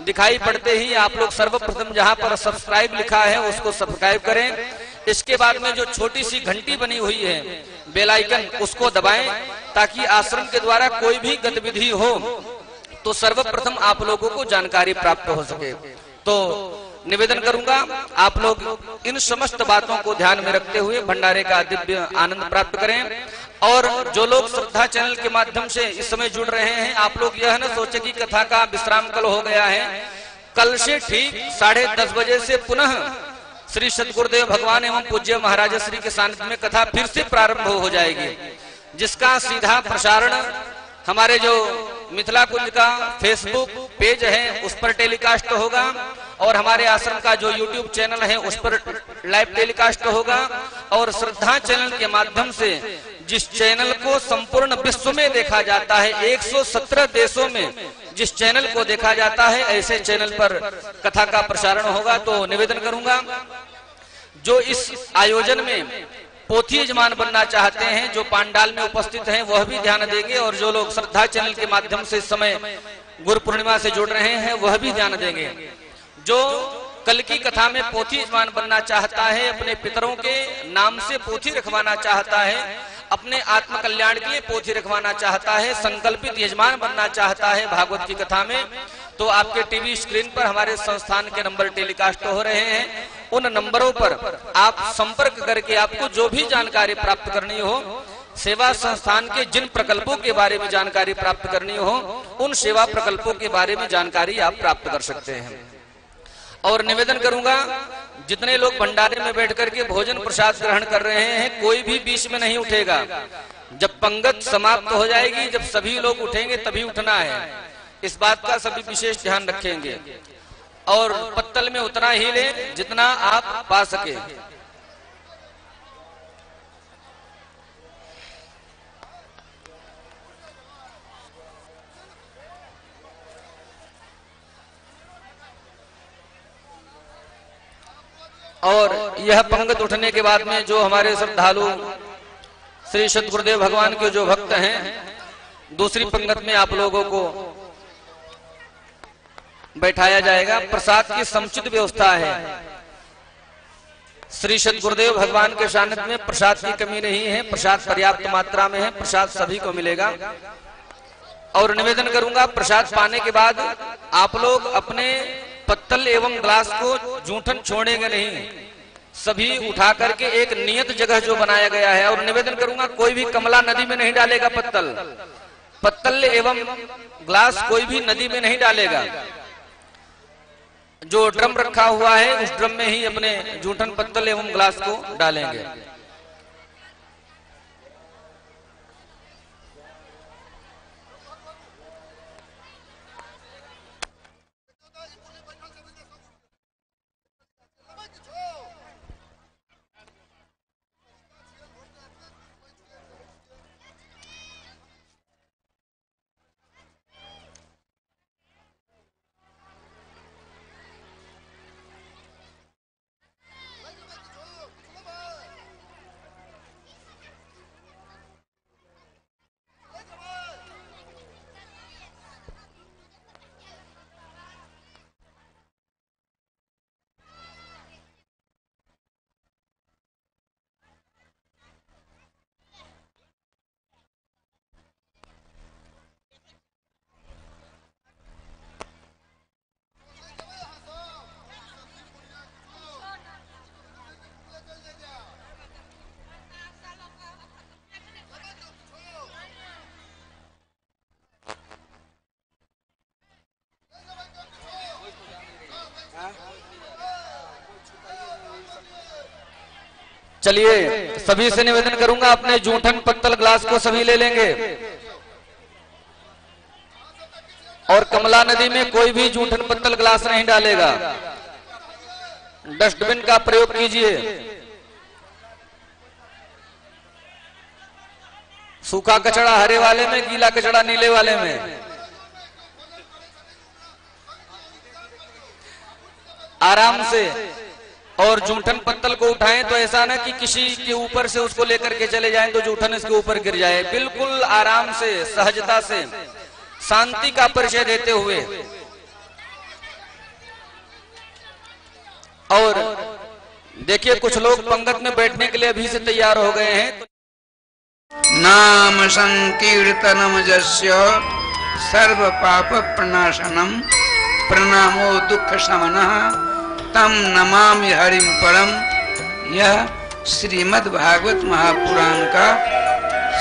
दिखाई पड़ते ही आप लोग सर्वप्रथम जहां पर सब्सक्राइब लिखा है उसको सब्सक्राइब करें। इसके बाद में जो छोटी सी घंटी बनी हुई है बेल आइकन, उसको दबाएं, ताकि आश्रम के द्वारा कोई भी गतिविधि हो तो सर्वप्रथम आप लोगों को जानकारी प्राप्त हो सके। तो निवेदन करूंगा आप लोग इन समस्त बातों को ध्यान में रखते हुए भंडारे का दिव्य आनंद प्राप्त करें। और जो लोग श्रद्धा चैनल के माध्यम से इस समय जुड़ रहे हैं, आप लोग यह न सोचे कि कथा का विश्राम कल हो गया है। कल से ठीक 10:30 बजे से पुनः श्री सद्गुरुदेव भगवान एवं पूज्य महाराज श्री के सानिध्य में कथा फिर से प्रारंभ हो जाएगी, जिसका सीधा प्रसारण हमारे जो मिथिला कुंज का फेसबुक पेज है उस पर टेलीकास्ट होगा और हमारे आश्रम का जो YouTube चैनल है उस पर लाइव टेलीकास्ट होगा। और श्रद्धा चैनल के माध्यम से जिस चैनल को संपूर्ण विश्व में देखा जाता है, 117 देशों में जिस चैनल को देखा जाता है, ऐसे चैनल पर कथा का प्रसारण होगा। तो निवेदन करूंगा जो इस आयोजन में पोथी यजमान बनना चाहते हैं, जो पांडाल में उपस्थित हैं वह भी ध्यान देंगे, और जो लोग श्रद्धा चैनल के माध्यम से इस समय गुरु पूर्णिमा से जुड़ रहे हैं वह भी ध्यान देंगे। जो कल की कथा में पोथी यजमान बनना चाहता है, अपने पितरों के नाम से पोथी रखवाना चाहता है, अपने आत्म कल्याण के लिए पोथी रखवाना चाहता है, संकल्पित यजमान बनना चाहता है भागवत की कथा में, तो आपके टीवी स्क्रीन पर हमारे संस्थान के नंबर टेलीकास्ट हो रहे हैं। उन नंबरों पर आप संपर्क करके आपको जो भी जानकारी प्राप्त करनी हो, सेवा संस्थान के जिन प्रकल्पों के बारे में जानकारी प्राप्त करनी हो, उन सेवा प्रकल्पों के बारे में जानकारी आप प्राप्त कर सकते हैं। और निवेदन करूंगा, जितने लोग भंडारे में बैठ करके भोजन प्रसाद ग्रहण कर रहे हैं, कोई भी बीच में नहीं उठेगा। जब पंगत समाप्त हो जाएगी, जब सभी लोग उठेंगे तभी उठना है, इस बात का सभी विशेष ध्यान रखेंगे। और पत्तल में उतना ही ले जितना आप पा सके। और यह पंगत उठने के बाद में जो हमारे श्रद्धालु श्री सद्गुरुदेव भगवान के जो भक्त हैं, दूसरी पंगत में आप लोगों को बैठाया जाएगा। प्रसाद की समुचित व्यवस्था है। श्री सद्गुरुदेव भगवान के सानिध्य में प्रसाद की कमी नहीं है, प्रसाद पर्याप्त मात्रा में है, प्रसाद सभी को मिलेगा। और निवेदन करूंगा, प्रसाद पाने के बाद आप लोग अपने पत्तल एवं ग्लास को जूठन छोड़ेंगे नहीं, सभी उठा करके एक नियत जगह जो बनाया गया है। और निवेदन करूंगा, कोई भी कमला नदी में नहीं डालेगा पत्तल एवं ग्लास कोई भी नदी में नहीं डालेगा। जो ड्रम रखा हुआ है उस ड्रम में ही अपने जूठन पत्तल एवं ग्लास को डालेंगे। चलिए, सभी से निवेदन करूंगा, अपने जूठन पत्तल ग्लास को सभी ले लेंगे। और कमला नदी में कोई भी जूठन पत्तल ग्लास नहीं डालेगा। डस्टबिन का प्रयोग कीजिए। सूखा कचड़ा हरे वाले में, गीला कचड़ा नीले वाले में। आराम से। और जूठन पत्तल को उठाएं तो ऐसा ना कि किसी के ऊपर से उसको लेकर के चले जाएं तो जूठन इसके ऊपर गिर जाए। बिल्कुल आराम से, सहजता से, शांति का परिचय देते हुए। और देखिए, कुछ लोग पंगत में बैठने के लिए अभी से तैयार हो गए हैं। नाम संकीर्तनम जस्य सर्व पाप प्रणाशनम प्रणामो दुख शमनः तम नमामि हरिम परम। यह श्रीमद् भागवत महापुराण का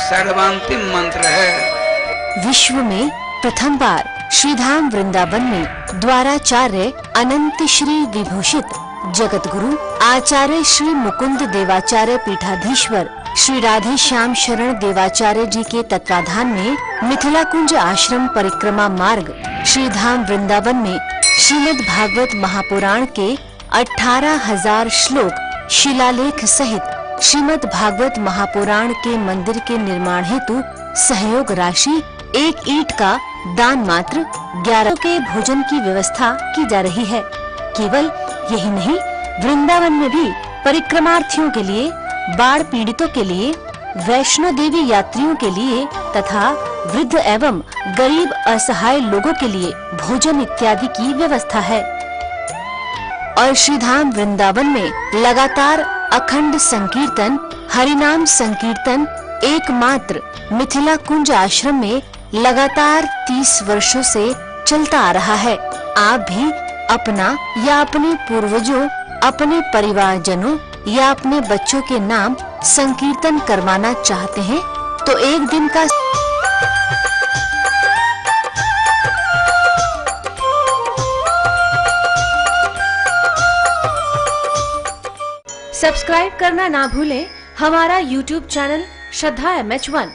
सर्वांतिम मंत्र है। विश्व में प्रथम बार श्रीधाम वृंदावन में द्वाराचार्य अनंत श्री विभूषित जगत गुरु आचार्य श्री मुकुंद देवाचार्य पीठाधीश्वर श्री राधे श्याम शरण देवाचार्य जी के तत्वाधान में मिथिला कुंज आश्रम परिक्रमा मार्ग श्रीधाम वृंदावन में श्रीमद् भागवत महापुराण के 18,000 श्लोक शिलालेख सहित श्रीमद् भागवत महापुराण के मंदिर के निर्माण हेतु सहयोग राशि 1 ईंट का दान मात्र 11 के भोजन की व्यवस्था की जा रही है। केवल यही नहीं, वृंदावन में भी परिक्रमार्थियों के लिए बाढ़ पीड़ितों के लिए, वैष्णो देवी यात्रियों के लिए तथा वृद्ध एवं गरीब असहाय लोगों के लिए भोजन इत्यादि की व्यवस्था है। और श्रीधाम वृंदावन में लगातार अखंड संकीर्तन, हरिनाम संकीर्तन एकमात्र मिथिला कुंज आश्रम में लगातार 30 वर्षों से चलता आ रहा है। आप भी अपना या अपने पूर्वजों, अपने परिवारजनों या अपने बच्चों के नाम संकीर्तन करवाना चाहते हैं तो एक दिन का सब्सक्राइब करना ना भूलें हमारा YouTube चैनल श्रद्धा MH1।